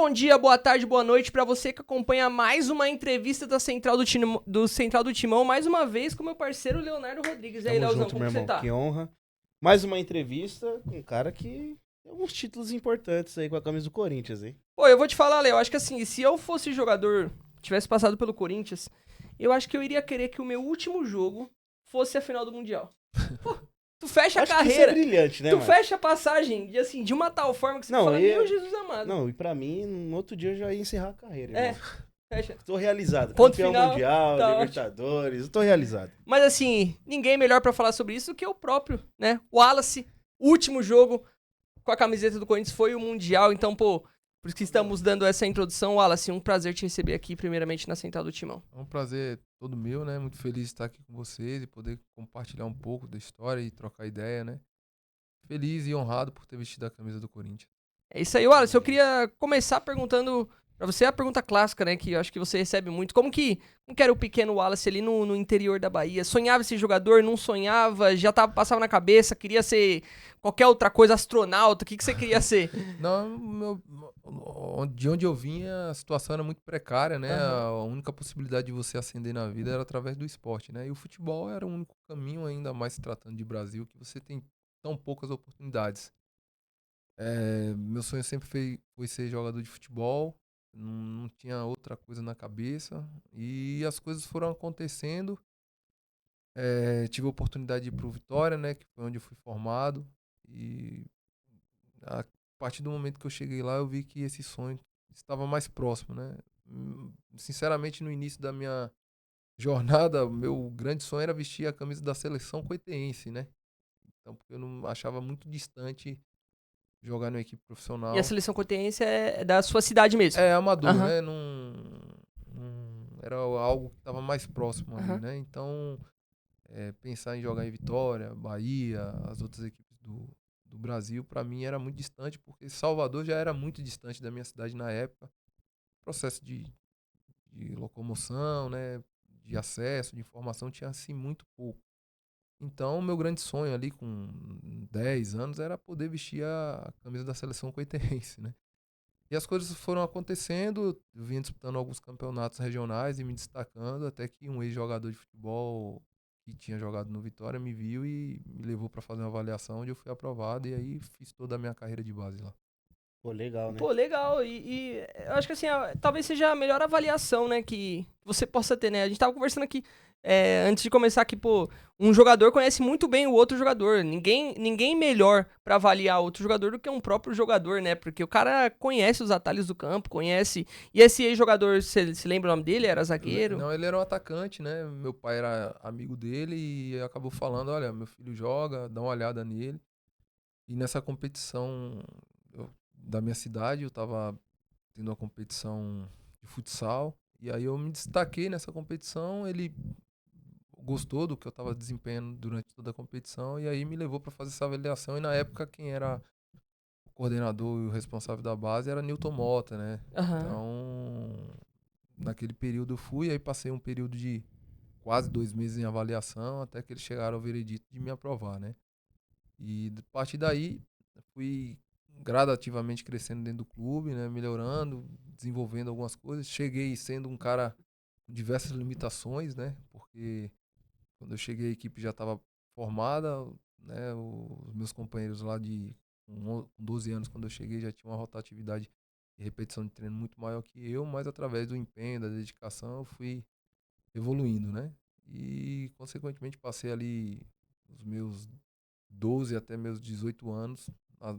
bom dia, boa tarde, boa noite pra você que acompanha mais uma entrevista da Central do Timão, mais uma vez com meu parceiro Leonardo Rodrigues. E aí, Tamo Leozão, junto, como meu você irmão. tá? Que honra. Mais uma entrevista com um cara que tem alguns títulos importantes aí com a camisa do Corinthians, hein? Pô, eu vou te falar, Léo, acho que assim, se eu fosse jogador, tivesse passado pelo Corinthians, eu acho que eu iria querer que o meu último jogo fosse a final do Mundial. Pô, tu fecha a Acho que isso é carreira, brilhante, né, tu mano? fecha a passagem de, assim, de uma tal forma que você fala, meu Jesus amado. Não, e pra mim, no outro dia eu já ia encerrar a carreira, É, irmão. fecha. Tô realizado. Ponto Campeão final, mundial, tá Libertadores, eu tô realizado. Mas assim, ninguém melhor pra falar sobre isso do que o próprio, né? O Wallace, último jogo com a camiseta do Corinthians foi o Mundial, então, pô, por isso que estamos dando essa introdução. Wallace, um prazer te receber aqui, primeiramente, na Central do Timão. É um prazer todo meu, né? Muito feliz de estar aqui com vocês e poder compartilhar um pouco da história e trocar ideia, né? Feliz e honrado por ter vestido a camisa do Corinthians. É isso aí, Wallace. Eu queria começar perguntando pra você a pergunta clássica, né? Que eu acho que você recebe muito. Como que era o pequeno Wallace ali no interior da Bahia? Sonhava esse jogador? Não sonhava? Já passava na cabeça? Queria ser qualquer outra coisa, astronauta? O que você queria ser? Não, de onde eu vinha, a situação era muito precária, né? Aham. A única possibilidade de você ascender na vida era através do esporte, né? E o futebol era o único caminho, ainda mais se tratando de Brasil, que você tem tão poucas oportunidades. Meu sonho sempre foi ser jogador de futebol, não tinha outra coisa na cabeça e as coisas foram acontecendo. Tive a oportunidade de ir pro Vitória, né, que foi onde eu fui formado, e a partir do momento que eu cheguei lá eu vi que esse sonho estava mais próximo, né. Sinceramente, no início da minha jornada, meu grande sonho era vestir a camisa da seleção coitense, né, então porque eu não achava muito distante jogar numa equipe E a profissional. seleção cotense é da sua cidade mesmo? É, amador, Aham, né? Era algo que estava mais próximo ali, aham. né? Então, pensar em jogar em Vitória, Bahia, as outras equipes do Brasil, para mim era muito distante, porque Salvador já era muito distante da minha cidade na época. Processo de locomoção, né? De acesso, de informação, tinha assim muito pouco. Então, meu grande sonho ali com 10 anos era poder vestir a camisa da seleção coitense, né? E as coisas foram acontecendo, eu vim disputando alguns campeonatos regionais e me destacando, até que um ex-jogador de futebol que tinha jogado no Vitória me viu e me levou para fazer uma avaliação onde eu fui aprovado e aí fiz toda a minha carreira de base lá. Pô, legal, né? Pô, legal. E eu acho que assim, talvez seja a melhor avaliação, né, que você possa ter, né? A gente tava conversando aqui, antes de começar aqui, pô, um jogador conhece muito bem o outro jogador. Ninguém melhor pra avaliar outro jogador do que um próprio jogador, né? Porque o cara conhece os atalhos do campo, conhece. E esse ex-jogador, você se lembra o nome dele? Era zagueiro? Não, ele era um atacante, né? Meu pai era amigo dele e acabou falando, olha, meu filho joga, dá uma olhada nele. E nessa competição da minha cidade, eu tava tendo uma competição de futsal. E aí eu me destaquei nessa competição, ele gostou do que eu estava desempenhando durante toda a competição e aí me levou para fazer essa avaliação. E na época quem era o coordenador e o responsável da base era Newton Mota, né? Aham. Então, naquele período eu fui, aí passei um período de quase 2 meses em avaliação, até que eles chegaram ao veredito de me aprovar, né? E a partir daí fui gradativamente crescendo dentro do clube, né? Melhorando, desenvolvendo algumas coisas. Cheguei sendo um cara com diversas limitações, né? Porque quando eu cheguei, a equipe já estava formada, né? Os meus companheiros lá com 12 anos, quando eu cheguei, já tinham uma rotatividade e repetição de treino muito maior que eu, mas através do empenho, da dedicação, eu fui evoluindo, né? E, consequentemente, passei ali os meus 12 até meus 18 anos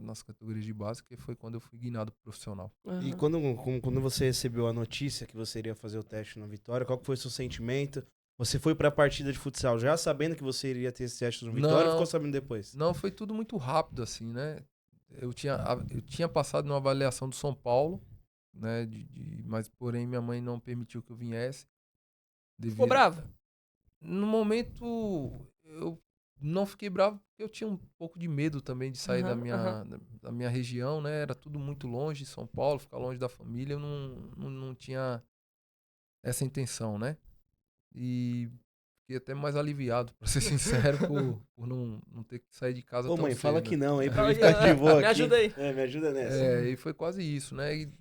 nas categorias de base, que foi quando eu fui guinado profissional. E Aham. quando você recebeu a notícia que você iria fazer o teste na Vitória, qual que foi o seu sentimento? Você foi pra partida de futsal já sabendo que você iria ter esse teste no Vitória ou ficou Não, sabendo depois? não, foi tudo muito rápido, assim, né? Eu tinha passado numa avaliação do São Paulo, né? Mas, porém, minha mãe não permitiu que eu viesse. Ficou Devido... bravo? No momento, eu não fiquei bravo, porque eu tinha um pouco de medo também de sair Aham, aham. da minha região, né? Era tudo muito longe de São Paulo, ficar longe da família. Eu não tinha essa intenção, né? E fiquei até mais aliviado, pra ser sincero, por não ter que sair de casa Ô tão mãe, fala cedo, que né? não aí pra mim ficar de boa Me aqui. ajuda aí. Me ajuda nessa. E foi quase isso, né? E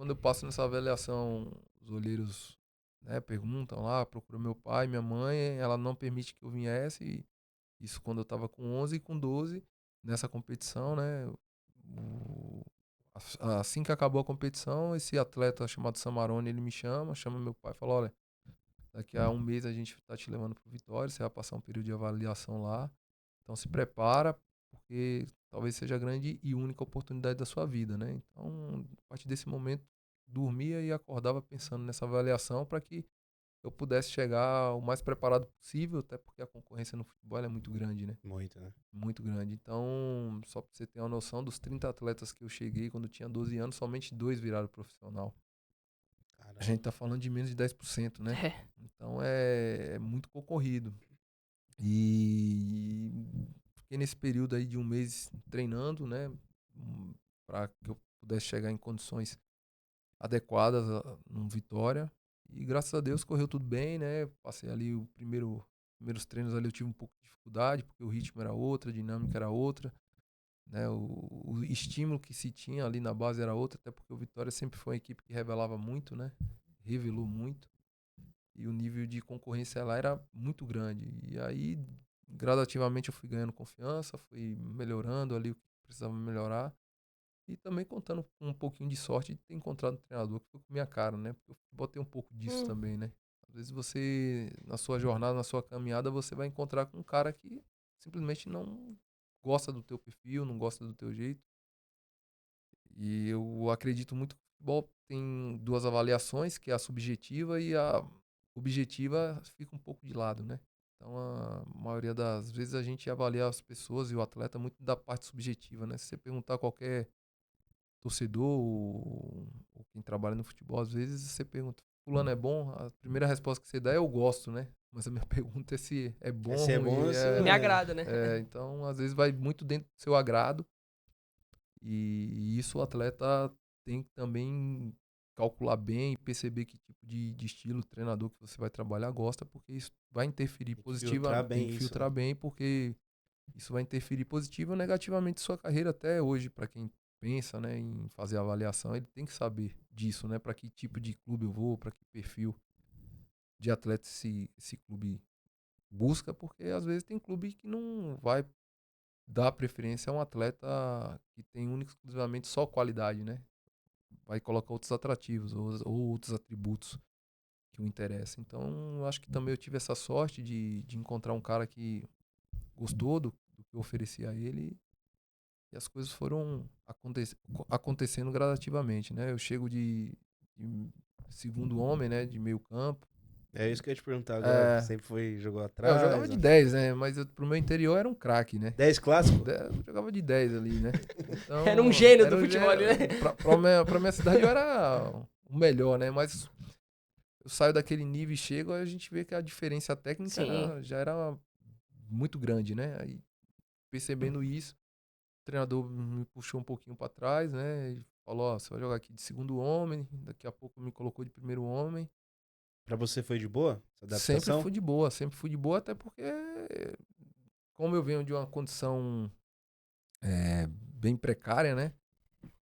quando eu passo nessa avaliação, os olheiros, né, perguntam lá, procuram meu pai, minha mãe, ela não permite que eu viesse, e isso quando eu estava com 11 e com 12, nessa competição, né, o- assim que acabou a competição, esse atleta chamado Samarone, ele me chama meu pai e fala, olha, daqui a um mês a gente tá te levando pro Vitória, você vai passar um período de avaliação lá, então se prepara, porque talvez seja a grande e única oportunidade da sua vida, né? Então, a partir desse momento, dormia e acordava pensando nessa avaliação para que eu pudesse chegar o mais preparado possível, até porque a concorrência no futebol é muito grande, né? Muito, né? Muito grande. Então, só para você ter uma noção, dos 30 atletas que eu cheguei quando eu tinha 12 anos, somente 2 viraram profissional. A Caramba. gente tá falando de menos de 10%, né? É. Então é muito concorrido. E fiquei nesse período aí de um mês treinando, né? Para que eu pudesse chegar em condições adequadas no Vitória. E graças a Deus correu tudo bem, né? Passei ali primeiros treinos ali eu tive um pouco de dificuldade, porque o ritmo era outro, a dinâmica era outra, né? O estímulo que se tinha ali na base era outro, até porque o Vitória sempre foi uma equipe que revelava muito, né? Revelou muito. E o nível de concorrência lá era muito grande. E aí, gradativamente, eu fui ganhando confiança, fui melhorando ali o que precisava melhorar. E também contando com um pouquinho de sorte de ter encontrado um treinador que foi com minha cara, né? Porque o futebol tem um pouco disso também, né? Às vezes você, na sua jornada, na sua caminhada, você vai encontrar com um cara que simplesmente não gosta do teu perfil, não gosta do teu jeito. E eu acredito muito que o futebol tem duas avaliações, que é a subjetiva e a objetiva fica um pouco de lado, né? Então, a maioria das vezes a gente avalia as pessoas e o atleta muito da parte subjetiva, né? Se você perguntar a qualquer torcedor ou quem trabalha no futebol, às vezes você pergunta, fulano é bom? A primeira resposta que você dá é eu gosto, né? Mas a minha pergunta é se é bom Se é ou bom, ruim. se Me agrada, né? Então, às vezes vai muito dentro do seu agrado. E isso o atleta tem que também calcular bem e perceber que tipo de estilo treinador que você vai trabalhar gosta, porque isso vai interferir tem que filtrar positivamente, tem bem que isso, filtrar né? bem, porque isso vai interferir positivo ou negativamente em sua carreira até hoje, para quem pensa, né, em fazer avaliação, ele tem que saber disso, né, para que tipo de clube eu vou, para que perfil de atleta esse clube busca, porque às vezes tem clube que não vai dar preferência a um atleta que tem único e exclusivamente só qualidade, né? Vai colocar outros atrativos ou outros atributos que o interessam. Então, eu acho que também eu tive essa sorte de encontrar um cara que gostou do que eu ofereci a ele e as coisas foram acontecendo gradativamente, né? Eu chego de segundo homem, né? De meio campo. É isso que eu ia te perguntar agora. É, Sempre foi, jogou eu jogava atrás. de 10, né? Mas pro meu interior era um craque, né? 10 clássico? Eu jogava de 10 ali, né? Era um Então, gênio era do um futebol ali, né? pra minha cidade eu era o melhor, né? Mas eu saio daquele nível e chego, a gente vê que a diferença técnica Sim. já era muito grande, né? Aí, percebendo isso, o treinador me puxou um pouquinho pra trás, né? E falou, ó, você vai jogar aqui de segundo homem, daqui a pouco me colocou de primeiro homem. Pra você foi de boa? Essa adaptação? Sempre fui de boa, até porque, como eu venho de uma condição bem precária, né?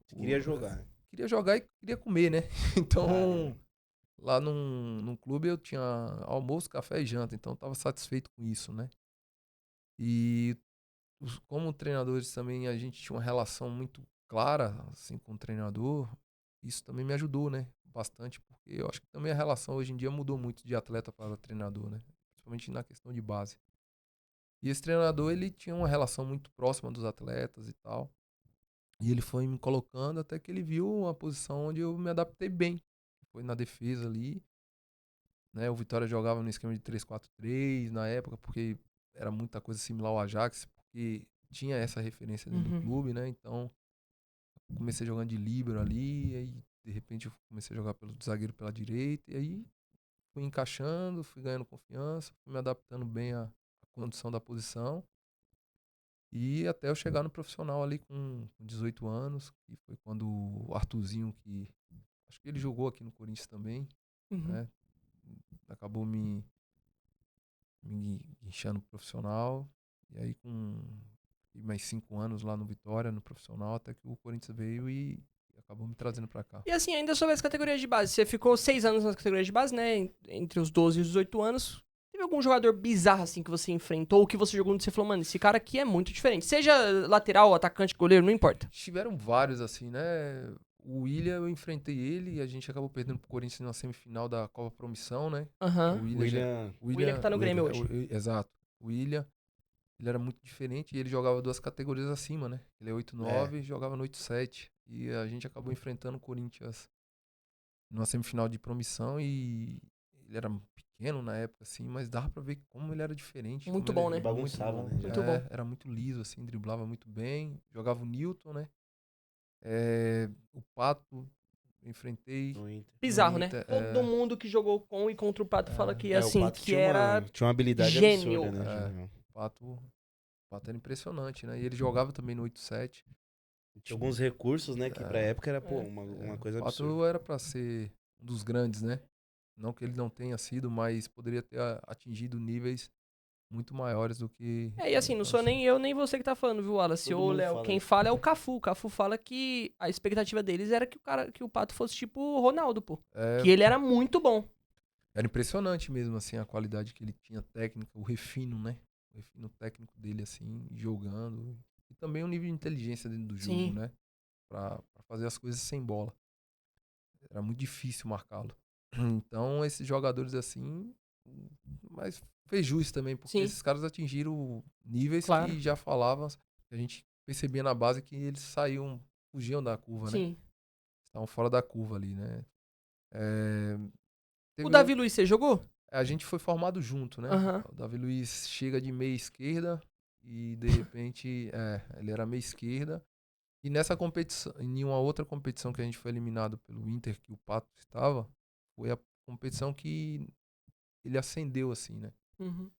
Você queria jogar, né? Queria jogar e queria comer, né? Caramba. Então, lá num clube eu tinha almoço, café e janta, então eu tava satisfeito com isso, né? E como treinadores também a gente tinha uma relação muito clara, assim, com o treinador, isso também me ajudou, né? Bastante, porque eu acho que também a relação hoje em dia mudou muito de atleta para treinador, né? Principalmente na questão de base. E esse treinador, ele tinha uma relação muito próxima dos atletas e tal. E ele foi me colocando até que ele viu uma posição onde eu me adaptei bem. Foi na defesa ali, né? O Vitória jogava no esquema de 3-4-3 na época, porque era muita coisa similar ao Ajax, porque tinha essa referência dentro do Uhum. clube, né? Então, comecei jogando de líbero ali, aí de repente eu comecei a jogar pelo zagueiro pela direita, e aí fui encaixando, fui ganhando confiança, fui me adaptando bem à condição da posição. E até eu chegar no profissional ali com 18 anos, que foi quando o Arthurzinho, que acho que ele jogou aqui no Corinthians também, Uhum. né? Acabou me guinchando profissional. E aí com mais 5 anos lá no Vitória, no profissional, até que o Corinthians veio e acabou me trazendo pra cá. E assim, ainda sobre as categorias de base, você ficou 6 anos nas categorias de base, né? Entre os 12 e os 18 anos. Teve algum jogador bizarro, assim, que você enfrentou, ou que você jogou onde você falou, mano, esse cara aqui é muito diferente. Seja lateral, atacante, goleiro, não importa. Tiveram vários, assim, né? O William, eu enfrentei ele e a gente acabou perdendo pro Corinthians na semifinal da Copa Promissão, né? Aham. O William, William que tá no Grêmio hoje. Exato. O William, ele era muito diferente e ele jogava 2 categorias acima, né? Ele é 8-9 e jogava no 8-7. E a gente acabou enfrentando o Corinthians numa semifinal de Promissão e ele era pequeno na época, assim, mas dava pra ver como ele era diferente. Muito como bom, ele né? Bagunçava, né? Muito bom. Era muito liso, assim, driblava muito bem. Jogava o Newton, né? O Pato, enfrentei. No Inter. Bizarro, No né? Inter, Todo mundo que jogou com e contra o Pato fala que, O assim, Pato que tinha era... tinha uma habilidade gênio. absurda, né? O Pato era impressionante, né? E ele jogava também no 8-7. Tinha alguns recursos, né? Que pra época era, pô, uma coisa O Pato absurda. era pra ser um dos grandes, né? Não que ele não tenha sido, mas poderia ter atingido níveis muito maiores do que... E assim, não sou nem eu nem você que tá falando, viu, Wallace? Todo Ou mundo Léo, fala quem isso. fala é o Cafu. O Cafu fala que a expectativa deles era que o Pato fosse tipo o Ronaldo, pô. É, Que ele era muito bom. Era impressionante mesmo, assim, a qualidade que ele tinha técnica, o refino, né? O refino técnico dele, assim, jogando. E também o nível de inteligência dentro do jogo, Sim. né? Pra fazer as coisas sem bola. Era muito difícil marcá-lo. Então, esses jogadores assim. Mas fez jus também, porque Sim. esses caras atingiram níveis Claro. que já falavam. Que a gente percebia na base que eles fugiam da curva, né? Sim. Estavam fora da curva ali, né? O Davi Luiz, você jogou? A gente foi formado junto, né? Aham. O Davi Luiz chega de meia esquerda e de repente ele era meia esquerda. E nessa competição, em uma outra competição que a gente foi eliminado pelo Inter, que o Pato estava, foi a competição que ele ascendeu assim, né? Uhum.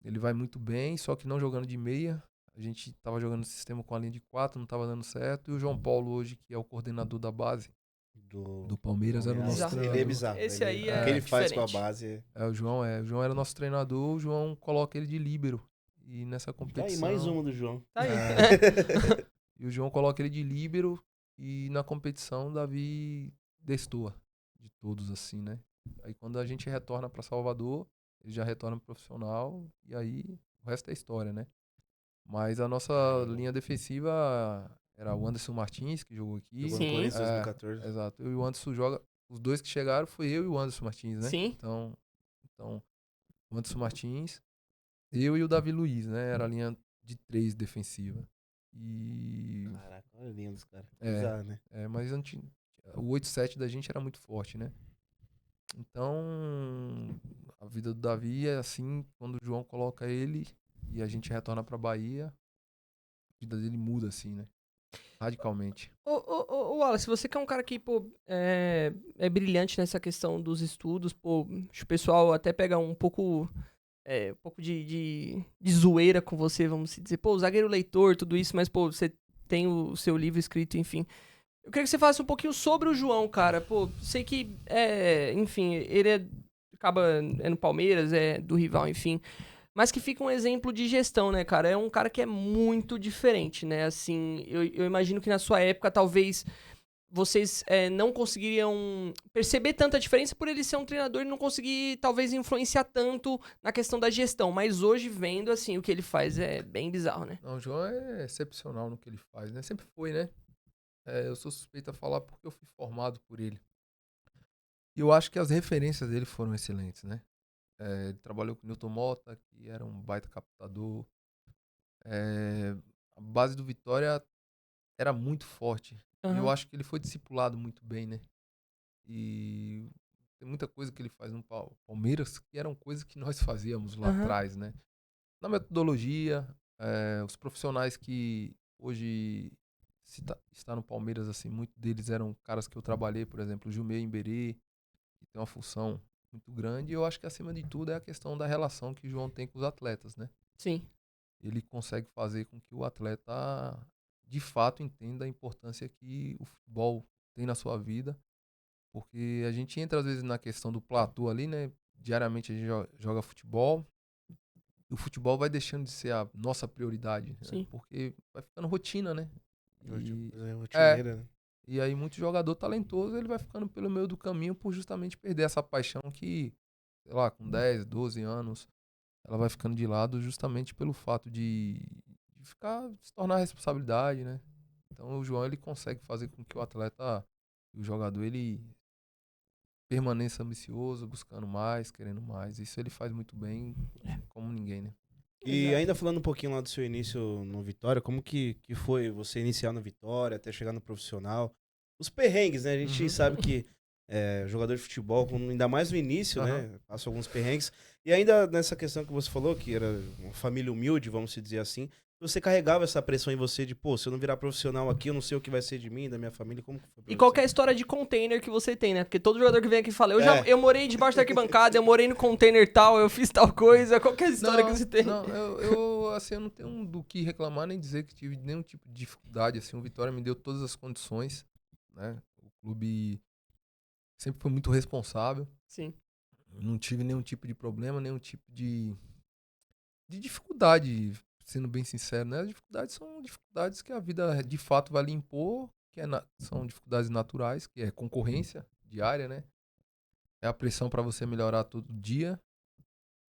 Ele vai muito bem, só que não jogando de meia. A gente tava jogando no sistema com a linha de 4, não tava dando certo. E o João Paulo hoje, que é o coordenador da base do Palmeiras, era o nosso Bizarro. treinador. Ele é bizarro. Esse aí O que ele faz com a diferente. base. O João era o nosso treinador, o João coloca ele de líbero. E nessa Tá competição... aí, mais uma do João. Tá aí. E o João coloca ele de líbero e na competição o Davi destoa de todos, assim, né? Aí quando a gente retorna pra Salvador, ele já retorna pro profissional e aí o resto é história, né? Mas a nossa linha defensiva era o Anderson Martins, que jogou aqui. Jogou Sim. no Corinthians em 2014. Exato. Eu e o Anderson joga. Os dois que chegaram foi eu e o Anderson Martins, né? Sim. Então o Anderson Martins, eu e o Davi Luiz, né? Era a linha de 3 defensiva. E. Caraca, olha a linha dos caras. É. Bizarro, né? Mas o 8-7 da gente era muito forte, né? Então, a vida do Davi é assim, quando o João coloca ele e a gente retorna pra Bahia, a vida dele muda, assim, né? Radicalmente. Ô, Wallace, você que é um cara que, pô, é brilhante nessa questão dos estudos, pô, acho que o pessoal até pega um pouco de zoeira com você, vamos dizer, pô, zagueiro leitor, tudo isso, mas, pô, você tem o seu livro escrito, enfim. Eu queria que você falasse um pouquinho sobre o João, cara, pô, sei que, enfim, ele acaba no Palmeiras, do rival, enfim, mas que fica um exemplo de gestão, né, cara? É um cara que é muito diferente, né? Assim, eu imagino que na sua época, talvez, vocês não conseguiriam perceber tanta diferença por ele ser um treinador e não conseguir, talvez, influenciar tanto na questão da gestão. Mas hoje, vendo, assim, o que ele faz é bem bizarro, né? Não, o João é excepcional no que ele faz, né? Sempre foi, né? Eu sou suspeito a falar porque eu fui formado por ele. E eu acho que as referências dele foram excelentes, né? Ele trabalhou com o Newton Mota, que era um baita captador. A base do Vitória era muito forte. E eu Aham. acho que ele foi discipulado muito bem, né? E tem muita coisa que ele faz no Palmeiras que eram coisas que nós fazíamos lá Aham. atrás, né? Na metodologia, os profissionais que hoje está no Palmeiras, assim, muitos deles eram caras que eu trabalhei, por exemplo, o Gilmei Imberê, que tem uma função muito grande. E eu acho que, acima de tudo, é a questão da relação que o João tem com os atletas, né? Sim. Ele consegue fazer com que o atleta, de fato, entenda a importância que o futebol tem na sua vida. Porque a gente entra, às vezes, na questão do platô ali, né? Diariamente a gente joga futebol. E o futebol vai deixando de ser a nossa prioridade, né? Sim. Porque vai ficando rotina, né? E Rotineira, né? E aí muito jogador talentoso, ele vai ficando pelo meio do caminho por justamente perder essa paixão que, sei lá, com 10, 12 anos, ela vai ficando de lado justamente pelo fato de ficar, se tornar responsabilidade, né? Então o João, ele consegue fazer com que o atleta, o jogador, ele permaneça ambicioso, buscando mais, querendo mais. Isso ele faz muito bem, como ninguém, né? E Exato. ainda falando um pouquinho lá do seu início no Vitória, como que foi você iniciar no Vitória, até chegar no profissional? Os perrengues, né? A gente Uhum. sabe que jogador de futebol, ainda mais no início, Aham. né? Passa alguns perrengues. E ainda nessa questão que você falou, que era uma família humilde, vamos se dizer assim, você carregava essa pressão em você de, pô, se eu não virar profissional aqui, eu não sei o que vai ser de mim, da minha família, como que foi pra E qual que é você? a história de container que você tem, né? Porque todo jogador que vem aqui fala, É. eu morei debaixo da arquibancada, eu morei no container tal, eu fiz tal coisa. Qual que é a história que você tem? Não, assim, eu não tenho do que reclamar nem dizer que tive nenhum tipo de dificuldade, assim, o Vitória me deu todas as condições, né? O clube sempre foi muito responsável, Sim. não tive nenhum tipo de problema, nenhum tipo de dificuldade, sendo bem sincero, né? As dificuldades são dificuldades que a vida de fato vai lhe impor, são dificuldades naturais, que é concorrência diária, né? É a pressão para você melhorar todo dia.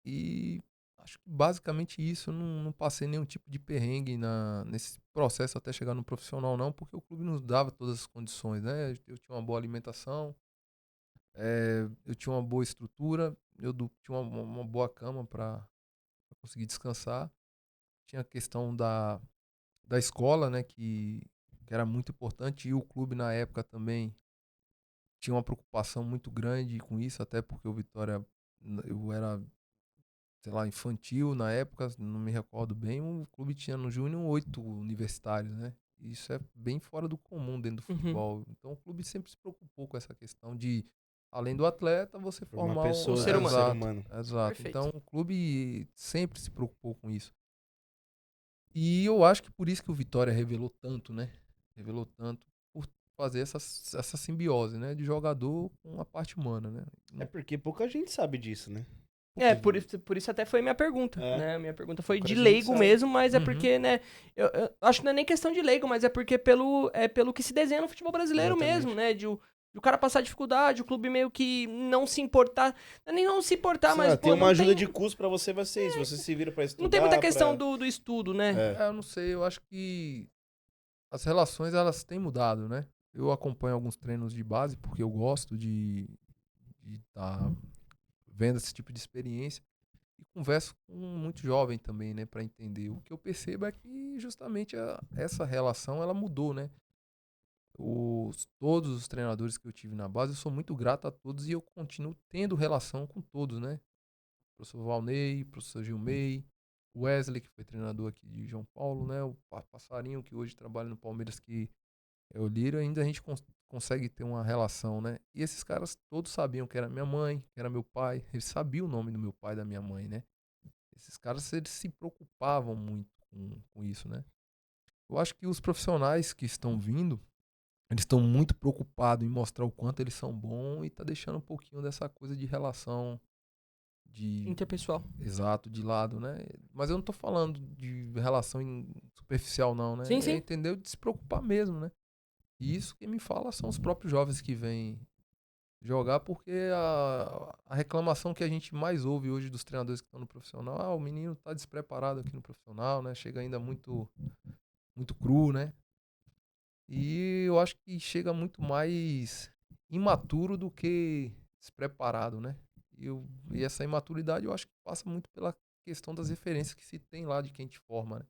E acho que basicamente isso. Eu não passei nenhum tipo de perrengue nesse processo até chegar no profissional, não, porque o clube nos dava todas as condições, né? Eu tinha uma boa alimentação, eu tinha uma boa estrutura, tinha uma boa cama para conseguir descansar. Tinha a questão da escola, né, que era muito importante, e o clube na época também tinha uma preocupação muito grande com isso, até porque o Vitória, eu era, sei lá, infantil na época, não me recordo bem, o clube tinha no Júnior 8 universitários, né? Isso é bem fora do comum dentro do Uhum. futebol. Então o clube sempre se preocupou com essa questão de, além do atleta, você Por uma formar Um pessoa, ser um humano. ser Exato, humano. exato. Perfeito. Então o clube sempre se preocupou com isso. E eu acho que por isso que o Vitória revelou tanto, né? Revelou tanto por fazer essa simbiose, né? De jogador com a parte humana, né? É porque pouca gente sabe disso, né? É, Pouca- por isso até foi minha pergunta, É, né? Minha pergunta foi pouca de gente leigo sabe. mesmo, mas é Uhum. porque, né? Eu acho que não é nem questão de leigo, mas é porque pelo que se desenha no futebol brasileiro mesmo, Exatamente. né? De o cara passar dificuldade, o clube meio que não se importar. Não é nem não se importar, mas, Tem pô, uma ajuda de custo pra você, vai ser isso. Você se vira pra não tem muita estudar, questão pra... do estudo, né? É. Eu não sei, eu acho que as relações elas têm mudado, né? Eu acompanho alguns treinos de base porque eu gosto de estar vendo esse tipo de experiência e converso com muito jovem também, né, para entender. O que eu percebo é que justamente essa relação ela mudou, né? Todos os treinadores que eu tive na base, eu sou muito grato a todos e eu continuo tendo relação com todos, né? Professor Valnei, professor Gilmei, Wesley, que foi treinador aqui de João Paulo, né? O Passarinho, que hoje trabalha no Palmeiras, que é o Lírio, ainda a gente consegue ter uma relação, né? E esses caras todos sabiam que era minha mãe, que era meu pai, eles sabiam o nome do meu pai e da minha mãe, né? Esses caras, eles se preocupavam muito com isso, né? Eu acho que os profissionais que estão vindo, eles estão muito preocupados em mostrar o quanto eles são bons e tá deixando um pouquinho dessa coisa de relação de Interpessoal. exato de lado, né? Mas eu não tô falando de relação superficial não, né? Sim, É sim. entender de se preocupar mesmo, né? E isso que me fala são os próprios jovens que vêm jogar, porque a reclamação que a gente mais ouve hoje dos treinadores que estão no profissional, o menino tá despreparado aqui no profissional, né? Chega ainda muito cru, né? E eu acho que chega muito mais imaturo do que despreparado, né? E essa imaturidade eu acho que passa muito pela questão das referências que se tem lá de quem te forma, né?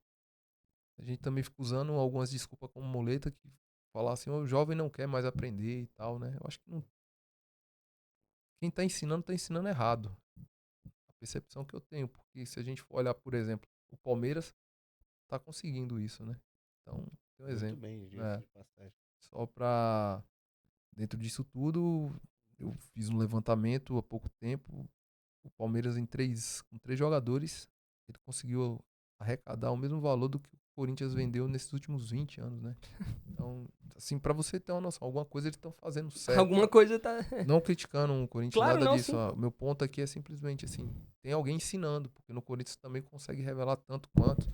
A gente também fica usando algumas desculpas como muleta que falar assim, o jovem não quer mais aprender e tal, né? Eu acho que quem tá ensinando errado. A percepção que eu tenho, porque se a gente for olhar, por exemplo, o Palmeiras tá conseguindo isso, né? Então, tem um Muito exemplo. bem, diga-se É, de passagem. só pra dentro disso tudo, eu fiz um levantamento há pouco tempo. O Palmeiras com 3 jogadores, ele conseguiu arrecadar o mesmo valor do que o Corinthians vendeu nesses últimos 20 anos, né? Então, assim, pra você ter uma noção, alguma coisa eles estão fazendo certo. Alguma coisa tá. Não criticando o Corinthians, Claro, nada não, disso. sim. Ó. Meu ponto aqui é simplesmente assim, tem alguém ensinando, porque no Corinthians também consegue revelar tanto quanto,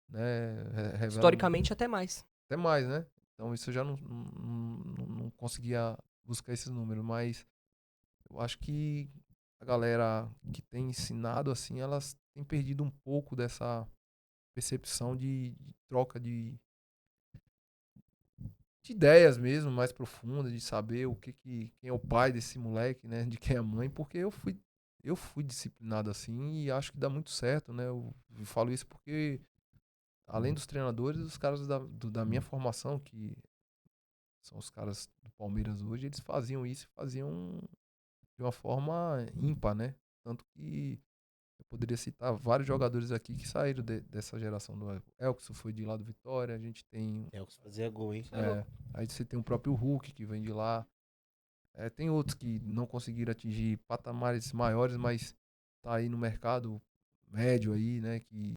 né? Revela Historicamente, até mais. até mais, né? Então isso eu já não conseguia buscar esses números, mas eu acho que a galera que tem ensinado assim, elas têm perdido um pouco dessa percepção de troca de ideias mesmo, mais profundas, de saber quem é o pai desse moleque, né, de quem é a mãe, porque eu fui disciplinado assim e acho que dá muito certo, né? Eu falo isso porque além dos treinadores, os caras da minha formação, que são os caras do Palmeiras hoje, eles faziam isso e faziam de uma forma ímpar, né? Tanto que eu poderia citar vários jogadores aqui que saíram dessa geração do Elkson, foi de lá do Vitória, a gente tem. É o que fazia gol, hein? Aí você tem o próprio Hulk que vem de lá. Tem outros que não conseguiram atingir patamares maiores, mas tá aí no mercado médio aí, né? Que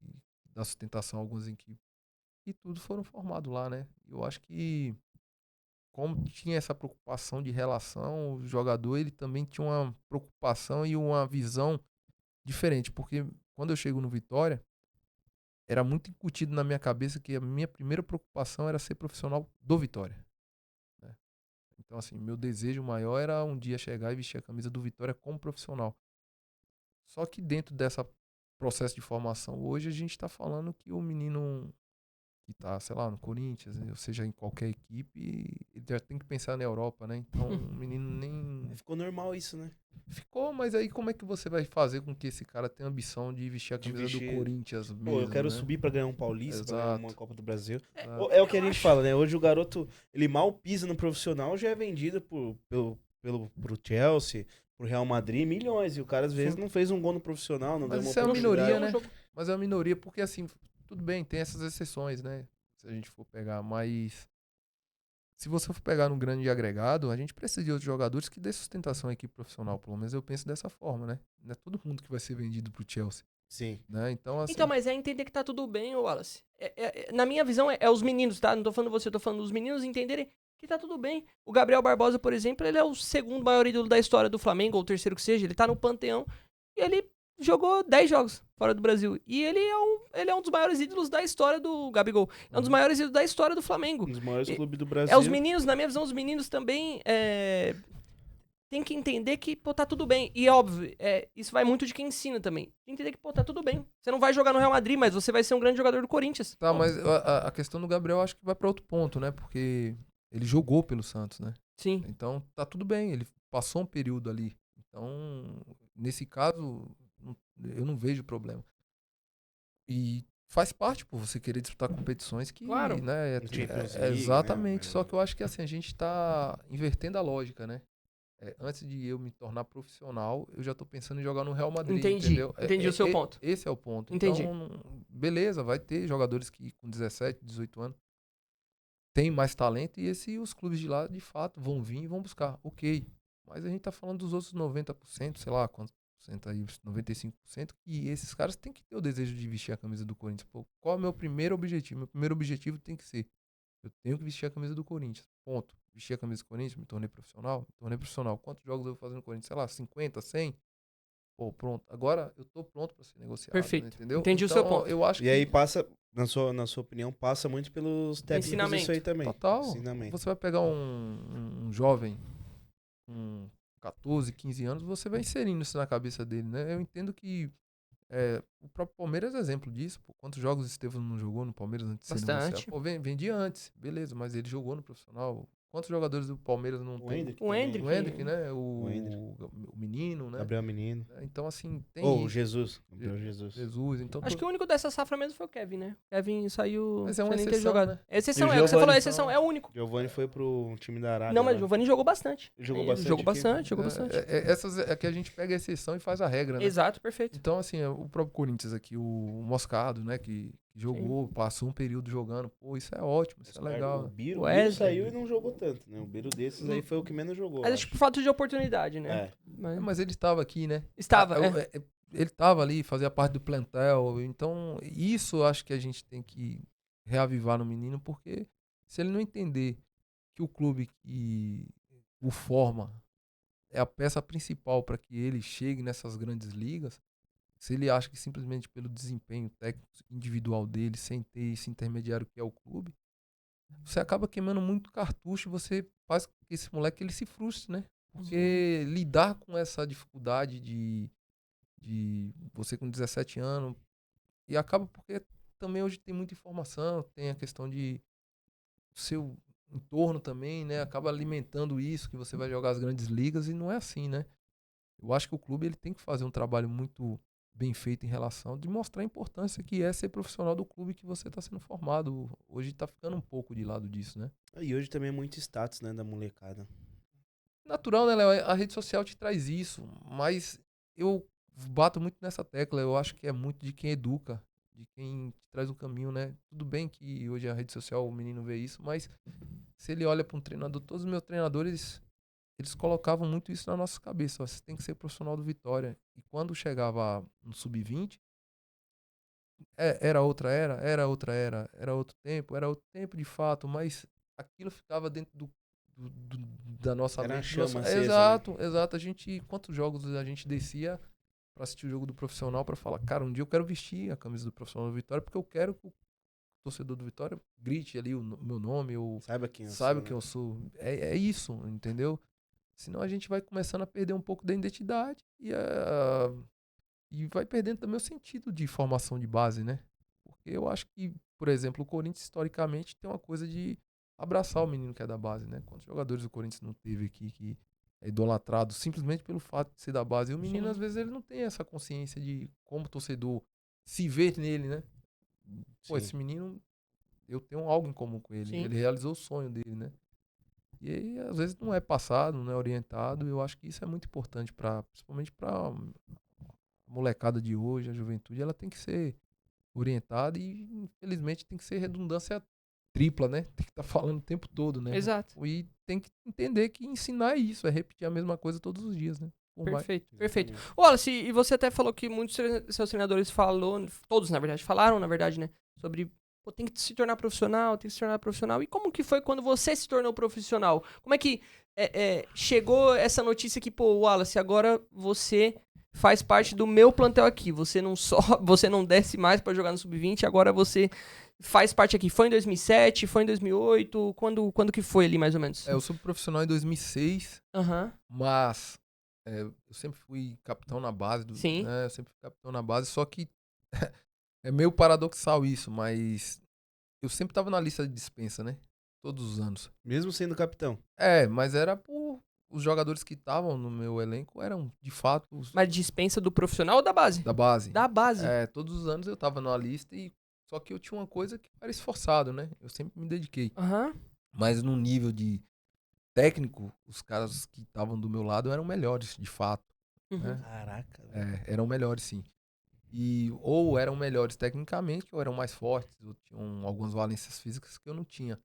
dá sustentação a algumas equipes. E tudo foram formados lá, né? Eu acho que como tinha essa preocupação de relação, o jogador ele também tinha uma preocupação e uma visão diferente, porque quando eu chego no Vitória, era muito incutido na minha cabeça que a minha primeira preocupação era ser profissional do Vitória, né? Então, assim, meu desejo maior era um dia chegar e vestir a camisa do Vitória como profissional. Só que dentro dessa processo de formação, hoje a gente está falando que o menino que tá, sei lá, no Corinthians, ou seja, em qualquer equipe, ele já tem que pensar na Europa, né? Então, o menino nem Ficou normal isso, né? ficou, mas aí como é que você vai fazer com que esse cara tenha ambição de vestir a De camisa do vestir. Corinthians mesmo, Pô, eu quero né? subir pra ganhar um Paulista, pra ganhar uma Exato. Copa do Brasil. Exato. É o que a gente fala, né? Hoje o garoto, ele mal pisa no profissional, já é vendido pro Chelsea, pro Real Madrid, milhões. E o cara, às vezes, Sim. não fez um gol no profissional, não Mas ganhou uma isso é uma oportunidade. minoria, né? Mas é uma minoria porque, assim, tudo bem, tem essas exceções, né? Se a gente for pegar, mas se você for pegar no grande agregado, a gente precisa de outros jogadores que dê sustentação à equipe profissional. Pelo menos eu penso dessa forma, né? Não é todo mundo que vai ser vendido pro Chelsea, Sim. né? Então, assim, Então, mas é entender que tá tudo bem, ô Wallace. Na minha visão, é os meninos, tá? Não tô falando você, tô falando os meninos entenderem que tá tudo bem. O Gabriel Barbosa, por exemplo, ele é o segundo maior ídolo da história do Flamengo, ou o terceiro que seja. Ele tá no panteão e ele jogou 10 jogos fora do Brasil. E ele é um dos maiores ídolos da história do Gabigol. É um dos maiores ídolos da história do Flamengo. Um dos maiores E- clubes do É Brasil. os meninos, na minha visão, os meninos também tem que entender que, pô, tá tudo bem. E óbvio, isso vai muito de quem ensina também. Tem que entender que, pô, tá tudo bem. Você não vai jogar no Real Madrid, mas você vai ser um grande jogador do Corinthians. tá, Óbvio. mas a questão do Gabriel eu acho que vai para outro ponto, né? Porque ele jogou pelo Santos, né? Sim. Então tá tudo bem, ele passou um período ali. Então, nesse caso, eu não vejo problema. E faz parte, pô, você querer disputar competições que, Claro. né, Champions League, exatamente. né? Só que eu acho que assim, a gente tá invertendo a lógica, né? Antes de eu me tornar profissional, eu já tô pensando em jogar no Real Madrid, Entendi. entendeu? Entendi o seu ponto. Esse é o ponto. Entendi. Então, beleza, vai ter jogadores que com 17, 18 anos têm mais talento e os clubes de lá, de fato, vão vir e vão buscar. Ok. Mas a gente tá falando dos outros 90%, sei lá quantos por cento aí, 95%, que esses caras têm que ter o desejo de vestir a camisa do Corinthians. Pô, qual é o meu primeiro objetivo? Meu primeiro objetivo tem que ser: eu tenho que vestir a camisa do Corinthians. Ponto. Vestir a camisa do Corinthians, me tornei profissional? Me tornei profissional. Quantos jogos eu vou fazer no Corinthians? Sei lá, 50, 100? Pô, pronto. Agora eu tô pronto pra ser negociado. Perfeito. Né, entendeu? Entendi o seu ponto. Eu acho E aí passa, na sua opinião, passa muito pelos técnicos Ensinamento. isso aí também. total. Ensinamento. Você vai pegar um jovem com 14, 15 anos, você vai inserindo isso na cabeça dele, né? Eu entendo que o próprio Palmeiras é exemplo disso. Pô. Quantos jogos o Estevão não jogou no Palmeiras antes de ser Bastante. negociado? Pô, vendia antes, beleza, mas ele jogou no profissional. Quantos jogadores do Palmeiras não O tem? Hendrick O também. Hendrick. O Hendrick, né? O Hendrick. O menino, né? Gabriel Menino. Então, assim, tem Ou o isso. Jesus. Gabriel Jesus. Jesus. Então, Acho que o único dessa safra mesmo foi o Kevin, né? O Kevin saiu. Mas é uma sem nem ter exceção, jogado. né? É exceção, E o é o que você falou, é Giovani, exceção, é o único. Giovani foi pro time da Arábia. Não, mas lá. o Giovanni jogou bastante. Ele jogou Ele bastante Jogou aqui? bastante, jogou bastante. Essas é que a gente pega a exceção e faz a regra, né? Exato, perfeito. Então, assim, o próprio Corinthians aqui, o Moscado, né, que jogou, passou um período jogando. Pô, isso é ótimo, isso é O legal. Biro, O o Biro Wesley. saiu e não jogou tanto, né? O Biro desses aí foi o que menos jogou. Mas eu acho que acho. por falta de oportunidade, né? É. Mas ele estava aqui, né? Estava, Ele estava ali, fazia parte do plantel. Então, isso eu acho que a gente tem que reavivar no menino, porque se ele não entender que o clube que o forma é a peça principal para que ele chegue nessas grandes ligas, se ele acha que simplesmente pelo desempenho técnico individual dele, sem ter esse intermediário que é o clube, você acaba queimando muito cartucho, você faz com que esse moleque ele se frustre, né? Porque lidar com essa dificuldade de você com 17 anos, e acaba porque também hoje tem muita informação, tem a questão de seu entorno também, né? Acaba alimentando isso, que você vai jogar as grandes ligas, e não é assim, né? Eu acho que o clube ele tem que fazer um trabalho muito bem feito em relação de mostrar a importância que é ser profissional do clube que você está sendo formado. Hoje está ficando um pouco de lado disso, né? E hoje também é muito status, né, da molecada. Natural, né, Léo? A rede social te traz isso, mas eu bato muito nessa tecla. Eu acho que é muito de quem educa, de quem te traz o caminho, né? Tudo bem que hoje a rede social o menino vê isso, mas se ele olha para um treinador, todos os meus treinadores eles colocavam muito isso na nossa cabeça. Ó, você tem que ser profissional do Vitória. E quando chegava no sub-20, era outra era outro tempo de fato, mas aquilo ficava dentro da nossa Era uma mente. chama acesa, né? Exato, exato. Quantos jogos a gente descia pra assistir o jogo do profissional pra falar, cara, um dia eu quero vestir a camisa do profissional do Vitória porque eu quero que o torcedor do Vitória grite ali o meu nome, ou Saiba quem eu saiba sou, quem né? eu sou. É isso, entendeu? Senão a gente vai começando a perder um pouco da identidade e vai perdendo também o sentido de formação de base, né? Porque eu acho que, por exemplo, o Corinthians historicamente tem uma coisa de abraçar o menino que é da base, né? Quantos jogadores o Corinthians não teve aqui que é idolatrado simplesmente pelo fato de ser da base? E o menino, Sim. às vezes, ele não tem essa consciência de como torcedor se ver nele, né? Pô, Sim. esse menino, eu tenho algo em comum com ele. Sim. Ele realizou o sonho dele, né? E aí, às vezes, não é passado, não é orientado. Eu acho que isso é muito importante, principalmente para molecada de hoje, a juventude, ela tem que ser orientada e, infelizmente, tem que ser redundância tripla, né? Tem que estar falando o tempo todo, né? Exato. E tem que entender que ensinar é isso, é repetir a mesma coisa todos os dias, né? Por mais... Perfeito, perfeito. Exatamente. Wallace, e você até falou que muitos seus treinadores todos na verdade, falaram na verdade, né? Sobre, pô, tem que se tornar profissional, tem que se tornar profissional. E como que foi quando você se tornou profissional? Como é que chegou essa notícia que, pô, Wallace, agora você faz parte do meu plantel aqui. Você não só, você não desce mais pra jogar no Sub-20, agora você faz parte aqui. Foi em 2007, foi em 2008, quando que foi ali mais ou menos? Eu sou profissional em 2006, Aham, mas eu sempre fui capitão na base, sim. né? Eu sempre fui capitão na base, só que é meio paradoxal isso, mas eu sempre tava na lista de dispensa, né? Todos os anos. Mesmo sendo capitão. Mas era por... Os jogadores que estavam no meu elenco eram, de fato, os Mas dispensa do profissional ou da base? da base. Da base. Todos os anos eu tava numa lista e... Só que eu tinha uma coisa que era esforçado, né? Eu sempre me dediquei. Aham. Mas no nível de técnico, os caras que estavam do meu lado eram melhores, de fato, Uhum. né? Caraca, velho. Eram melhores, sim. E ou eram melhores tecnicamente, ou eram mais fortes, ou tinham algumas valências físicas que eu não tinha.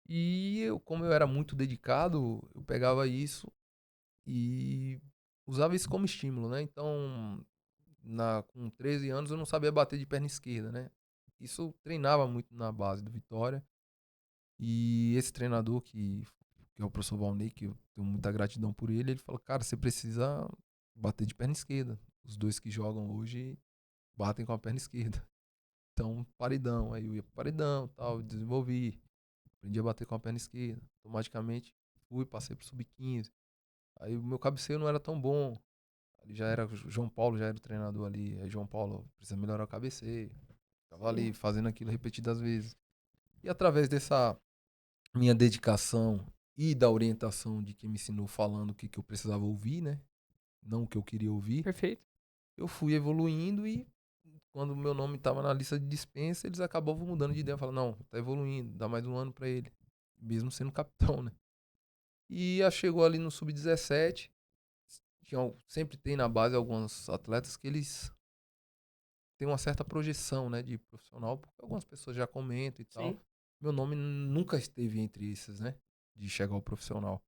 E eu, como eu era muito dedicado, eu pegava isso e usava isso como estímulo, né? Então, com 13 anos eu não sabia bater de perna esquerda, né? Isso eu treinava muito na base do Vitória. E esse treinador que é o professor Valnei, que eu tenho muita gratidão por ele, ele falou, cara, você precisa bater de perna esquerda. Os dois que jogam hoje batem com a perna esquerda. Então, paredão. Aí eu ia pro paredão, tal, desenvolvi. Aprendi a bater com a perna esquerda. Automaticamente passei pro sub-15. Aí o meu cabeceio não era tão bom. Ali já era, João Paulo já era o treinador ali. Aí João Paulo precisa melhorar o cabeceio. Tava ali fazendo aquilo repetidas vezes. E através dessa minha dedicação e da orientação de quem me ensinou falando o que eu precisava ouvir, né? Não o que eu queria ouvir. Perfeito. Eu fui evoluindo e quando o meu nome estava na lista de dispensa, eles acabavam mudando de ideia. Falaram, não, tá evoluindo, dá mais um ano para ele. Mesmo sendo capitão, né? E chegou ali no sub-17. Sempre tem na base alguns atletas que eles têm uma certa projeção, né, de profissional, porque algumas pessoas já comentam e tal. Sim. Meu nome nunca esteve entre esses, né, de chegar ao profissional.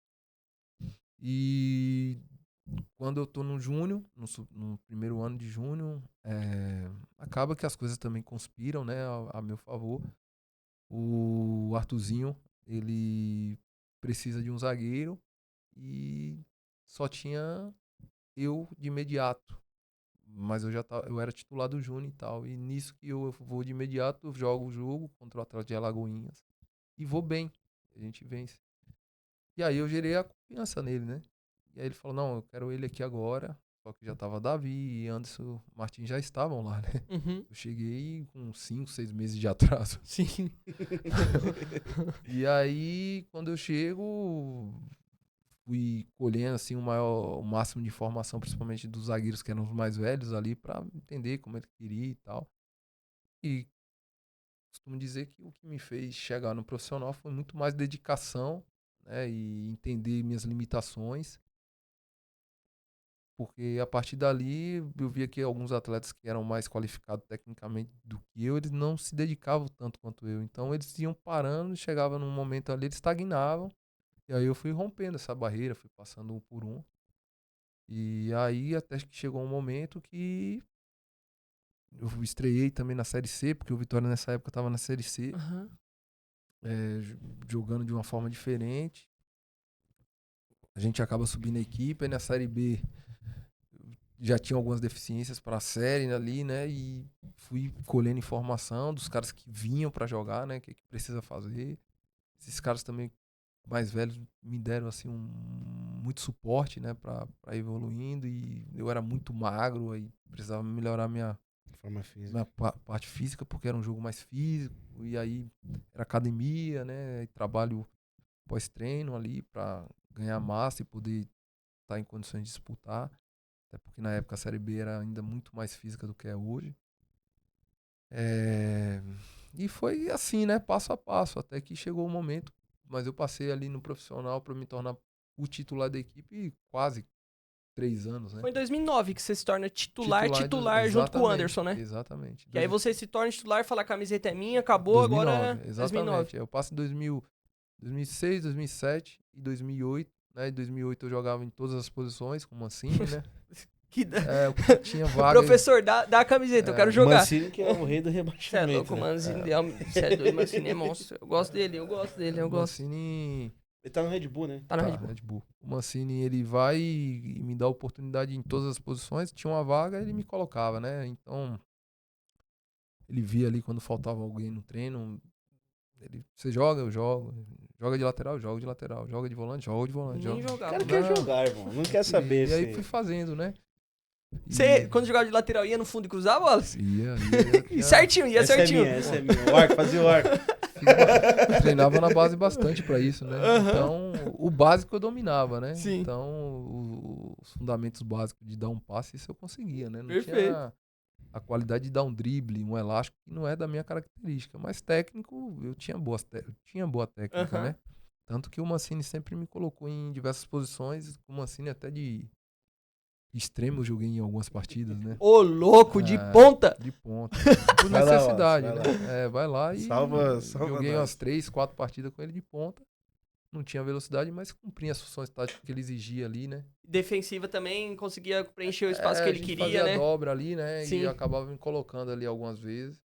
E quando eu tô no júnior, no primeiro ano de júnior, acaba que as coisas também conspiram, né, a meu favor. O Arthurzinho, ele precisa de um zagueiro e só tinha eu de imediato. Mas eu era titular do Júnior e tal. E nisso que eu vou de imediato, eu jogo o jogo contra o Atlético de Alagoinhas. e vou bem. A gente vence. E aí eu gerei a confiança nele, né? E aí ele falou, não, eu quero ele aqui agora. Só que já tava Davi e Anderson Martins já estavam lá, né? Uhum. Eu cheguei com 5, 6 meses de atraso. Sim. E aí, quando eu chego, fui colhendo assim o máximo de informação, principalmente dos zagueiros que eram os mais velhos ali, pra entender como ele queria e tal. E costumo dizer que o que me fez chegar no profissional foi muito mais dedicação, né, e entender minhas limitações. Porque a partir dali eu via que alguns atletas que eram mais qualificados tecnicamente do que eu, eles não se dedicavam tanto quanto eu. Então eles iam parando, chegava num momento ali, eles estagnavam. E aí eu fui rompendo essa barreira, fui passando um por um. E aí até que chegou um momento que eu estreiei também na Série C, porque o Vitória nessa época estava na Série C, Uhum. jogando de uma forma diferente. A gente acaba subindo a equipe, aí na Série B já tinha algumas deficiências para a série ali, né? E fui colhendo informação dos caras que vinham para jogar, né? O que precisa fazer. Esses caras também mais velhos me deram assim muito suporte, né? Para evoluindo, e eu era muito magro, aí precisava melhorar Forma física. minha parte física, porque era um jogo mais físico, e aí era academia, né? E trabalho pós-treino ali para ganhar massa e poder estar em condições de disputar. Até porque na época a Série B era ainda muito mais física do que é hoje. E foi assim, né? Passo a passo, até que chegou o momento. Mas eu passei ali no profissional para me tornar o titular da equipe quase 3 anos, né? Foi em 2009 que você se torna titular junto com o Anderson, né? Exatamente. Que aí você se torna titular, fala a camiseta é minha, acabou, 2009, agora exatamente. 2009. Eu passo em 2006, 2007 e 2008. Né? Em 2008 eu jogava em todas as posições, com o Mancini, né? Eu tinha vaga. Professor, dá a camiseta, eu quero jogar. Mancini que é o rei do Você é rebaixamento. louco, né? Mancini. Você é doido, Mancini é monstro. Eu gosto dele. O Gosto. Mancini Ele tá no Red Bull, né? Tá na Tá, Red Bull. Red Bull. O Mancini, ele vai e me dá oportunidade em todas as posições. Tinha uma vaga, ele me colocava, né? Então, ele via ali quando faltava alguém no treino. Você joga, eu jogo. Joga de lateral, eu jogo de lateral. Joga de volante, jogo de volante. Nem O jogava. cara quer jogar, irmão. Não quer saber E aí se... fui fazendo, né? Você, quando jogava de lateral, ia no fundo e cruzava, Wallace? Ia. E certinho, ia essa certinho. Essa é minha. O arco, fazia o arco. Treinava na base bastante pra isso, né? Aham. Então, o básico eu dominava, né? Sim. Então, os fundamentos básicos de dar um passe, isso eu conseguia, né? Não Perfeito. tinha a qualidade de dar um drible, um elástico, que não é da minha característica. Mas técnico, eu tinha boa técnica, Aham. né? Tanto que o Mancini sempre me colocou em diversas posições. O Mancini até de extremo eu joguei em algumas partidas, né? Ô, louco, de ponta. De ponta. Por Vai lá, necessidade, Wallace, né? Vai lá e Salva joguei nós. umas 3, 4 partidas com ele de ponta. Não tinha velocidade, mas cumpria as funções táticas que ele exigia ali, né? Defensiva também, conseguia preencher o espaço que ele a gente queria, fazia né? a dobra ali, né? Sim. E acabava me colocando ali algumas vezes.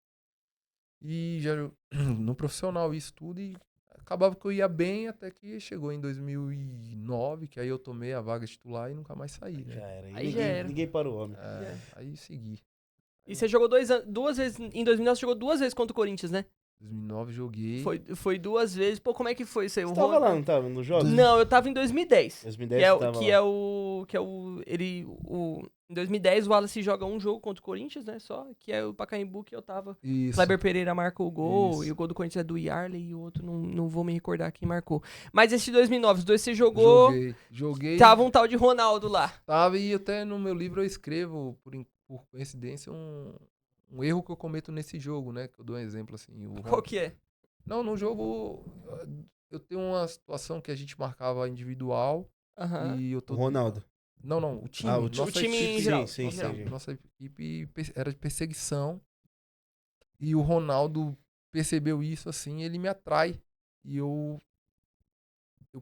E já no profissional isso tudo, e acabava que eu ia bem até que chegou em 2009, que aí eu tomei a vaga titular e nunca mais saí, Já né? era. Aí já era. Ninguém para o homem. Aí segui. E você jogou 2 vezes, em 2009 você jogou 2 vezes contra o Corinthians, né? 2009 joguei. Foi 2 vezes. Pô, como é que foi isso aí? Você tava lá, não tava? No jogo? Não, eu tava em 2010. 2010 Que é, você tava que lá. é o. Que é em 2010 o Wallace joga um jogo contra o Corinthians, né? Só. Que é o Pacaembu que eu tava. Isso. Kleber Pereira marca o gol. Isso. E o gol do Corinthians é do Yarley. E o outro não vou me recordar quem marcou. Mas esse 2009, os dois você jogou. Joguei. Tava um tal de Ronaldo lá. Tava, e até no meu livro eu escrevo, por coincidência, um erro que eu cometo nesse jogo, né? Que eu dou um exemplo assim. Qual que é? Não, no jogo eu tenho uma situação que a gente marcava individual Aham. e eu tô... O Ronaldo. Não, o time. Ah, o Nossa time em equipe, geral. Sim, sim. Nossa equipe era de perseguição e o Ronaldo percebeu isso assim, ele me atrai e eu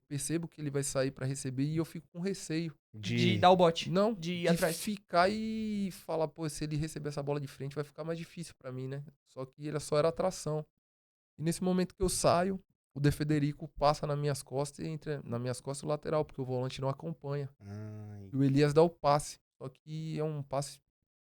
percebo que ele vai sair pra receber e eu fico com receio. De dar o bote. Não, De ir de atrás. ficar e falar, pô, se ele receber essa bola de frente vai ficar mais difícil pra mim, né? Só que ele só era atração. E nesse momento que eu saio, o De Federico passa nas minhas costas e entra nas minhas costas o lateral, porque o volante não acompanha. Ai. E o Elias dá o passe. Só que é um passe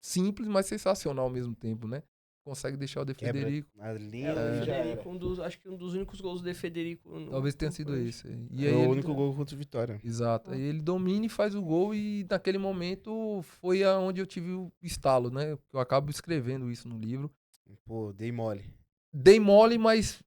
simples, mas sensacional ao mesmo tempo, né? consegue deixar o De Quebra Federico. a linha O e já era. Federico, acho que um dos únicos gols do De Federico. Talvez tenha sido esse. E É aí o ele- único gol contra o Vitória. Exato. Aí ele domina e faz o gol e naquele momento foi aonde eu tive o estalo, né? Eu acabo escrevendo isso no livro. Pô, dei mole. Dei mole, mas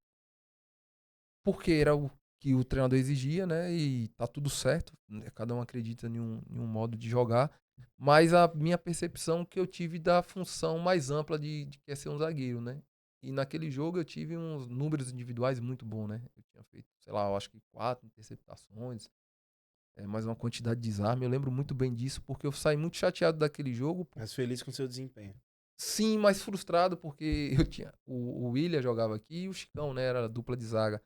porque era o que o treinador exigia, né? E tá tudo certo. Né? Cada um acredita em um modo de jogar. Mas a minha percepção que eu tive da função mais ampla de que é ser um zagueiro, né? E naquele jogo eu tive uns números individuais muito bons, né? Eu tinha feito, sei lá, eu acho que 4 interceptações, mais uma quantidade de desarme. Eu lembro muito bem disso porque eu saí muito chateado daquele jogo. Mas feliz com o seu desempenho. Sim, mas frustrado porque eu tinha o William jogava aqui e o Chicão, né? Era a dupla de zaga.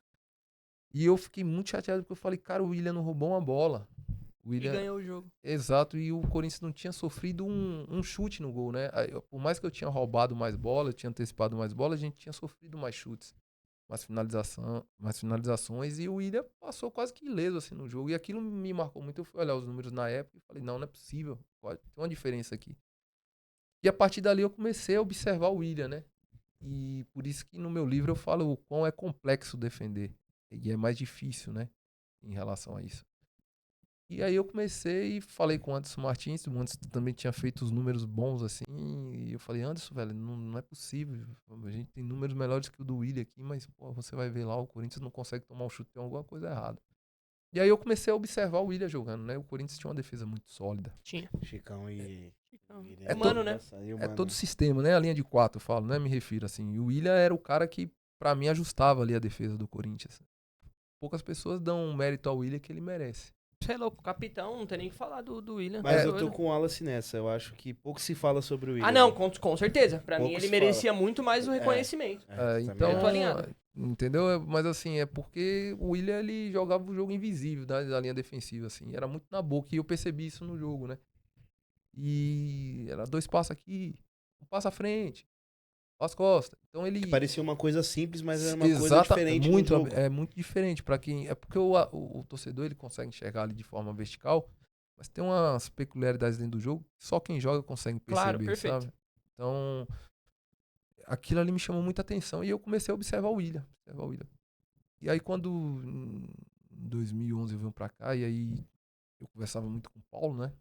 E eu fiquei muito chateado porque eu falei, cara, o William não roubou uma bola. O E William... ganhou o jogo. Exato, e o Corinthians não tinha sofrido um chute no gol, né? Por mais que eu tinha roubado mais bola, eu tinha antecipado mais bola, a gente tinha sofrido mais chutes, mais finalizações, e o William passou quase que ileso assim no jogo. E aquilo me marcou muito. Eu fui olhar os números na época e falei, não é possível, tem uma diferença aqui. E a partir dali eu comecei a observar o William, né? E por isso que no meu livro eu falo o quão é complexo defender. E é mais difícil, né? Em relação a isso. E aí eu comecei e falei com o Anderson Martins. O Anderson também tinha feito os números bons assim. E eu falei, Anderson, velho, não é possível. A gente tem números melhores que o do Willian aqui, mas pô, você vai ver lá, o Corinthians não consegue tomar um chute, tem alguma coisa errada. E aí eu comecei a observar o Willian jogando, né? O Corinthians tinha uma defesa muito sólida. Tinha. Chicão e... É humano, né? É todo o sistema, né? A linha de 4, eu falo, né? Me refiro assim. E o Willian era o cara que, pra mim, ajustava ali a defesa do Corinthians. Poucas pessoas dão um mérito ao Willian que ele merece. Você é louco, capitão, não tem nem que falar do William. Mas É eu tô doido. com o Wallace nessa. Eu acho que pouco se fala sobre o Willian. Ah, não, com certeza. Pra Pouco mim, se ele merecia muito mais o reconhecimento. Então, Eu tô alinhado. entendeu? Mas assim, é porque o Willian, ele jogava o jogo invisível da linha defensiva, assim. Era muito na boca e eu percebi isso no jogo, né? E era 2 passos aqui, 1 passo à frente, as costas. Então ele... Parecia uma coisa simples, mas era uma coisa Exata, diferente muito, no jogo. é muito diferente para quem... É porque o torcedor, ele consegue enxergar ali de forma vertical, mas tem umas peculiaridades dentro do jogo que só quem joga consegue perceber, Claro, perfeito. sabe? Então, aquilo ali me chamou muita atenção e eu comecei a observar o Willian. E aí quando em 2011 eu vim pra cá e aí eu conversava muito com o Paulo, né?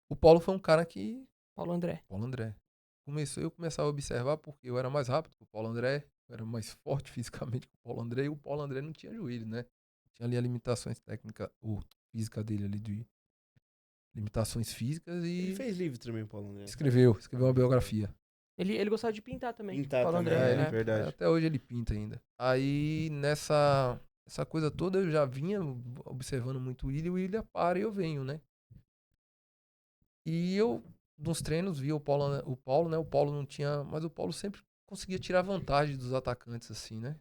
O Paulo foi um cara que... Paulo André. Paulo André. Eu começava a observar porque eu era mais rápido que o Paulo André, eu era mais forte fisicamente que o Paulo André, e o Paulo André não tinha joelho, né? Tinha ali as limitações técnicas, ou física dele ali, de limitações físicas, Ele e fez livro também, Paulo André. escreveu uma biografia. Ele gostava de pintar também. Pintar Paulo também, André, é né? verdade. Até hoje ele pinta ainda. Aí, essa coisa toda, eu já vinha observando muito o Willian para e eu venho, né? E eu, nos treinos, via o Paulo, né? O Paulo não tinha... Mas o Paulo sempre conseguia tirar vantagem dos atacantes, assim, né?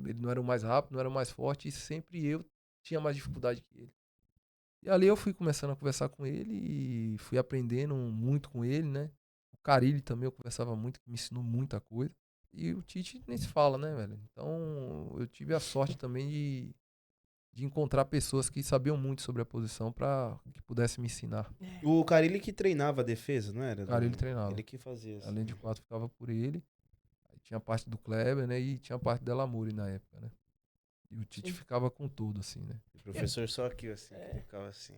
Ele não era o mais rápido, não era o mais forte, e sempre eu tinha mais dificuldade que ele. E ali eu fui começando a conversar com ele e fui aprendendo muito com ele, né? O Carille também eu conversava muito, que me ensinou muita coisa. E o Tite nem se fala, né, velho? Então eu tive a sorte também de encontrar pessoas que sabiam muito sobre a posição para que pudesse me ensinar. O Carille que treinava a defesa, não era? O Carille treinava. Ele que fazia isso. Além de 4 ficava por ele. Aí tinha a parte do Kleber, né? E tinha a parte da Lamoure na época, né? E o Tite ficava com tudo, assim, né? O professor só aqui, assim, que ficava assim.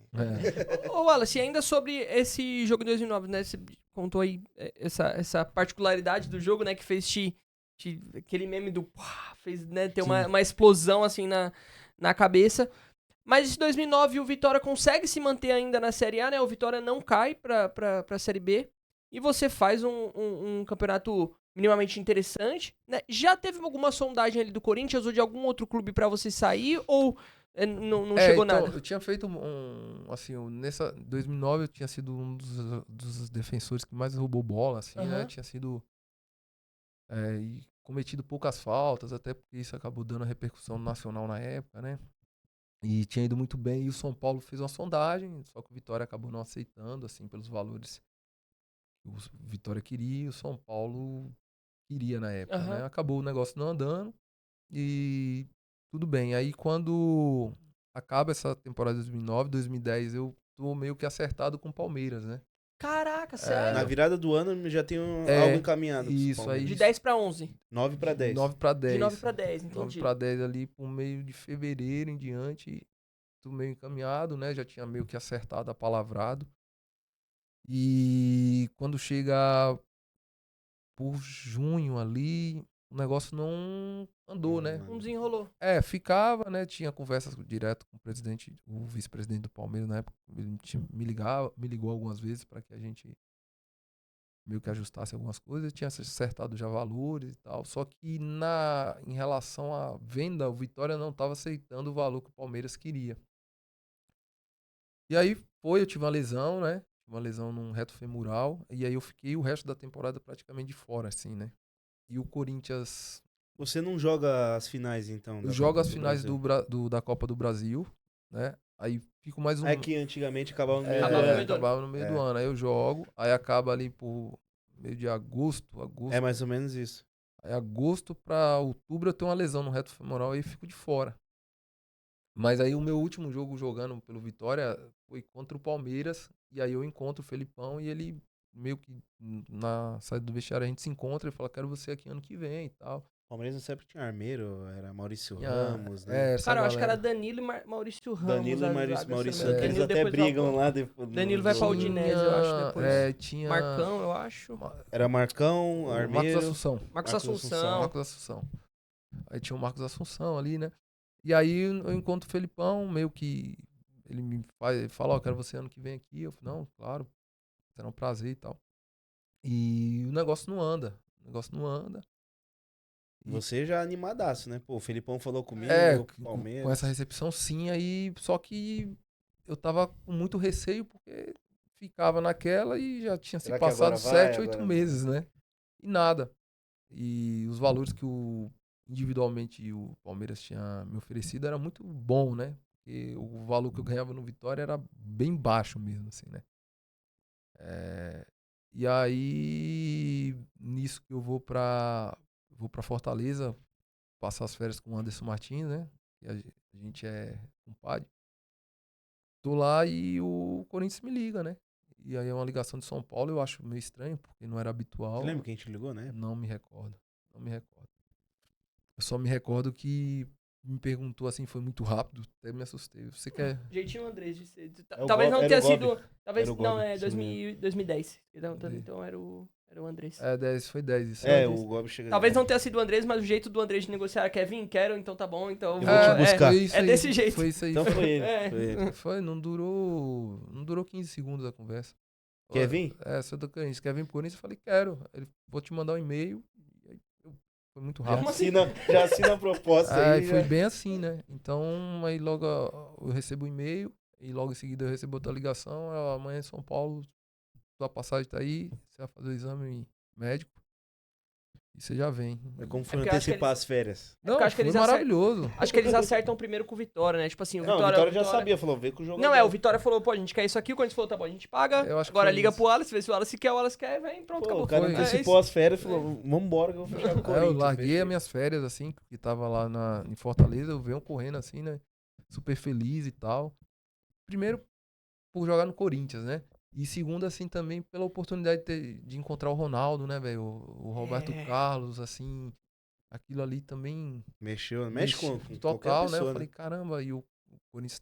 Ô, Wallace, ainda sobre esse jogo de 2009, né? Você contou aí essa particularidade do jogo, né? Que fez aquele meme do... Fez, né, ter uma explosão, assim, na cabeça. Mas esse 2009 o Vitória consegue se manter ainda na Série A, né? O Vitória não cai pra Série B. E você faz um campeonato minimamente interessante, né? Já teve alguma sondagem ali do Corinthians ou de algum outro clube pra você sair? Ou não chegou então, nada? eu tinha feito assim, nessa 2009 eu tinha sido um dos defensores que mais roubou bola, assim, né? Tinha sido e cometido poucas faltas, até porque isso acabou dando a repercussão nacional na época, né? E tinha ido muito bem, e o São Paulo fez uma sondagem, só que o Vitória acabou não aceitando, assim, pelos valores que o Vitória queria, e o São Paulo queria na época, né? Acabou o negócio não andando, e tudo bem. Aí quando acaba essa temporada de 2009, 2010, eu tô meio que acertado com o Palmeiras, né? Caraca, Caraca, sério? Na virada do ano já tem É, algo encaminhado. pro isso Palmeiras. De 10 pra 11. 9 pra 10. 9 pra 10. De 9 pra 10, 9 entendi. pra 10 ali por meio de fevereiro em diante, tudo meio encaminhado, né? Já tinha meio que acertado a palavrado. E quando chega por junho ali, o negócio não andou, né? Não desenrolou. Ficava, né? Tinha conversa direto com o presidente, o vice-presidente do Palmeiras na época. Ele me ligou algumas vezes para que a gente meio que ajustasse algumas coisas. Tinha acertado já valores e tal. Só que em relação à venda, o Vitória não estava aceitando o valor que o Palmeiras queria. E aí eu tive uma lesão, né? Uma lesão num reto femoral. E aí eu fiquei o resto da temporada praticamente de fora, assim, né? E o Corinthians... Você não joga as finais, então? Eu da jogo Copa as do finais Brasil? da Copa do Brasil, né? Aí fico mais um... É que antigamente acabava no meio Acabava do no ano. meio do ano. acabava no meio do ano. Aí eu jogo, aí acaba ali por meio de agosto. É mais ou menos isso. Aí agosto pra outubro eu tenho uma lesão no reto femoral e fico de fora. Mas aí o meu último jogo jogando pelo Vitória foi contra o Palmeiras. E aí eu encontro o Felipão e ele meio que na saída do vestiário a gente se encontra e fala, quero você aqui ano que vem e tal. O Palmeiras sempre tinha armeiro, era Maurício Tinha- Ramos, né? essa Cara, eu acho que era galera. Danilo e Maurício Ramos. Danilo e a Maurício, zaga, se Maurício não me engano. eles Danilo até depois vai brigam pro- lá depois. Danilo vai pra jogo. Udinese, eu acho, depois. Tinha Marcão, eu acho. Era Marcão, o Armeiro. Marcos Assunção. Marcos Marcos Assunção. Marcos Assunção. Aí tinha o Marcos Assunção ali, né? E aí eu encontro o Felipão, meio que ele me fala, ó, quero você ano que vem aqui. Eu falei, não, claro, será um prazer e tal. E o negócio não anda. Você já animadaço, né? Pô, o Felipão falou comigo, vou pro Palmeiras. com essa recepção sim, aí só que eu tava com muito receio porque ficava naquela e já tinha se Será que passado agora vai? 7, 8 Agora meses, né? E nada. E os valores que individualmente o Palmeiras tinha me oferecido era muito bom, né? Porque o valor que eu ganhava no Vitória era bem baixo mesmo, assim, né? E aí, nisso que eu vou pra Fortaleza, passar as férias com o Anderson Martins, né? Que a gente é compadre. Tô lá e o Corinthians me liga, né? E aí é uma ligação de São Paulo, eu acho meio estranho, porque não era habitual. Você lembra que a gente ligou, né? Não me recordo. Eu só me recordo que me perguntou assim, foi muito rápido, até me assustei. Você quer... Jeitinho Andrés de ser. É o Talvez Gobi, não era tenha o Gobi. sido. Talvez Era o não, Gobi, é se não me 2010. Então era o Andrés. 10, foi 10 isso. É, né? o Gobi chega. Talvez não tenha sido o Andrés, mas o jeito do Andrés de negociar, quer vir? Quero, então tá bom, então Eu vou te buscar. Foi isso É aí, desse jeito. Foi isso aí. Então foi ele. É. Foi ele. Foi, não durou 15 segundos a conversa. Quer vir? Sou do Corinthians. Quer vir pro Corinthians? Eu falei, quero. Ele, vou te mandar um e-mail. E aí foi muito Já rápido. já assina a proposta aí. Aí foi já. bem assim, né? Então, aí logo eu recebo o e-mail e logo em seguida eu recebo outra ligação. Amanhã em São Paulo, sua passagem tá aí, você vai fazer o exame médico e você já vem. É como foi porque eu acho que antecipar eles- as férias. Não, porque eu acho que foi eles maravilhoso. Acho que eles acertam primeiro com o Vitória, né? Tipo assim, o Não, Vitória. o Vitória já sabia, falou, vê com o jogador. Não, o Vitória falou, pô, a gente quer isso aqui, o Corinthians falou, tá bom, a gente paga. Eu acho que Agora foi liga isso. pro Wallace, vê se o Wallace quer, vem, pronto, Pô, acabou. o cara Foi. antecipou as férias e falou, vambora que eu vou fechar com o Corinthians. Eu larguei fechei. as minhas férias, assim, que tava lá em Fortaleza, eu venho correndo assim, né? Super feliz e tal. Primeiro, por jogar no Corinthians, né? E segundo, assim, também pela oportunidade de encontrar o Ronaldo, né, velho? O Roberto Carlos, assim, aquilo ali também... Mexe com total, qualquer né? pessoa, Eu falei, caramba, e o Corinthians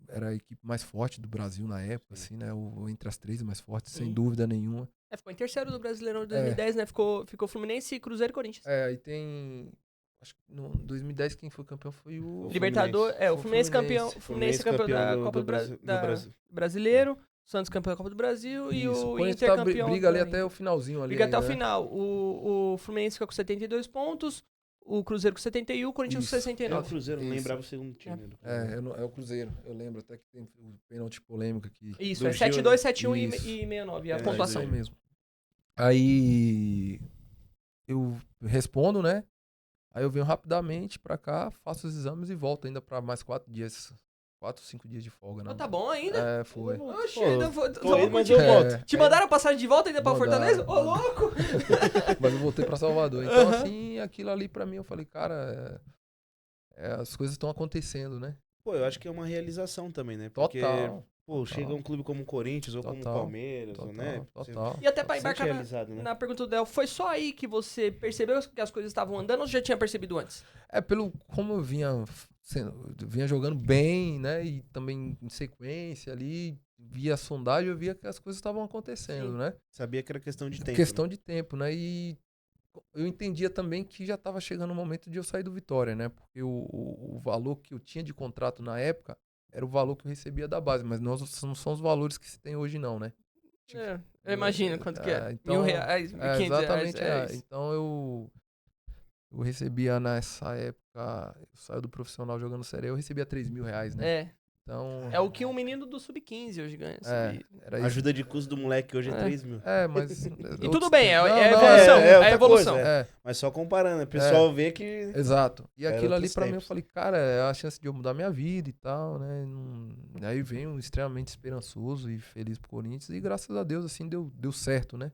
era a equipe mais forte do Brasil na época, assim, né? Entre as três mais fortes, sem Sim. dúvida nenhuma. Ficou em terceiro do Brasileirão de 2010, né? Ficou Fluminense, Cruzeiro e Corinthians. Aí tem... Acho que no 2010 quem foi campeão foi o... Libertador, o Foi Fluminense campeão. Fluminense. Fluminense campeão da Copa do Brasil. Brasil. Brasileiro, Santos campeão da Copa do Brasil e Isso, o Corinthians Inter campeão. briga ali da- até o finalzinho ali. Briga até o né? final. O Fluminense fica com 72 pontos, o Cruzeiro com 71, o Corinthians com Isso. É o 69. Cruzeiro, não Isso. lembrava o segundo time. do É, Cruzeiro. é o Cruzeiro. Eu lembro até que tem o pênalti polêmico aqui. Isso, Do é Gil, 72, né? 71 Isso. e 69, a É, pontuação. Isso aí mesmo. Aí eu respondo, né? Aí eu venho rapidamente pra cá, faço os exames e volto ainda pra mais 4 dias. 4, 5 dias de folga, né? Ah, tá bom ainda? É, foi. Oxe, Pô, ainda vou. tô indo, mas te, eu volto. te mandaram a passagem de volta ainda pra Mandaram, Fortaleza? Ô, mandaram. louco! Mas eu voltei pra Salvador. Então, assim, aquilo ali pra mim, eu falei, cara, as coisas estão acontecendo, né? Pô, eu acho que é uma realização também, né? Porque Total. Pô, chega um clube como o Corinthians ou como o Total, Palmeiras, né? Total. E até pra Sente embarcar realizado, né? na pergunta do Del, foi só aí que você percebeu que as coisas estavam andando ou já tinha percebido antes? Como eu vinha jogando bem, né? E também em sequência ali, via a sondagem, eu via que as coisas estavam acontecendo, Sim. né? Sabia que era questão de tempo. Questão né? de tempo, né? E eu entendia também que já estava chegando o momento de eu sair do Vitória, né? Porque o valor que eu tinha de contrato na época era o valor que eu recebia da base, mas não são os valores que se tem hoje, não, né? Eu imagino quanto que é. Então, R$1.000, R$1.500. exatamente. Isso. Então eu recebia nessa época, eu saio do profissional jogando série, eu recebia R$3.000, né? Então, É o que um menino do Sub-15 hoje ganha. era A isso. ajuda de custo do moleque hoje é 3 mil. Mas. E tudo bem, é Não, a não, evolução. é É a outra evolução. coisa, Mas só comparando, o pessoal vê que... Exato. E Era aquilo ali outros pra mim eu tempos. falei, cara, é a chance de eu mudar minha vida e tal, né? Aí venho extremamente esperançoso e feliz pro Corinthians e graças a Deus, assim, deu certo, né?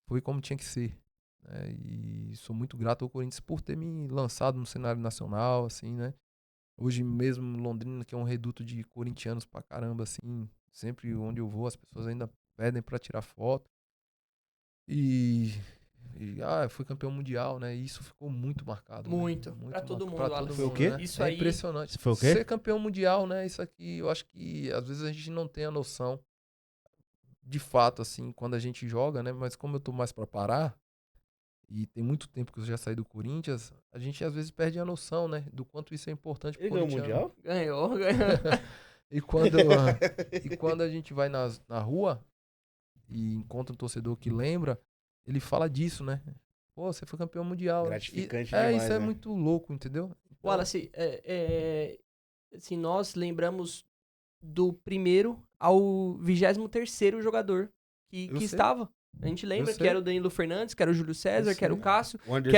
Foi como tinha que ser. Né? E sou muito grato ao Corinthians por ter me lançado no cenário nacional, assim, né? Hoje mesmo Londrina, que é um reduto de corintianos pra caramba, assim, sempre onde eu vou as pessoas ainda pedem pra tirar foto. Eu fui campeão mundial, né? E isso ficou muito marcado. Muito. Né? Pra todo mundo, pra todo Wallace. Foi o mundo, quê? né? Isso é aí- impressionante. Você foi o quê? Ser campeão mundial, né? Isso aqui, eu acho que às vezes a gente não tem a noção de fato, assim, quando a gente joga, né? Mas como eu tô mais pra parar, e tem muito tempo que eu já saí do Corinthians, a gente às vezes perde a noção, né? Do quanto isso é importante pro Ele ganhou o corintiano. Mundial? Ganhou. E quando a gente vai na rua e encontra um torcedor que lembra, ele fala disso, né? Pô, você foi campeão mundial. Gratificante E, demais, isso é né? muito louco, entendeu? Então, Wallace, assim, nós lembramos do primeiro ao 23º jogador que sei. estava. A gente lembra Eu que era sei. o Danilo Fernandes, que era o Júlio César, que era o sei. Cássio, O que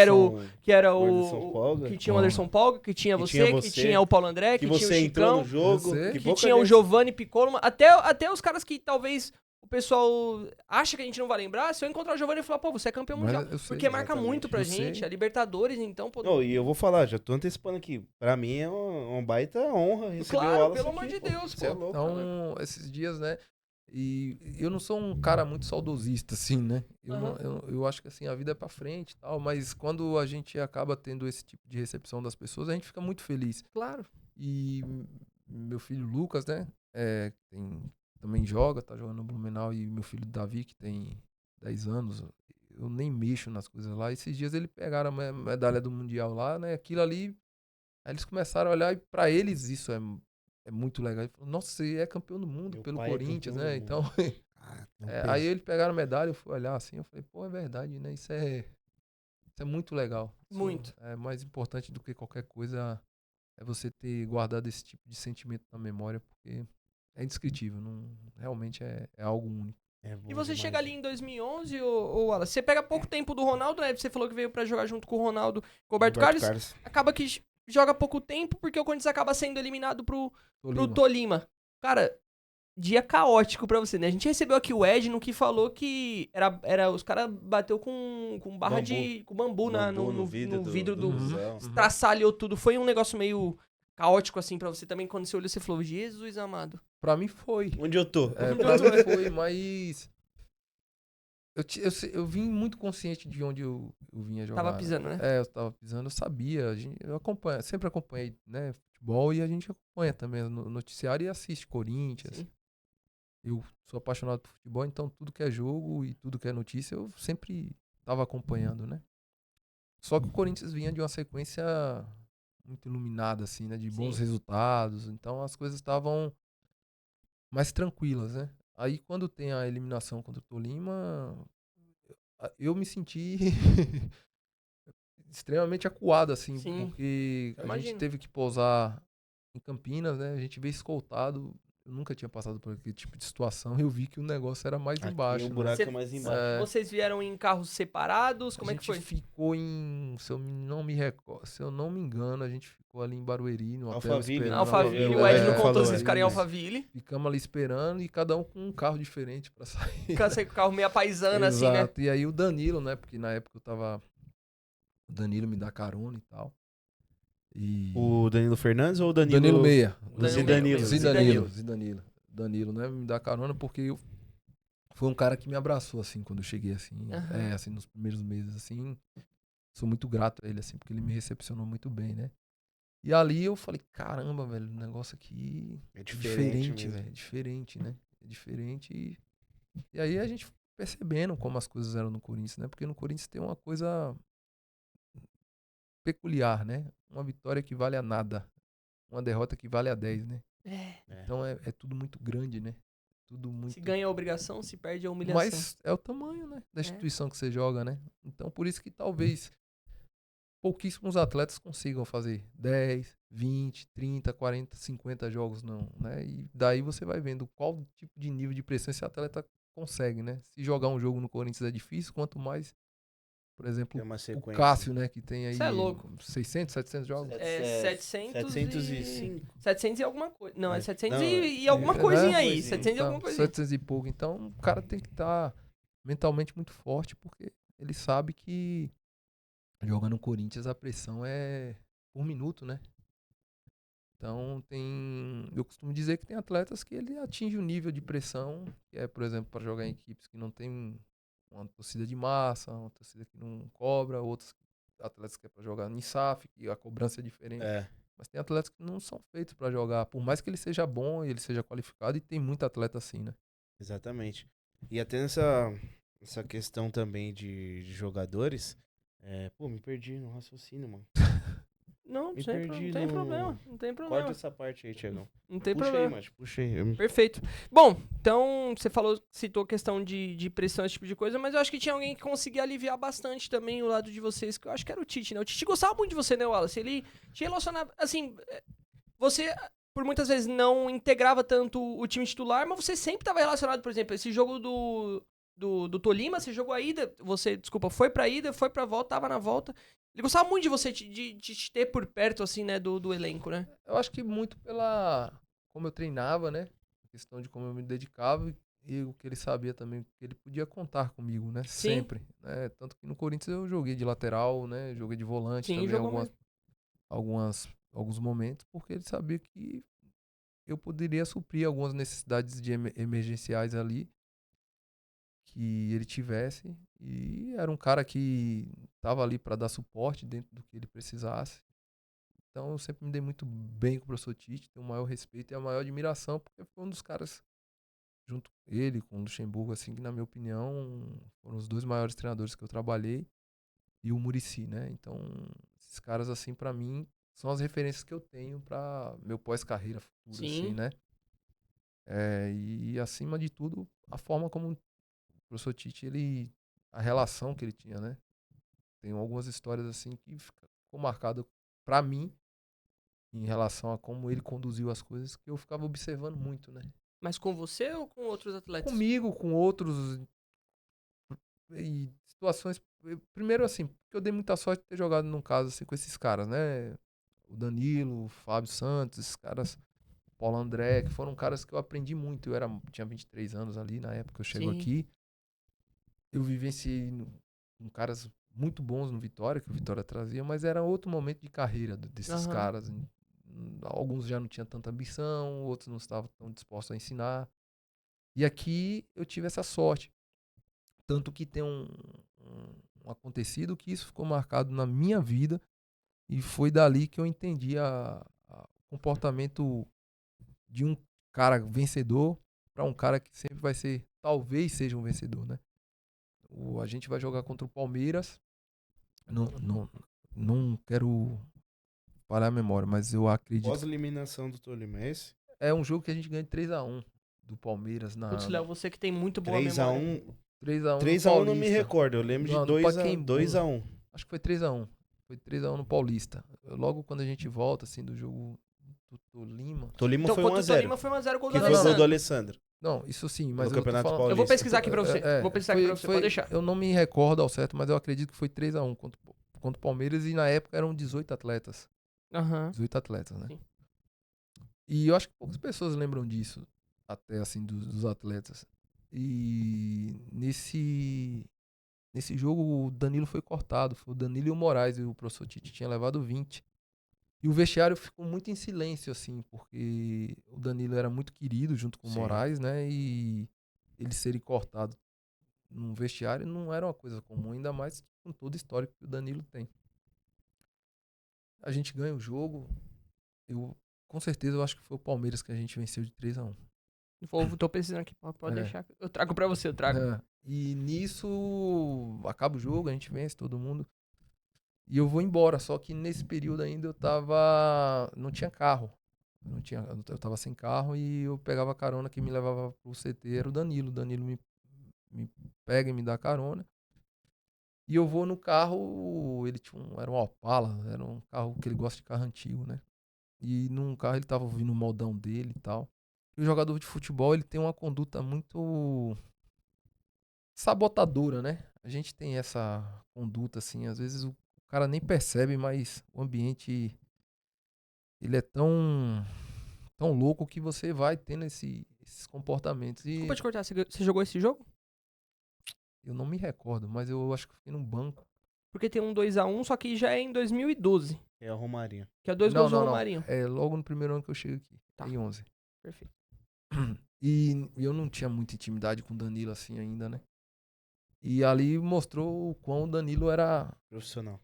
era o Anderson Polga. que tinha o Anderson Polga, que tinha Que você, tinha que você, tinha o Paulo André, que que tinha o você entrou Chicão, no jogo. Eu sei. Que que pouca tinha o gente- Giovanni Piccolo, até os caras que talvez o pessoal acha que a gente não vai lembrar, se eu encontrar o Giovanni e falar, pô, você é campeão Mas mundial. eu sei, Porque marca exatamente. muito pra Eu gente, sei. a Libertadores, então, pô. Não, e eu vou falar, já tô antecipando aqui. Pra mim é uma baita honra receber o Claro, Wallace pelo aqui, amor de pô. Deus, Você é pô. louco, né? Então, esses dias, né? E eu não sou um cara muito saudosista, assim, né? Eu acho que assim, a vida é pra frente e tal, mas quando a gente acaba tendo esse tipo de recepção das pessoas, a gente fica muito feliz. Claro. E meu filho Lucas, né? Também joga, tá jogando no Blumenau, e meu filho Davi, que tem 10 anos, eu nem mexo nas coisas lá. Esses dias eles pegaram a medalha do Mundial lá, né? Aquilo ali, aí eles começaram a olhar e pra eles isso é muito legal. Ele falou, nossa, você é campeão do mundo Meu pelo pai é Corinthians, campeão né? do Então, aí eles pegaram a medalha, eu fui olhar assim, eu falei, pô, é verdade, né? Isso é muito legal. Muito. É mais importante do que qualquer coisa, é você ter guardado esse tipo de sentimento na memória, porque é indescritível, realmente é algo único. E você chega ali em 2011, ou Wallace, você pega pouco tempo do Ronaldo, né? Você falou que veio pra jogar junto com o Ronaldo, com o Roberto Carlos. Acaba que joga pouco tempo porque o Corinthians acaba sendo eliminado pro Tolima. Cara, dia caótico pra você, né? A gente recebeu aqui o Edno que falou que os caras bateu com barra Bambu. com bambu no vidro do busão. traçalhou tudo. Foi um negócio meio caótico assim pra você também, quando você olhou, você falou, Jesus amado. Pra mim foi. Onde eu tô? Pra mim foi, mas eu vim muito consciente de onde eu vinha jogar. Tava pisando, né? Eu tava pisando, eu sabia. Eu sempre acompanhei, né, futebol, e a gente acompanha também no noticiário e assiste Corinthians. Sim. Eu sou apaixonado por futebol, então tudo que é jogo e tudo que é notícia eu sempre tava acompanhando, né? Só que o Corinthians vinha de uma sequência muito iluminada, assim, né? De bons resultados. Então as coisas estavam mais tranquilas, né? Aí quando tem a eliminação contra o Tolima, eu me senti extremamente acuado, assim, Sim, porque a imagino. gente teve que pousar em Campinas, né? A gente veio escoltado. Eu nunca tinha passado por aquele tipo de situação. Eu vi que o negócio era mais embaixo. O né? buraco é mais embaixo. Vocês vieram em carros separados? Como é que foi? A gente ficou se eu não me recordo, se eu não me engano, a gente ficou ali em Barueri, no hotel Alphaville, esperando. Alphaville, É, o Edno falou, contou vocês é ficarem em isso. Alphaville. Ficamos ali esperando e cada um com um carro diferente pra sair. Ficar com o carro meio paisana, assim, né? Exato. E aí o Danilo, né? Porque na época o Danilo me dá carona e tal. E O Danilo Fernandes ou o Danilo... Danilo Meia. Zidanilo. Zidanilo. Danilo, né? Me dar carona, porque foi um cara que me abraçou, assim, quando eu cheguei, assim. Aham. Assim, nos primeiros meses, assim. Sou muito grato a ele, assim, porque ele me recepcionou muito bem, né? E ali eu falei, caramba, velho, o negócio aqui É é diferente diferente, mesmo. velho. É diferente, né? É diferente e aí a gente foi percebendo como as coisas eram no Corinthians, né? Porque no Corinthians tem uma coisa peculiar, né? Uma vitória que vale a nada. Uma derrota que vale a 10, né? É. É. Então é tudo muito grande, né? Tudo Se muito. ganha a obrigação, se perde a humilhação. Mas é o tamanho, né? Da É. instituição que você joga, né? Então por isso que talvez pouquíssimos atletas consigam fazer 10, 20, 30, 40, 50 jogos, não, né? E daí você vai vendo qual tipo de nível de pressão esse atleta consegue, né? Se jogar um jogo no Corinthians é difícil, quanto mais, por Tem exemplo, uma o sequência. Cássio, né? Que tem Você é aí louco. 600, 700 jogos. É 705. 700 e alguma coisa. Não, é Acho- 700 não, e alguma né? coisinha aí. Coisinha. 700 e Então, alguma coisinha. 700 e pouco. Então, o cara tem que estar mentalmente muito forte, porque ele sabe que jogando no Corinthians a pressão é por minuto, né? Então eu costumo dizer que tem atletas que ele atinge um nível de pressão, que é, por exemplo, para jogar em equipes que não tem uma torcida de massa, uma torcida que não cobra, outros atletas que é para jogar em SAF, que a cobrança é diferente. É, Mas tem atletas que não são feitos para jogar, por mais que ele seja bom e ele seja qualificado, e tem muito atleta assim, né? exatamente. E até nessa questão também de jogadores. Pô, me perdi no raciocínio, mano. Não, Me sem perdi não tem no. problema. Não tem Corta problema. essa parte aí, Tiagão. Não tem Puxa aí, problema. macho, puxa aí. Perfeito. Bom, então você citou a questão de pressão, esse tipo de coisa, mas eu acho que tinha alguém que conseguia aliviar bastante também o lado de vocês, que eu acho que era o Tite, né? O Tite gostava muito de você, né, Wallace? Ele te relacionava. Assim, você, por muitas vezes, não integrava tanto o time titular, mas você sempre estava relacionado, por exemplo, esse jogo do Tolima, você jogou a ida, você, desculpa, foi pra ida, foi pra volta, tava na volta. Ele gostava muito de você, de te ter por perto, assim, né, do elenco, né? Eu acho que muito pela como eu treinava, né? A questão de como eu me dedicava e o que ele sabia também, que ele podia contar comigo, né? Sim. Sempre. Né? Tanto que no Corinthians eu joguei de lateral, né? Joguei de volante Sim, também jogou mesmo. alguns momentos, porque ele sabia que eu poderia suprir algumas necessidades de emergenciais ali que ele tivesse. E era um cara que estava ali para dar suporte dentro do que ele precisasse. Então eu sempre me dei muito bem com o professor Tite, tenho o maior respeito e a maior admiração, porque foi um dos caras, junto com ele, com o Luxemburgo, assim, que na minha opinião foram os dois maiores treinadores que eu trabalhei, e o Muricy, né? Então, esses caras, assim, pra mim, são as referências que eu tenho pra meu pós-carreira futuro, assim, Sim. né? E acima de tudo, a forma como o professor Tite, a relação que ele tinha, né? Tem algumas histórias, assim, que ficou marcado pra mim, em relação a como ele conduziu as coisas, que eu ficava observando muito, né? Mas com você ou com outros atletas? Comigo, com outros, e situações. Primeiro, assim, porque eu dei muita sorte de ter jogado num caso assim com esses caras, né? O Danilo, o Fábio Santos, esses caras, o Paulo André, que foram caras que eu aprendi muito. Tinha 23 anos ali na época que eu chego Sim. aqui. Eu vivenciei com caras muito bons no Vitória, que o Vitória trazia, mas era outro momento de carreira desses Aham. caras. Alguns já não tinham tanta ambição, outros não estavam tão dispostos a ensinar. E aqui eu tive essa sorte. Tanto que tem um acontecido que isso ficou marcado na minha vida e foi dali que eu entendi o comportamento de um cara vencedor para um cara que sempre vai ser, talvez seja um vencedor, né? A gente vai jogar contra o Palmeiras. Não quero falhar a memória, mas eu acredito. Pós-eliminação do Tolima, é esse? É um jogo que a gente ganha de 3-1 do Palmeiras Putz, Léo, você que tem muito boa 3x1. memória. 3-1 no 3x1 não me Paulista. recordo, eu lembro de Não, no 2x1. Acho que foi 3-1. Foi 3-1 no Paulista. Logo quando a gente volta, assim, do jogo do Tolima. Tolima Então, foi contra o 1x0. Tolima foi 1x0 gol do Que foi o gol do Alessandro. Alessandro. Não, isso sim, No mas eu tô Campeonato falando. Paulista. Eu vou pesquisar aqui pra você. Vou pesquisar aqui pra você, pode deixar. Eu não me recordo ao certo, mas eu acredito que foi 3-1 contra o Palmeiras e na época eram 18 atletas. Aham. 18 atletas, né? Sim. E eu acho que poucas pessoas lembram disso, até assim, dos atletas. E nesse jogo o Danilo foi cortado. Foi o Danilo e o Moraes, e o professor Tite tinha levado 20. E o vestiário ficou muito em silêncio, assim, porque o Danilo era muito querido junto com o Sim. Moraes, né? E ele ser cortado num vestiário não era uma coisa comum, ainda mais com todo o histórico que o Danilo tem. A gente ganha o jogo. Com certeza, eu acho que foi o Palmeiras que a gente venceu de 3-1. Tô precisando aqui, pode É. deixar. Eu trago pra você, eu trago. É, e nisso, acaba o jogo, a gente vence todo mundo. E eu vou embora, só que nesse período ainda eu tava. Não tinha carro. Eu tava sem carro e eu pegava carona que me levava pro CT, era o Danilo. O Danilo me pega e me dá carona. E eu vou no carro, era um Opala, era um carro que ele gosta de carro antigo, né? E num carro ele tava ouvindo o modão dele e tal. E o jogador de futebol, ele tem uma conduta muito sabotadora, né? A gente tem essa conduta, assim, às vezes o cara nem percebe, mas o ambiente, ele é tão louco que você vai tendo esses comportamentos. Desculpa E te cortar, você jogou esse jogo? eu não me recordo, mas eu acho que eu fiquei num banco. Porque tem um 2x1, só que já é em 2012. É o Romarinho. Que é 2 Não, gols do não, não. Romarinho. É logo no primeiro ano que eu chego aqui, Tá. em 11. Perfeito. E eu não tinha muita intimidade com o Danilo assim ainda, né? E ali mostrou o quão o Danilo era. Profissional.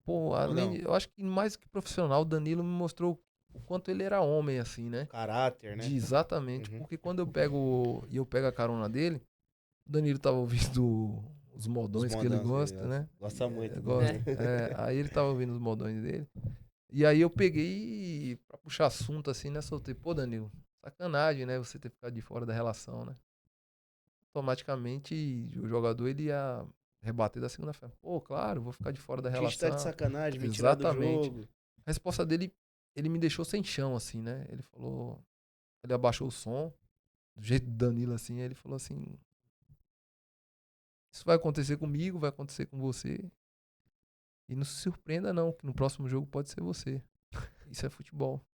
Pô, eu acho que mais que profissional, o Danilo me mostrou o quanto ele era homem, assim, né? Caráter, né? Exatamente. Uhum. Porque quando eu pego a carona dele, o Danilo tava ouvindo os modões que ele gosta, né? Gosta muito. Gosta. Né? Aí ele tava ouvindo os modões dele. E aí eu peguei pra puxar assunto assim, né? Soltei, pô, Danilo, sacanagem, né? Você ter ficado de fora da relação, né? Automaticamente o jogador ele ia rebater da segunda-feira. Pô, claro, vou ficar de fora da O Tite tá de relação. sacanagem, me tirar do Exatamente. jogo. A resposta dele, ele me deixou sem chão, assim, né? Ele falou, ele abaixou o som, do jeito do Danilo, assim, aí ele falou assim, isso vai acontecer comigo, vai acontecer com você. E não se surpreenda não, que no próximo jogo pode ser você. Isso é futebol.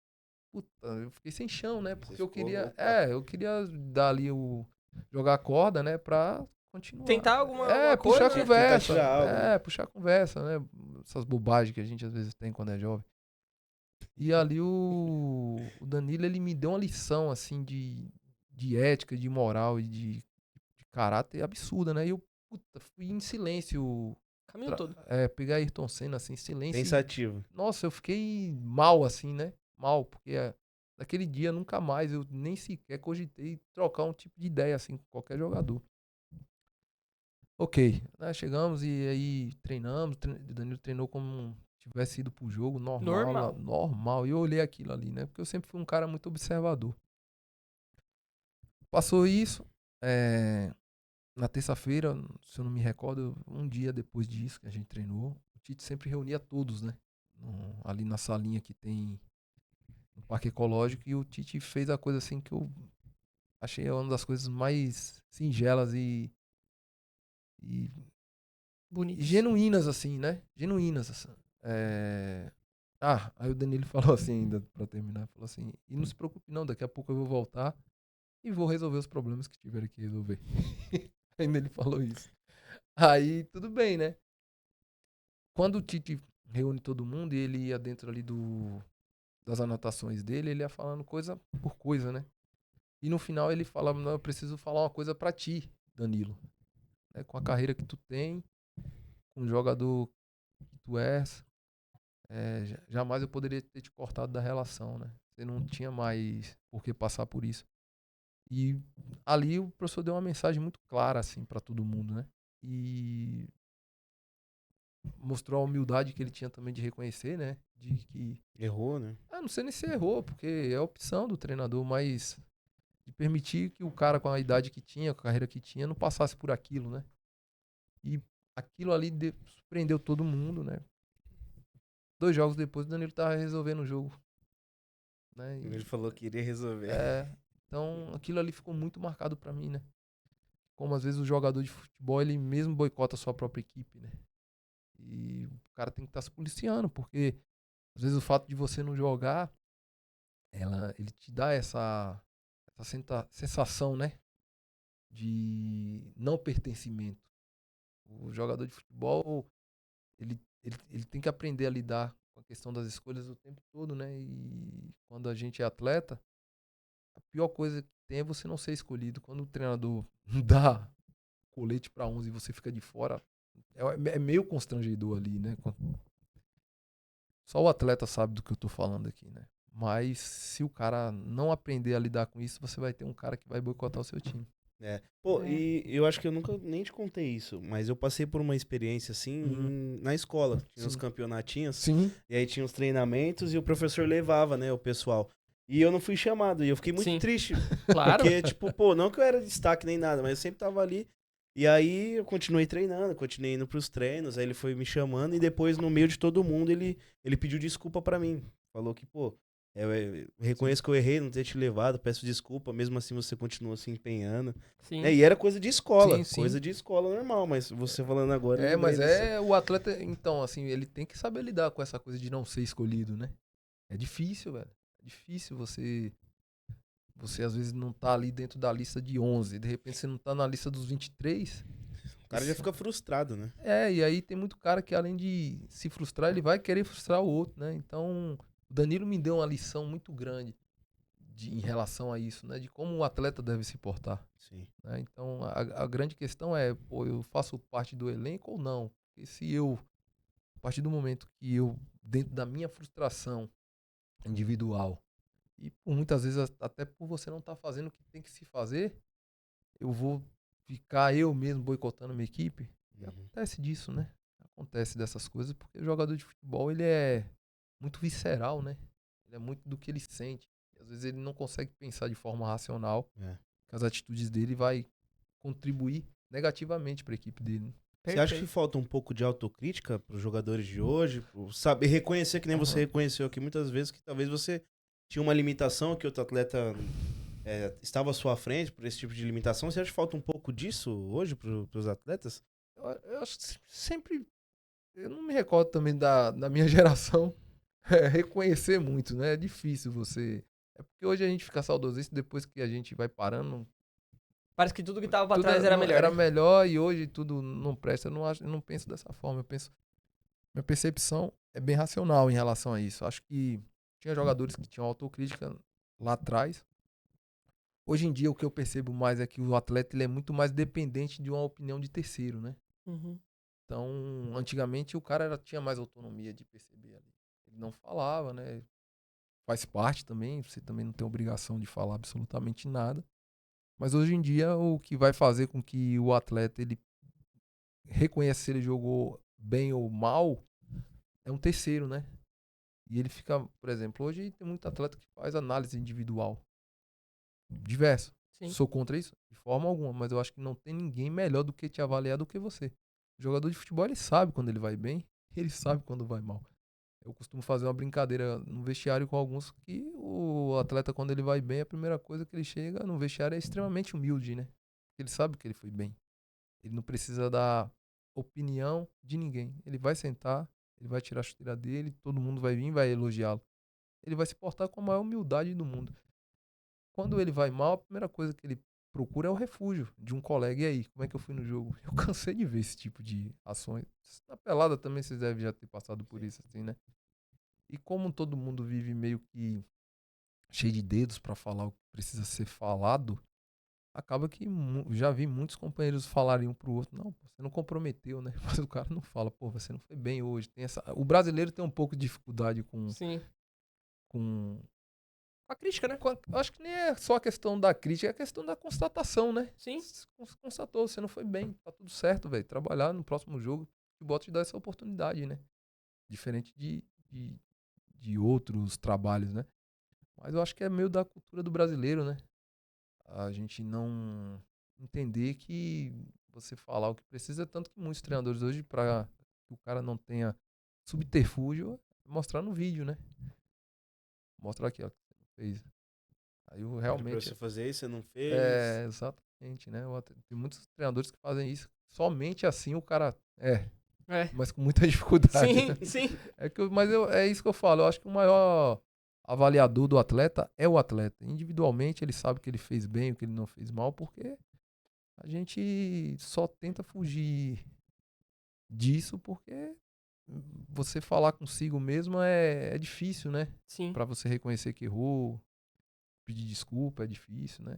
Puta, eu fiquei sem chão, né? Porque eu queria, eu queria dar ali jogar a corda, né, pra continuar. Tentar alguma puxar coisa, né? conversa. Tentar tirar algo, né? Puxar conversa, né? Essas bobagens que a gente às vezes tem quando é jovem. E ali o Danilo, ele me deu uma lição, assim, de ética, de moral e de caráter absurda, né? E eu, puta, fui em silêncio. Caminho todo. Pegar Ayrton Senna, assim, em silêncio. Pensativo. Nossa, eu fiquei mal, assim, né? Mal, porque naquele dia nunca mais, eu nem sequer cogitei trocar um tipo de ideia, assim, com qualquer jogador. Ok, né, chegamos e aí treinamos, o Danilo treinou como se tivesse ido pro jogo, normal. E eu olhei aquilo ali, né? Porque eu sempre fui um cara muito observador. Passou isso, na terça-feira, se eu não me recordo, um dia depois disso que a gente treinou, o Tite sempre reunia todos, né? Ali na salinha que tem no Parque Ecológico, e o Tite fez a coisa assim que eu achei uma das coisas mais singelas e Bonito. genuínas, assim, né? Genuínas. Assim. Aí o Danilo falou assim, ainda pra terminar, falou assim, e não se preocupe não, daqui a pouco eu vou voltar e vou resolver os problemas que tiverem que resolver. Ainda ele falou isso. Aí, tudo bem, né? Quando o Tite reúne todo mundo e ele ia dentro ali das anotações dele, ele ia falando coisa por coisa, né? E no final ele falava, não, eu preciso falar uma coisa pra ti, Danilo. Com a carreira que tu tem, com o jogador que tu és, jamais eu poderia ter te cortado da relação, né? Você não tinha mais por que passar por isso. E ali o professor deu uma mensagem muito clara, assim, pra todo mundo, né? E mostrou a humildade que ele tinha também de reconhecer, né? De que... Errou, né? não sei nem se errou, porque é a opção do treinador, mas de permitir que o cara com a idade que tinha, com a carreira que tinha, não passasse por aquilo, né? E aquilo ali surpreendeu todo mundo, né? 2 jogos depois, o Danilo tava resolvendo o jogo. Né? Ele falou que iria resolver. Então, aquilo ali ficou muito marcado pra mim, né? Como às vezes o jogador de futebol, ele mesmo boicota a sua própria equipe, né? E o cara tem que estar se policiando, porque às vezes o fato de você não jogar, ele te dá essa sensação, né? De não pertencimento. O jogador de futebol, ele tem que aprender a lidar com questão das escolhas o tempo todo, né? E quando a gente é atleta, a pior coisa que tem é você não ser escolhido. Quando o treinador dá colete para 11 e você fica de fora, é meio constrangedor ali, né? Só o atleta sabe do que eu tô falando aqui, né? Mas se o cara não aprender a lidar com isso, você vai ter um cara que vai boicotar o seu time. É. Pô, É. e eu acho que eu nunca nem te contei isso, mas eu passei por uma experiência assim na escola. Tinha uns Sim. campeonatinhos, Sim. e aí tinha os treinamentos e o professor levava, né, o pessoal. E eu não fui chamado, e eu fiquei muito Sim. triste. Claro. Porque, tipo, pô, não que eu era destaque nem nada, mas eu sempre tava ali. E aí eu continuei treinando, continuei indo pros treinos, aí ele foi me chamando e depois, no meio de todo mundo, ele pediu desculpa pra mim. Falou que, pô, eu reconheço que eu errei, não ter te levado, peço desculpa, mesmo assim você continua se empenhando. Sim. E era coisa de escola, Sim, sim. coisa de escola normal, mas você falando agora, eu lembrei Mas dessa. o atleta, então, assim, ele tem que saber lidar com essa coisa de não ser escolhido, né? É difícil, velho. É difícil você às vezes não tá ali dentro da lista de 11, de repente você não tá na lista dos 23. O cara já fica frustrado, né? E aí tem muito cara que além de se frustrar, ele vai querer frustrar o outro, né? Então, o Danilo me deu uma lição muito grande em relação a isso, né? De como o atleta deve se portar. Sim. Né? Então, a grande questão é, pô, eu faço parte do elenco ou não? Porque se eu, a partir do momento que eu, dentro da minha frustração individual, e por muitas vezes até por você não estar fazendo o que tem que se fazer, eu vou ficar eu mesmo boicotando a minha equipe. E Uhum. acontece disso, né? Acontece dessas coisas porque o jogador de futebol, ele é muito visceral, né? Ele é muito do que ele sente. E às vezes ele não consegue pensar de forma racional, É. que as atitudes dele vai contribuir negativamente para a equipe dele. Né? Você acha que falta um pouco de autocrítica pros jogadores de hoje? Saber reconhecer, que nem você reconheceu aqui muitas vezes, que talvez você tinha uma limitação, que outro atleta estava à sua frente por esse tipo de limitação. Você acha que falta um pouco disso hoje pros atletas? Eu acho que sempre. Eu não me recordo também da minha geração reconhecer muito, né? É difícil você. É porque hoje a gente fica saudosista depois que a gente vai parando. Parece que tudo que tava pra Tudo trás era melhor, era né? melhor e hoje tudo não presta. Eu não penso dessa forma. Minha percepção é bem racional em relação a isso. Acho que tinha jogadores que tinham autocrítica lá atrás. Hoje em dia o que eu percebo mais é que o atleta ele é muito mais dependente de uma opinião de terceiro, né? Uhum. Então, antigamente o cara tinha mais autonomia de perceber ali. Ele não falava, né? Faz parte também, você também não tem obrigação de falar absolutamente nada. Mas hoje em dia o que vai fazer com que o atleta ele reconheça se ele jogou bem ou mal é um terceiro, né? E ele fica, por exemplo, hoje tem muito atleta que faz análise individual. Diverso. Sim. Sou contra isso? De forma alguma, mas eu acho que não tem ninguém melhor do que te avaliar do que você. O jogador de futebol, ele sabe quando ele vai bem, ele sabe quando vai mal. Eu costumo fazer uma brincadeira no vestiário com alguns que o atleta, quando ele vai bem, a primeira coisa que ele chega no vestiário é extremamente humilde, né? Ele sabe que ele foi bem. Ele não precisa dar opinião de ninguém. Ele vai sentar, ele vai tirar a chuteira dele, todo mundo vai vir e vai elogiá-lo. Ele vai se portar com a maior humildade do mundo. Quando ele vai mal, a primeira coisa que ele procura é o refúgio de um colega. E aí, como é que eu fui no jogo? Eu cansei de ver esse tipo de ações. Na pelada também vocês devem já ter passado por isso, assim, né? E como todo mundo vive meio que cheio de dedos pra falar o que precisa ser falado, acaba que já vi muitos companheiros falarem um pro outro, não, pô, você não comprometeu, né? Mas o cara não fala, pô, você não foi bem hoje. O brasileiro tem um pouco de dificuldade Sim. com Com a crítica, né? acho que nem é só a questão da crítica, é a questão da constatação, né? Sim. Constatou, você não foi bem, tá tudo certo, velho. Trabalhar no próximo jogo, o futebol te dá essa oportunidade, né? Diferente de outros trabalhos, né? Mas eu acho que é meio da cultura do brasileiro, né? A gente não entender que você falar o que precisa, tanto que muitos treinadores hoje, para que o cara não tenha subterfúgio, é mostrar no vídeo, né? Mostrar aqui, ó, fez. Aí eu Pra realmente você fazer isso, você não fez. exatamente, né? Tem muitos treinadores que fazem isso. Somente assim o cara É. mas com muita dificuldade. Sim, Né? sim. É isso que eu falo. Eu acho que o maior avaliador do atleta é o atleta. Individualmente ele sabe o que ele fez bem, o que ele não fez mal, porque a gente só tenta fugir disso porque você falar consigo mesmo é difícil, né? Sim. Pra você reconhecer que errou, pedir desculpa é difícil, né?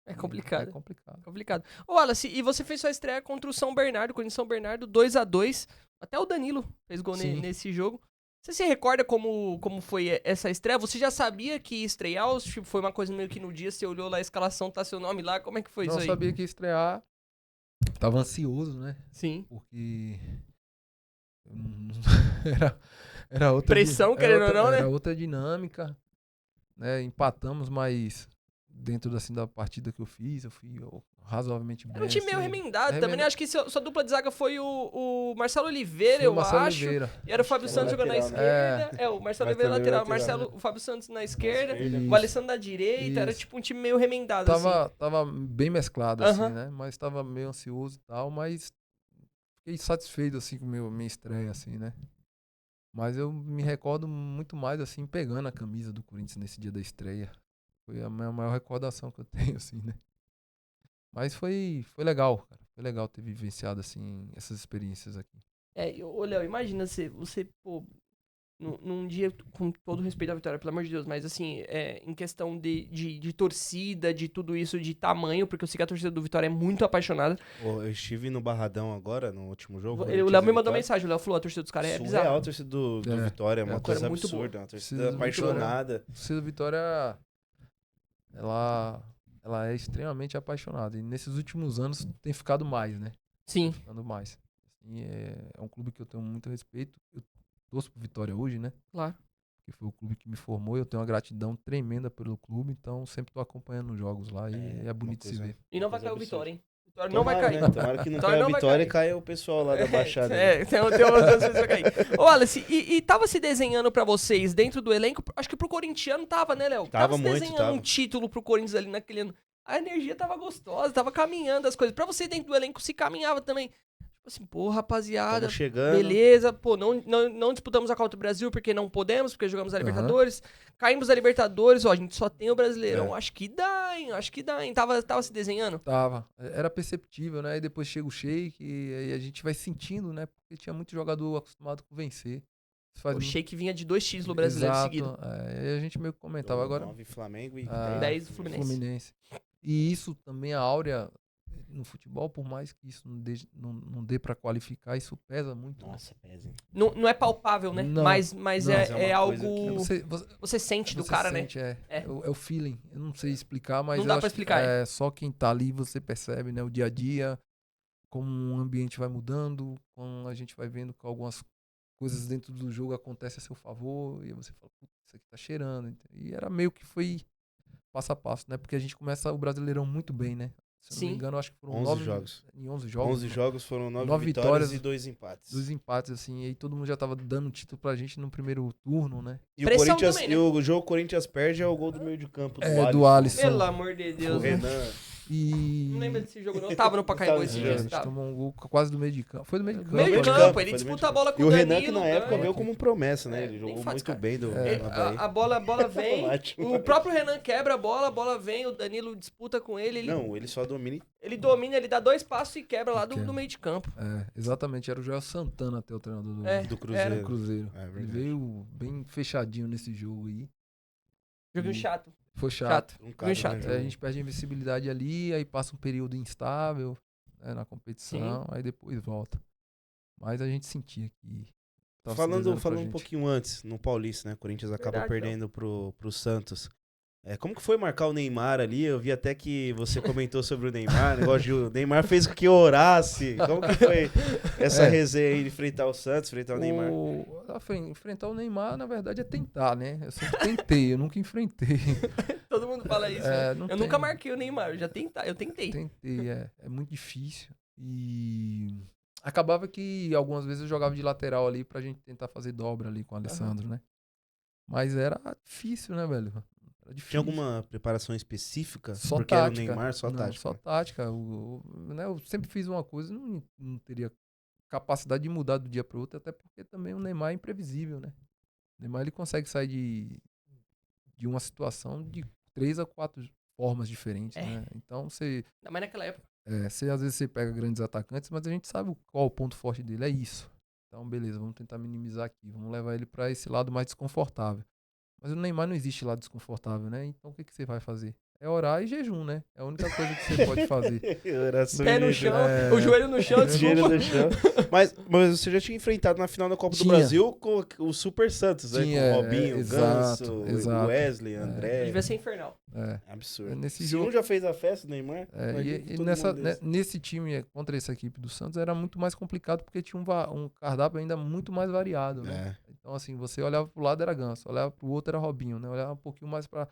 É complicado. É complicado. Complicado. Ô, Wallace, e você fez sua estreia contra o São Bernardo, Corinthians São Bernardo, 2-2. Até o Danilo fez gol Sim. nesse jogo. Você se recorda como foi essa estreia? Você já sabia que ia estrear ou tipo, foi uma coisa meio que no dia você olhou lá a escalação, tá seu nome lá? Como é que foi Não isso aí? sabia que ia estrear. Tava ansioso, né? Sim. Porque eu era outra Pressão, querendo ou não, né? era outra dinâmica, né? Empatamos, mas dentro assim, da partida que eu fui razoavelmente bem. Era um time meio assim. remendado também, né? Acho que sua dupla de zaga foi o Marcelo Oliveira, Foi o eu Marcelo acho. Oliveira. E era o Fábio Era Santos jogando na lateral, né? esquerda. O Marcelo Marcelo Oliveira lateral, lateral. o Fábio Santos na esquerda, Isso. o Alessandro da direita. Era Isso. tipo um time meio remendado, assim. Tava bem mesclado, assim, Aham. né? Mas tava meio ansioso e tal, mas fiquei satisfeito, assim, com minha estreia, assim, né? Mas eu me recordo muito mais, assim, pegando a camisa do Corinthians nesse dia da estreia. Foi a minha maior recordação que eu tenho, assim, né? Mas foi legal, cara. Foi legal ter vivenciado, assim, essas experiências aqui. Ô, Léo, imagina você, pô, num dia, com todo respeito à Vitória, pelo amor de Deus, mas assim, em questão de torcida, de tudo isso, de tamanho, porque eu sei que a torcida do Vitória é muito apaixonada. Eu estive no Barradão agora, no último jogo. O Corinthians Léo e me mandou Vitória. mensagem, o Léo falou, a torcida dos caras é Surreal bizarra. a torcida do É, Vitória, é é uma uma coisa coisa muito boa. absurda, uma torcida Torcida do apaixonada. A torcida do Vitória, ela é extremamente apaixonada. E nesses últimos anos tem ficado mais, né? Sim, Ficando mais. Assim, é um clube que eu tenho muito respeito. Eu torço pro Vitória hoje, né? claro. Que foi o clube que me formou. Eu tenho uma gratidão tremenda pelo clube, então sempre tô acompanhando os jogos lá e é bonito de se ver. E não vai coisa cair o absurda. Vitória, hein? Vitória não vai Tomara, cair. né? Tomara que não Vitória caia a não vai Vitória e cair. caia o pessoal lá da Baixada. né? Tem umas duas vezes vai cair. Ô, Wallace, e tava se desenhando pra vocês dentro do elenco? Acho que pro corintiano tava, né, Léo? Tava se muito, desenhando tava. um título pro Corinthians ali naquele ano. A energia tava gostosa, tava caminhando as coisas. Pra você dentro do elenco se caminhava também. Tipo assim, pô, rapaziada, Tamo chegando. beleza, pô, não disputamos a Copa do Brasil porque não podemos, porque jogamos a Libertadores. Caímos da Libertadores, ó, a gente só tem o Brasileirão. É. Acho que dá, hein? Acho que dá, hein? Tava se desenhando? Tava. Era perceptível, né? E depois chega o Sheik e aí a gente vai sentindo, né? Porque tinha muito jogador acostumado com vencer. Isso faz O muito- Sheik vinha de 2 títulos brasileiros Exato. seguidos. Aí a gente meio que comentava agora. 9 Flamengo e 10 do Fluminense. E isso também, a áurea no futebol, por mais que isso não dê pra qualificar, isso pesa muito. né? Nossa, pesa, hein? Não é palpável, né? Não, mas não. Mas é é uma algo. coisa Você sente do você cara, sente, né? É o feeling. Eu não sei explicar, mas Não eu dá acho pra explicar, que é só quem tá ali você percebe, né? O dia a dia, como o ambiente vai mudando, como a gente vai vendo que algumas coisas dentro do jogo acontecem a seu favor, e aí você fala, putz, isso aqui tá cheirando. E era meio que foi passo a passo, né? Porque a gente começa o Brasileirão muito bem, né? Se eu não Sim. me engano, acho que foram 11 9 jogos. Em 11 jogos. 11 jogos foram 9 9 vitórias vitórias e 2 empates. Dos empates, assim, e aí todo mundo já tava dando título pra gente no primeiro turno, né? E o, Pressão Corinthians, também, né? e o jogo Corinthians perde é o gol do meio de campo Do Alisson. Pelo amor de O Deus. né? Renan. E. Não lembro desse jogo, não. Eu tava no Pacaembu esse Não dia. A você gente tava. tomou um gol quase do meio de campo. Foi do meio de campo. Meio de meio de campo, campo, ele foi do meio disputa de a bola com E o o Danilo. Renan, que na época ganha. veio como promessa, né? É, Ele nem jogou faz, muito cara. bem do Ele- Avaí. a bola vem, Automático. o próprio Renan quebra a bola vem, o Danilo disputa com ele, Não, ele só domina. ele domina, ele dá 2 passos e quebra lá Quebra. do meio de campo. É, exatamente. Era o Joel Santana até o treinador do, É, Do do Cruzeiro. Cruzeiro. É Ele verdade. veio bem fechadinho nesse jogo aí. Joguinho E chato. Foi chato. Truncado, chato. né, A gente perde a invencibilidade ali, aí passa um período instável, né, na competição, aí depois volta. Mas a gente sentia que tava se desenhando pra Falando um gente. pouquinho antes, no Paulista, né? O Corinthians acaba Verdade, perdendo pro Santos. Como que foi marcar o Neymar ali? Eu vi até que você comentou sobre o Neymar. O Neymar fez com que eu orasse. Como que foi essa resenha aí de enfrentar o Santos, enfrentar o Neymar? Enfrentar o Neymar, na verdade, é tentar, né? Eu sempre tentei, eu nunca enfrentei. Todo mundo fala isso. É, né? não Eu tem. nunca marquei o Neymar, eu tentei. Tentei, é muito difícil. E acabava que algumas vezes eu jogava de lateral ali pra gente tentar fazer dobra ali com o Alessandro, né? Mas era difícil, né, velho? Era difícil. Tinha alguma preparação específica? Só Porque tática. era o Neymar, só Não, tática. Só tática. Né, eu sempre fiz uma coisa e não teria capacidade de mudar do dia pro outro, até porque também o Neymar é imprevisível, né? O Neymar ele consegue sair de uma situação de 3 a 4 formas diferentes, né? Então você Ainda mais naquela época. às vezes você pega grandes atacantes, mas a gente sabe qual o ponto forte dele, é isso. Então, beleza, vamos tentar minimizar aqui. Vamos levar ele pra esse lado mais desconfortável. Mas o Neymar não existe lado desconfortável, né? Então, o que você vai fazer? É orar e jejum, né? É a única coisa que você pode fazer. Oração Pé e no jejum. chão, o joelho no chão, Dinheiro desculpa. no chão. Mas você já tinha enfrentado na final da Copa do Tinha. Brasil com o Super Santos, né? Tinha, Com o Robinho, o exato, Ganso, exato. o Wesley, André. Devia ser infernal. É. Absurdo. Nesse Se jogo- um já fez a festa, o Neymar, É, imagina que e todo nessa, mundo desse. nesse time contra essa equipe do Santos era muito mais complicado porque tinha um cardápio ainda muito mais variado, né? É. Então, assim, você olhava pro lado era Ganso, olhava pro outro era Robinho, né? Olhava um pouquinho mais pra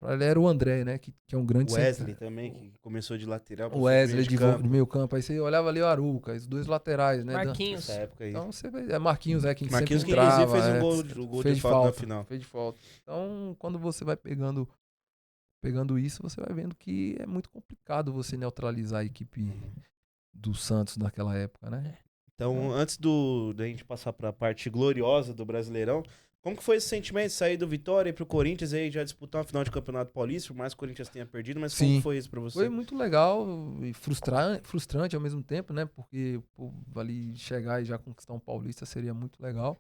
ele era o André, né? Que é um grande O Wesley centro- também, que começou de lateral. O Wesley de de campo. meio campo. Aí você olhava ali o Aruca, os dois laterais, né? Marquinhos. Nessa época aí. Então você vê, é Marquinhos, quem Marquinhos sempre que inclusive entrava, fez é, o gol fez de falta na final. Fez de falta. Então, quando você vai pegando isso, você vai vendo que é muito complicado você neutralizar a equipe do Santos naquela época, né? Então, antes da gente passar pra parte gloriosa do Brasileirão, como que foi esse sentimento de sair do Vitória e pro Corinthians aí já disputar uma final de Campeonato Paulista, por mais que o Corinthians tenha perdido, mas como Sim. que foi isso pra você? Foi muito legal e frustrante ao mesmo tempo, né? Porque pô, ali chegar e já conquistar um Paulista seria muito legal.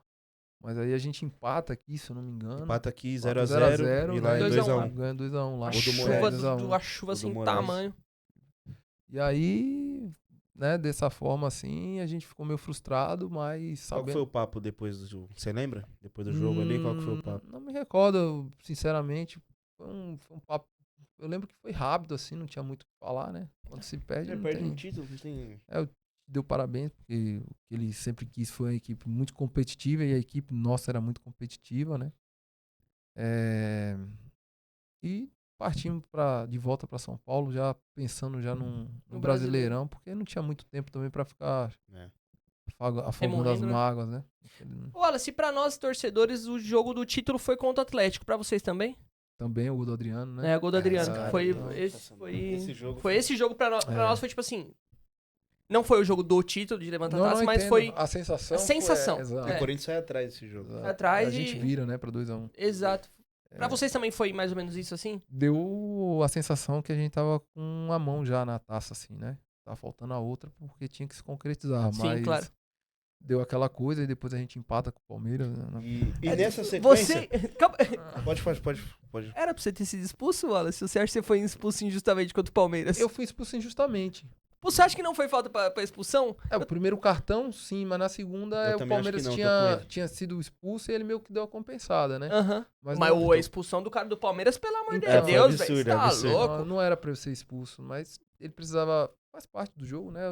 Mas aí a gente empata aqui, se eu não me engano. Empata aqui Empata 0x0 e lá é 2 a 1. 2x1. Ganha 2x1 lá. A Gol do chuva, Moraes. 2x1. a chuva Gol do sem Moraes. tamanho. E aí, né, dessa forma assim, a gente ficou meio frustrado, mas Qual que sabendo... foi o papo depois do jogo? Você lembra? Depois do jogo ali, qual que foi o papo? Não me recordo, sinceramente. Foi um papo... Eu lembro que foi rápido, assim, não tinha muito o que falar, né? Quando se perde, não Perde tem... um título, não tem... Deu parabéns, porque o que ele sempre quis foi uma equipe muito competitiva e a equipe nossa era muito competitiva, né? E partimos de volta para São Paulo, já pensando já no Brasileirão, porque não tinha muito tempo também para ficar É. afogando as Remoendo, né? mágoas, né? Olha, se pra nós torcedores o jogo do título foi contra o Atlético, pra vocês também? Também o gol do Adriano, né? É, o gol do Adriano. cara, Foi não, esse jogo foi esse jogo pra nós foi tipo assim. Não foi o jogo do título de levantar taça, mas entendo. foi A sensação. a sensação. Exato. O Corinthians sai atrás desse jogo. Exato. atrás A gente e- vira, né, pra 2x1. Exato. Pra vocês também foi mais ou menos isso assim? Deu a sensação que a gente tava com uma mão já na taça, assim, né? Tava faltando a outra porque tinha que se concretizar. Sim, mas claro. deu aquela coisa e depois a gente empata com o Palmeiras. Né? E nessa sequência... Você. Calma. Pode. Era pra você ter sido expulso, Wallace? Você acha que você foi expulso injustamente contra o Palmeiras? Eu fui expulso injustamente. Você acha que não foi falta pra expulsão? O primeiro cartão, sim, mas na segunda Eu o também acho Palmeiras que não, tô com ele. tinha sido expulso e ele meio que deu a compensada, né? Aham. Mas não, a expulsão do cara do Palmeiras, pelo amor de Então, Deus, foi velho. Você absurdo, tá absurdo. louco? não era pra eu ser expulso, mas ele precisava. Faz parte do jogo, né?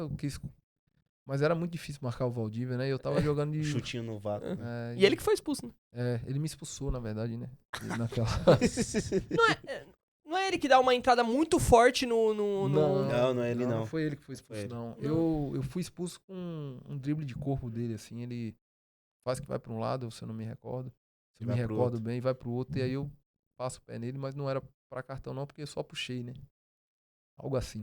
Mas era muito difícil marcar o Valdívia, né? E eu tava jogando de. Chutinho no vácuo. né? E ele que foi expulso, né? Ele me expulsou, na verdade, né? Naquela. Não é ele que dá uma entrada muito forte no... Não é ele não. Não foi ele que foi expulso, Foi ele. não. Eu fui expulso com um drible de corpo dele, assim. Ele faz que vai pra um lado, se eu não me recordo. Se eu me Vai pro recordo outro. bem, vai pro outro. E aí eu passo o pé nele, mas não era pra cartão, não, porque eu só puxei, né? Algo assim.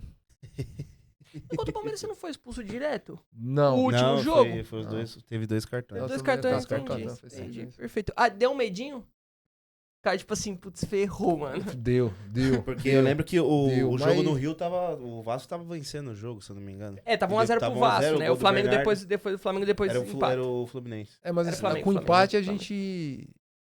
No contra o Palmeiras você não foi expulso direto? Não. O último Não, jogo? Foi os Não. dois, teve 2 cartões. Eu Dois também cartões, faço entendi. cartão, foi sem Entendi. vez. Perfeito. Ah, deu um medinho? Cara, tipo assim, putz, ferrou, mano. Deu. Porque eu lembro que o Deu, jogo mas- no Rio tava. O Vasco tava vencendo o jogo, se eu não me engano. É, tava E 1x0 tava pro 1 a 0, Vasco, né? gol O do Flamengo Bernardo. depois o Flamengo depois empata. Era o Fluminense. Mas Era assim, Flamengo, com Flamengo, empate a Flamengo. gente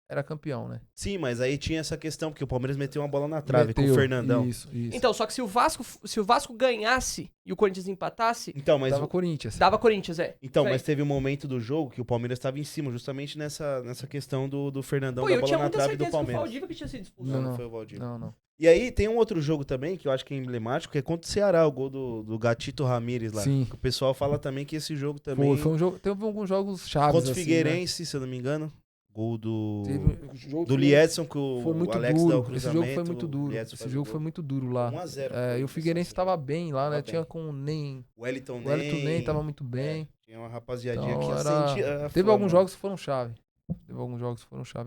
era campeão, né? Sim, mas aí tinha essa questão, porque o Palmeiras meteu uma bola na trave com Meteu, o Fernandão. Isso. Então, só que se o Vasco ganhasse e o Corinthians empatasse, Então, mas. Dava Corinthians. dava Corinthians, é. Então, Isso aí. mas teve um momento do jogo que o Palmeiras estava em cima, justamente nessa questão do Fernandão Pô, da eu bola tinha na muita trave do certeza que o Palmeiras. Valdívia que tinha sido expulso. Não, Não. foi o Valdívia. Não. E aí tem um outro jogo também que eu acho que é emblemático, que é contra o Ceará, o gol do Gatito Ramírez lá. Sim. Que o pessoal fala também que esse jogo também. Foi um jogo. Teve alguns jogos chaves. Contra o assim, Figueirense, se eu não me engano. Gol do. Né? Teve, jogo Do foi- Liedson, que o Foi muito Alex dá o duro. Esse cruzamento. jogo foi muito o duro. Liedson Esse faz o jogo gol. foi muito duro lá. 1 a 0 E o Figueirense tava bem lá, né? Tava Tinha bem. com o Nem. O Wellington O Wellington Nem tava muito bem. Tinha uma rapaziadinha Então, que era- acendia. a Teve fama. alguns jogos que foram chave.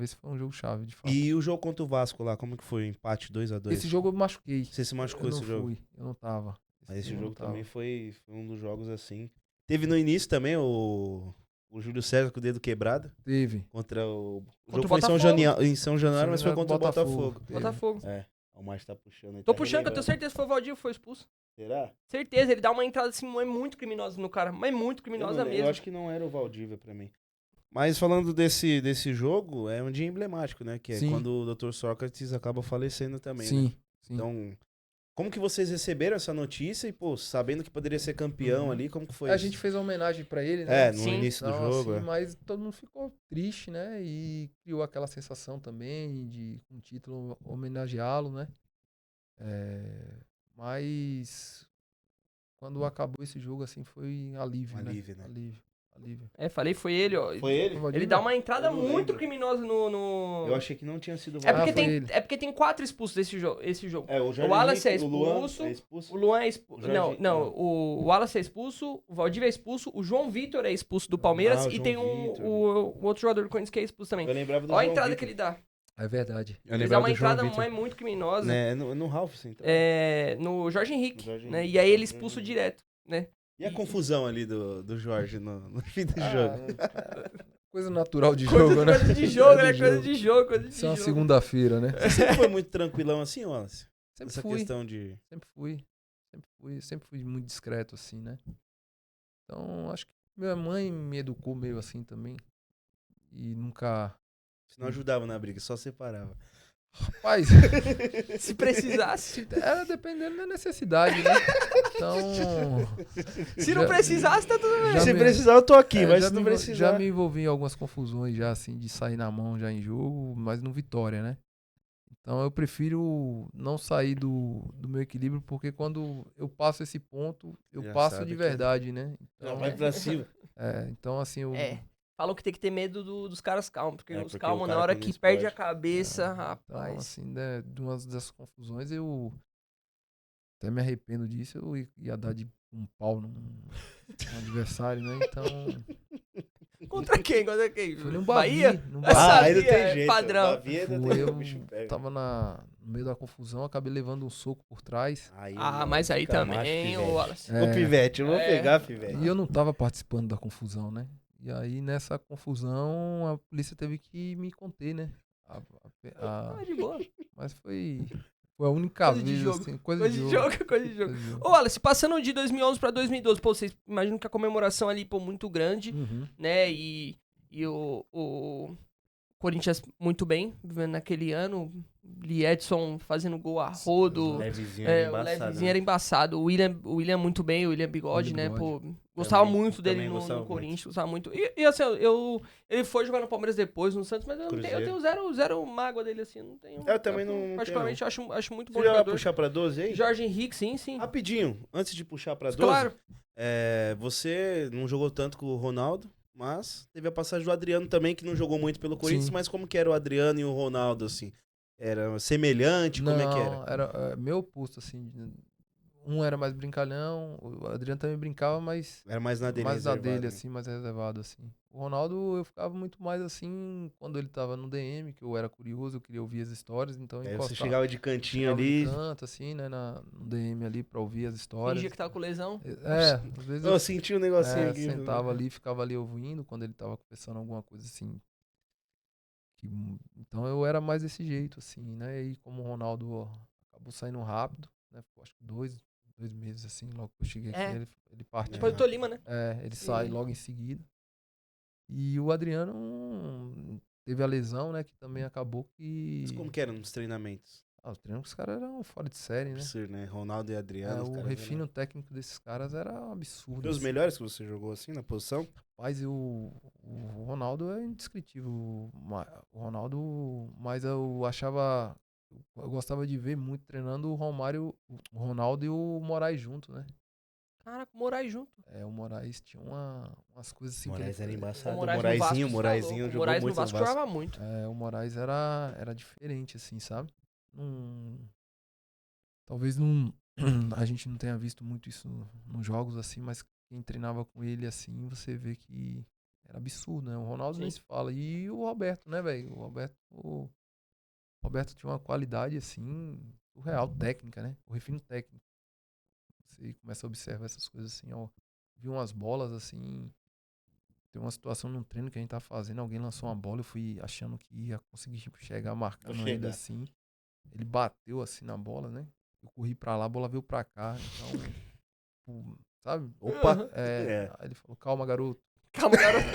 Esse foi um jogo chave, de fato. E o jogo contra o Vasco lá, como que foi? Empate 2x2. Esse jogo eu me machuquei. Você se machucou Eu não esse jogo? fui, eu não tava. Mas esse eu não jogo tava. também foi um dos jogos assim. Teve no início também o Júlio César com o dedo quebrado Teve. contra o. O Contra jogo o foi em São Januário, mas foi Januário contra o Botafogo. Teve. Botafogo. É, o Márcio tá puxando aí. Tô tá puxando, que eu tenho relembrando. certeza que foi o Valdívia que foi expulso. Será? Certeza, ele dá uma entrada assim, é muito criminosa no cara, mas muito criminosa Eu mesmo. acho que não era o Valdívia pra mim. Mas falando desse jogo, é um dia emblemático, né? Que é Sim. quando o Dr. Sócrates acaba falecendo também, Sim, né? sim. Então, como que vocês receberam essa notícia e, pô, sabendo que poderia ser campeão Uhum. ali, como que foi A isso? gente fez uma homenagem pra ele, né? É, no Sim. início do Então, jogo, assim, é. mas todo mundo ficou triste, né? E criou aquela sensação também de, com o título, homenageá-lo, né? Mas quando acabou esse jogo, assim, foi alívio, Um alívio, né? Alívio, alívio. Falei, foi ele, ó. Foi ele? Foi o Ele Valdívia? dá uma entrada Eu não muito lembro. criminosa no... Eu achei que não tinha sido o É porque, Valdívia. foi ele. é porque tem 4 expulsos esse jogo. É, o O Jorge Wallace é Henrique, o Luan expulso, é expulso. o Luan é expulso. O Jorge- Não, o Wallace é expulso, o Valdívia é expulso, o João Vitor é expulso do Palmeiras o e João tem Vitor. o outro jogador do Corinthians que é expulso também. Eu lembrava do Olha a João entrada Vitor. que ele dá. É verdade. Eu Ele dá lembrava uma do João entrada Vitor. muito criminosa Né, no Ralf, você entrou. no Jorge Henrique, No Jorge né? Henrique, E aí ele Jorge expulso Henrique. direto, né? E a confusão ali do Jorge no fim do jogo? Coisa natural de jogo, né? Coisa de jogo, né? de Coisa de jogo, coisa de Isso é uma jogo. segunda-feira, né? Você sempre foi muito tranquilão assim, Wallace? Sempre Essa fui. questão de... Sempre fui muito discreto, assim, né? Então, acho que minha mãe me educou meio assim também. E nunca. Você não ajudava na briga, só separava. Rapaz, Se precisasse. era dependendo da necessidade, né? Então. Se não já- precisasse, tá tudo bem. já Se me- precisar, eu tô aqui, é, mas já se não me envol- precisar... Já me envolvi em algumas confusões, já assim, de sair na mão já em jogo, mas no Vitória, né? Então eu prefiro não sair do meu equilíbrio, porque quando eu passo esse ponto, eu Já passo sabe de que- verdade, né? Já Então, vai pra cima. então assim, eu. Falou que tem que ter medo dos caras calmos, porque os Porque calmos, o na cara hora quando que explode- perde a cabeça, Então, rapaz. assim, né, de umas dessas confusões, eu até me arrependo disso, eu ia dar de um pau num adversário, né? Então, Contra quem? Contra quem? foi no Bahia? Bavi, no Essa- Bavi. Ah, aí não Sabia, tem jeito. padrão. Bavi ainda Foi, tem- o eu bicho pega. tava no meio da confusão, acabei levando um soco por trás. Aí, Mas aí fica macho, também, pivete. ô Wallace. Ô, pivete, eu vou É. pegar, pivete. E eu não tava participando da confusão, né? E aí, nessa confusão, a polícia teve que me conter, né? De boa. Mas foi a única Coisa de vez, jogo. assim, Coisa de jogo, coisa de jogo. Ô, Wallace, passando de 2011 pra 2012, pô, vocês imaginam que a comemoração ali, pô, muito grande, Uhum. né? E o Corinthians muito bem, vivendo naquele ano. Lee Edson fazendo gol a rodo. Levezinho, O Levezinho era embaçado. O William muito bem, o William Bigode, William né? Bigode. Pô, gostava Também- muito dele também no gostava muito. Corinthians, gostava muito. E assim, ele foi jogar no Palmeiras depois, no Santos, mas eu Cruzeiro. tenho zero mágoa dele, assim. Não tenho. Eu também não particularmente, eu acho muito bom Você já vai jogador. puxar pra 12 aí? Jorge Henrique, sim. Rapidinho, antes de puxar pra 12, Claro. você não jogou tanto com o Ronaldo, mas teve a passagem do Adriano também, que não jogou muito pelo Corinthians, Sim. mas como que era o Adriano e o Ronaldo, assim? Era semelhante? Como é que era? Era meu oposto, assim. Um era mais brincalhão, o Adriano também brincava, mas Era mais na dele, mais na reservado, dele, né? assim, mais reservado, assim. O Ronaldo, eu ficava muito mais assim quando ele tava no DM, que eu era curioso, eu queria ouvir as histórias, então eu Aí você encostava. chegava de cantinho Chegava ali. de canto, assim, né, no DM ali pra ouvir as histórias. Fingia que tava com lesão. Às vezes Eu senti um negocinho aqui. sentava ali, ficava ali ouvindo quando ele tava confessando alguma coisa assim. Então eu era mais desse jeito, assim, né? E como o Ronaldo acabou saindo rápido, né? Acho que 2 meses, assim, logo que eu cheguei aqui, ele partiu. Depois do Tolima, né? Ele sai logo em seguida. E o Adriano teve a lesão, né? Que também acabou que. Mas como que era nos treinamentos? Os treinos dos caras eram fora de série, né? Absurdo, né? Ronaldo e Adriano. os O caras refino técnico desses caras era um absurdo. Foi os assim. melhores que você jogou assim na posição? Mas o Ronaldo é indescritível. O Ronaldo, mas eu achava. Eu gostava de ver muito treinando o Ronaldo e o Moraes junto, né? Caraca, o Moraes junto. O Moraes tinha umas coisas assim. Moraes que era ele, embaçado. O O Moraes no Vasco, Moraizinho, você o tá Moraizinho louco. O jogou Moraes muito no Vasco no Vasco. jogava muito. O Moraes era diferente, assim, sabe? Talvez a gente não tenha visto muito isso nos jogos, assim, mas quem treinava com ele, assim, você vê que era absurdo, né? O Ronaldo nem se fala. E o Roberto, né, velho? O Roberto tinha uma qualidade, assim, surreal, técnica, né? O refino técnico. Você começa a observar essas coisas assim, ó. Vi umas bolas, assim. Tem uma situação num treino que a gente tá fazendo, alguém lançou uma bola, eu fui achando que ia conseguir chegar marcando ele assim. Ele bateu assim na bola, né? Eu corri pra lá, a bola veio pra cá. Então, pô, sabe? Opa! Aí ele falou, calma, garoto. Calma, garoto.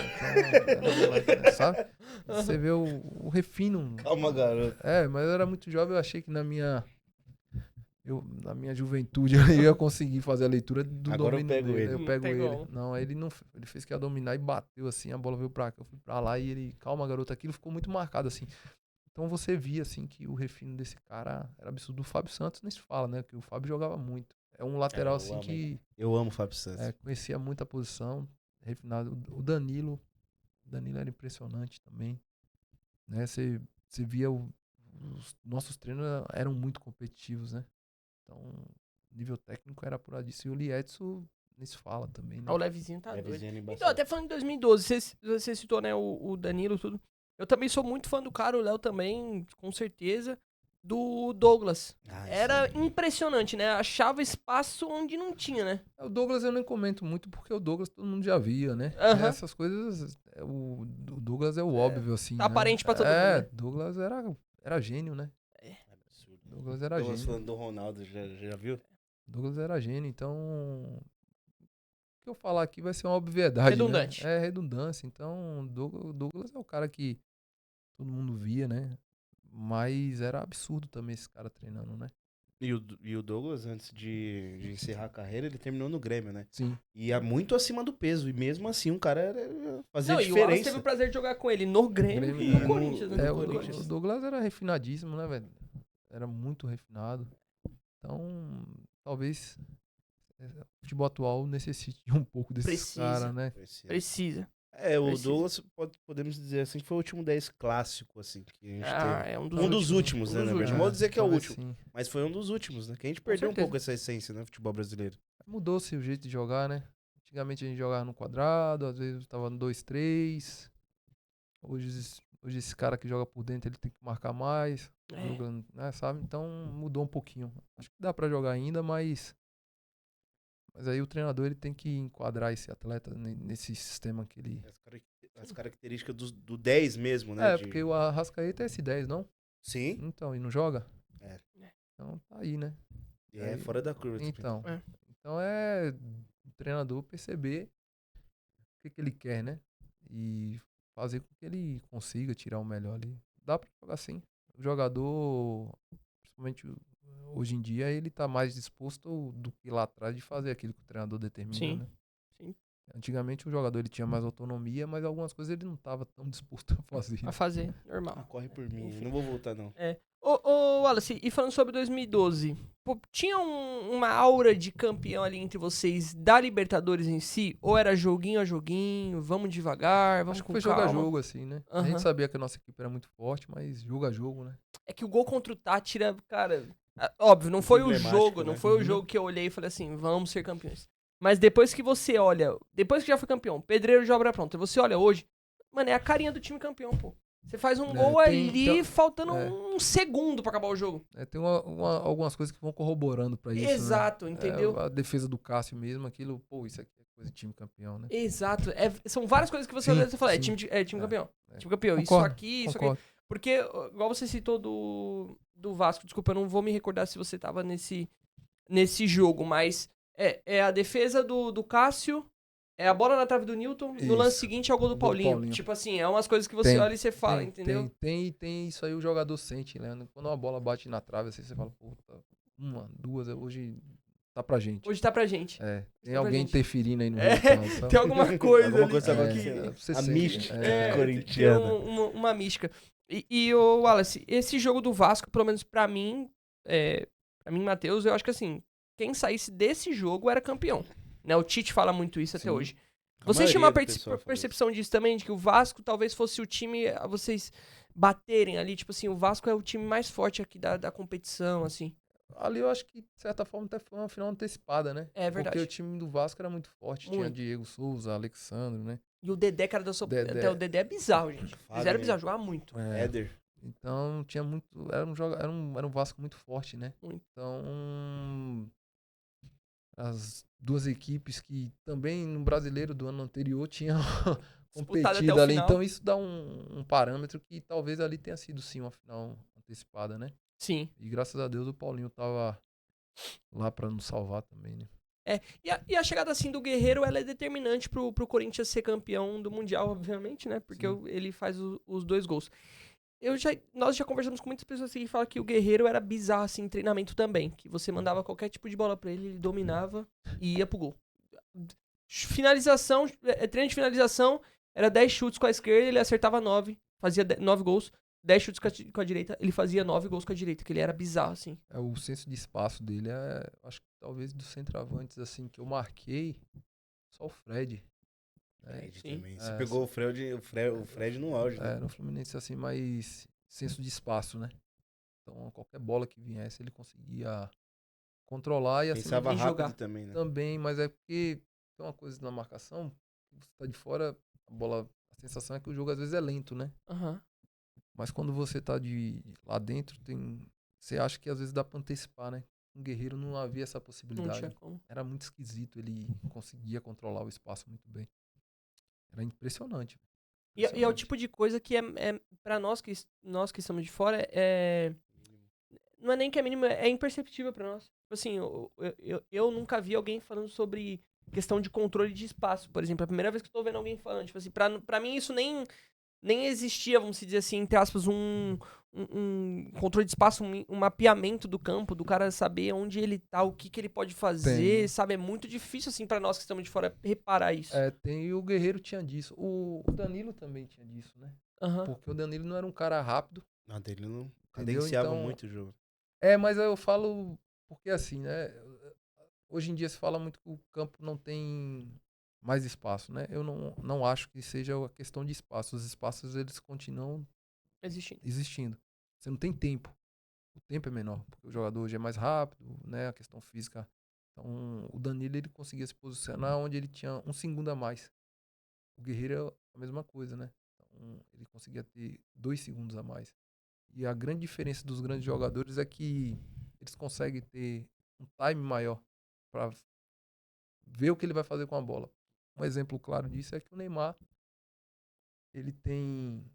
Sabe? Você vê o refino. Calma, garoto. Mas eu era muito jovem, eu achei que na minha juventude eu ia conseguir fazer a leitura do Agora eu domínio pego dele. ele. Eu pego Pegou. ele. Não, aí ele não. Ele fez que ia dominar e bateu assim, a bola veio pra cá, eu fui pra lá e ele, calma, garoto, aquilo ficou muito marcado assim. Então você via assim que o refino desse cara era absurdo. O Fábio Santos nem se fala, né? Que o Fábio jogava muito. É um lateral eu assim amo que Eu amo o Fábio Santos. conhecia muito a posição, refinado. O Danilo era impressionante também, né? Você via os nossos treinos eram muito competitivos, né? Então, o nível técnico era apuradíssimo. E o Liedson nem se fala também, né? O Levezinho tá doido. Levezinho Então, embaçado. até falando em 2012, você citou, né, o Danilo e tudo. Eu também sou muito fã do cara, o Léo também, com certeza. Do Douglas. Era impressionante, né? Achava espaço onde não tinha, né? O Douglas eu nem comento muito porque o Douglas todo mundo já via, né? Aham. Essas coisas, o Douglas é o óbvio, assim. Tá né? aparente pra todo mundo, né? Douglas era gênio, né? Absurdo. Douglas era Douglas gênio. falando do Ronaldo, já viu? Douglas era gênio, então. O que eu falar aqui vai ser uma obviedade. Redundante. Né? É redundância. Então, o Douglas é o cara que todo mundo via, né? Mas era absurdo também esse cara treinando, né? E o Douglas, antes de encerrar a carreira, ele terminou no Grêmio, né? Sim. E é muito acima do peso. E mesmo assim, um cara fazia Não, e o Wallace diferença. teve o prazer de jogar com ele no Grêmio e Grêmio, no Corinthians, né? no o Corinthians. Douglas era refinadíssimo, né, velho? Era muito refinado. Então, talvez o futebol atual necessite um pouco desses Precisa. caras, né? Precisa. O Precisa. Douglas, podemos dizer assim, que foi o último 10 clássico, assim, que a gente teve. É um Um dos últimos, né, na verdade. Não vou dizer que é o talvez último, sim. mas foi um dos últimos, né? Que a gente perdeu um certeza. pouco essa essência, né, futebol brasileiro. Mudou-se o jeito de jogar, né? Antigamente a gente jogava no quadrado, às vezes tava no 2-3. Hoje esse cara que joga por dentro, ele tem que marcar mais. Jogando, né, sabe? Então mudou um pouquinho. Acho que dá pra jogar ainda, mas aí o treinador ele tem que enquadrar esse atleta nesse sistema que ele... As características do 10 mesmo, né? porque o Arrascaeta é esse 10, não? Sim. Então, e não joga? É. Então tá aí, né? E é fora da curva. Então, É. então é o treinador perceber o que ele quer, né? E fazer com que ele consiga tirar o melhor ali. Dá pra jogar sim. O jogador, principalmente hoje em dia, ele tá mais disposto do que lá atrás de fazer aquilo que o treinador determina, Sim. né? Sim. Antigamente o jogador ele tinha mais autonomia, mas algumas coisas ele não tava tão disposto a fazer. A fazer, normal. Corre por mim, Enfim. não vou voltar não. Ô, Wallace, e falando sobre 2012, pô, tinha uma aura de campeão ali entre vocês da Libertadores em si? Ou era joguinho a joguinho, vamos devagar, vamos Acho que com foi jogo calma? a jogo, assim, né? A Aham. gente sabia que a nossa equipe era muito forte, mas jogo a jogo, né? É que o gol contra o Tátira, cara, óbvio, não foi o Emblemático, jogo, não né? foi o Uhum. jogo que eu olhei e falei assim, vamos ser campeões. Mas depois que você olha, depois que já foi campeão, pedreiro de obra pronta, você olha hoje, mano, é a carinha do time campeão, pô. Você faz um gol ali, faltando um segundo pra acabar o jogo. Tem algumas coisas que vão corroborando pra isso, Exato, né? entendeu? A defesa do Cássio mesmo, aquilo, pô, isso aqui é coisa de time campeão, né? Exato. São várias coisas que você Sim, olha e você fala, sim. time campeão. É. Time campeão. Concordo, Isso aqui, isso aqui. Concordo. Porque, igual você citou do Vasco, desculpa, eu não vou me recordar se você tava nesse jogo, mas é a defesa do Cássio, é a bola na trave do Newton, no lance Isso. seguinte é o gol do O gol do Paulinho. Paulinho. Tipo assim, é umas coisas que você olha e você fala, entendeu? Tem isso aí, o jogador sente, né? Quando uma bola bate na trave, assim, você fala, puta, uma, duas, hoje tá pra gente. Hoje tá pra gente. Tem pra alguém gente. interferindo aí no resultado, sabe? Tem alguma coisa Alguma ali coisa que- acontecendo. você A sente, mística é. corintiana. Tem uma mística. E o Wallace, esse jogo do Vasco, pelo menos pra mim, Matheus, eu acho que assim, quem saísse desse jogo era campeão. Né? O Tite fala muito isso até Sim. hoje. A Vocês tinham maioria uma do pessoal fala percepção disso também, de que o Vasco talvez fosse o time a vocês baterem ali, tipo assim, o Vasco é o time mais forte aqui da competição, assim. Ali eu acho que, de certa forma, até foi uma final antecipada, né? É verdade. Porque o time do Vasco era muito forte. Tinha Muito. Diego Souza, Alexandre, né? E o Dedé, cara, Dedé. até o Dedé é bizarro, gente. O Dedé era Fagner. bizarro, jogava muito. Éder. Então tinha muito. Era um Vasco muito forte, né? Muito. Então. As duas equipes que também no brasileiro do ano anterior tinham Disputado até competido o ali. final. Então isso dá um parâmetro que talvez ali tenha sido sim uma final antecipada, né? Sim. E graças a Deus o Paulinho tava lá pra nos salvar também, né? E a chegada assim do Guerreiro, ela é determinante pro Corinthians ser campeão do Mundial, obviamente, né? Porque Sim. ele faz os 2 gols. Nós já conversamos com muitas pessoas assim, que falam que o Guerreiro era bizarro assim, em treinamento também. Que você mandava qualquer tipo de bola pra ele, ele dominava e ia pro gol. Finalização, treino de finalização, era 10 chutes com a esquerda, ele acertava 9, fazia 9 gols. 10 chutes com a direita, ele fazia 9 gols com a direita, que ele era bizarro, assim. O senso de espaço dele acho que talvez dos centroavantes, assim, que eu marquei, só o Fred. Fred sim. também. Você pegou o Fred no auge, né? No Fluminense, assim, mais senso de espaço, né? Então, qualquer bola que viesse, ele conseguia controlar e assim Pensava e rápido jogar. também, né? também, mas é porque tem uma coisa na marcação, você tá de fora, a sensação é que o jogo às vezes é lento, né? Aham. Mas quando você tá lá dentro, você acha que às vezes dá pra antecipar, né? Um Guerreiro não havia essa Não possibilidade. tinha como. Era muito esquisito, ele conseguia controlar o espaço muito bem. Era impressionante. E é o Impressionante. tipo de coisa que pra nós que estamos de fora, não é nem que é mínimo, é imperceptível pra nós. Tipo assim, eu nunca vi alguém falando sobre questão de controle de espaço, por exemplo. É a primeira vez que eu tô vendo alguém falando. Tipo assim, pra mim isso nem existia, vamos dizer assim, entre aspas, um controle de espaço, um mapeamento do campo, do cara saber onde ele tá, o que ele pode fazer, Tem. sabe? É muito difícil, assim, pra nós que estamos de fora reparar isso. E o Guerreiro tinha disso. O Danilo também tinha disso, né? Aham. Porque o Danilo não era um cara rápido, Não, dele não entendeu? cadenciava Então, muito o jogo. mas eu falo porque assim, né? Hoje em dia se fala muito que o campo não tem mais espaço, né? Eu não acho que seja a questão de espaço. Os espaços, eles continuam Existindo. existindo. Você não tem tempo. O tempo é menor, porque o jogador hoje é mais rápido, né? A questão física. Então, o Danilo, ele conseguia se posicionar onde ele tinha um segundo a mais. O Guerreiro é a mesma coisa, né? Então, ele conseguia ter 2 segundos a mais. E a grande diferença dos grandes jogadores é que eles conseguem ter um time maior para ver o que ele vai fazer com a bola. Um exemplo claro disso é que o Neymar, ele tem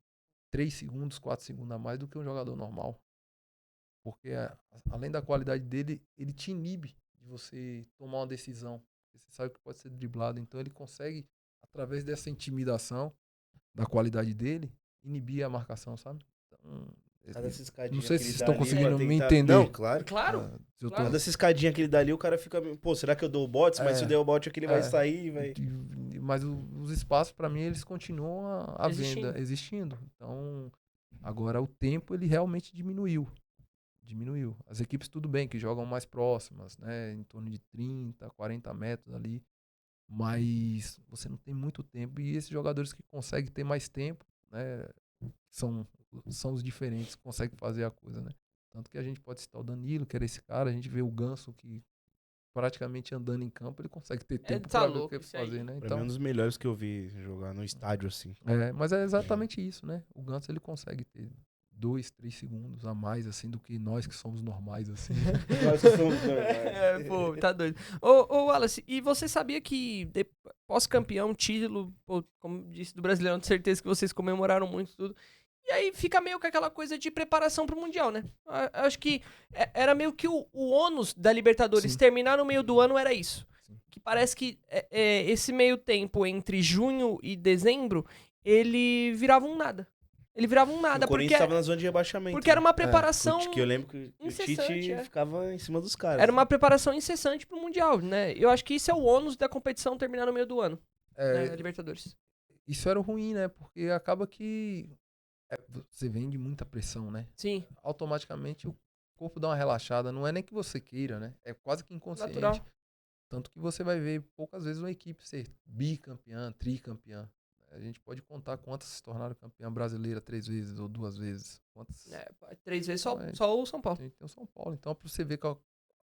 3 segundos, 4 segundos a mais do que um jogador normal. Porque além da qualidade dele, ele te inibe de você tomar uma decisão. Você sabe que pode ser driblado, então ele consegue, através dessa intimidação da qualidade dele, inibir a marcação, sabe? Então, Cada essa não escadinha sei que se ele vocês dá estão ali conseguindo pra me tentar... entender. Não, claro. Claro. Se eu tô- Claro. Cada essa escadinha que ele dá ali, o cara fica... Pô, será que eu dou o bote? Mas se eu der o bote aqui, ele vai sair, vai... Mas os espaços, para mim, eles continuam à Existindo. venda, existindo. Então, agora o tempo, ele realmente diminuiu. Diminuiu. As equipes, tudo bem, que jogam mais próximas, né? Em torno de 30, 40 metros ali. Mas você não tem muito tempo. E esses jogadores que conseguem ter mais tempo, né? São os diferentes, conseguem fazer a coisa, né? Tanto que a gente pode citar o Danilo, que era esse cara. A gente vê o Ganso, que praticamente andando em campo, ele consegue ter tempo Tá para ver o louco que isso aí. fazer, né? Pra mim é um dos melhores que eu vi jogar no estádio, assim. Mas é exatamente isso, né? O Ganso, ele consegue ter 2, 3 segundos a mais, assim, do que nós que somos normais, assim. Nós que somos normais. Pô, tá doido. Ô, Wallace, e você sabia que pós-campeão, título, pô, como disse, do Brasileirão, de certeza que vocês comemoraram muito tudo. E aí fica meio com aquela coisa de preparação pro Mundial, né? Acho que era meio que o ônus da Libertadores Sim. terminar no meio do ano era isso. Sim. Que parece que esse meio tempo entre junho e dezembro, ele virava um nada. Ele virava um nada, O Corinthians tava na zona de rebaixamento. porque era uma né? preparação Que eu lembro que o incessante, Tite ficava em cima dos caras. era uma preparação incessante pro Mundial, né? Eu acho que isso é o ônus da competição terminar no meio do ano, né? A Libertadores. Isso era ruim, né? Porque acaba que você vende muita pressão, né? Sim, Automaticamente o corpo dá uma relaxada. Não é nem que você queira, né? É quase que inconsciente. natural. Tanto que você vai ver poucas vezes uma equipe ser bicampeã, tricampeã. A gente pode contar quantas se tornaram campeã brasileira 3 vezes ou 2 vezes. Quantas 3 vezes Não, é- só o São Paulo. tem o São Paulo. Então, pra você ver que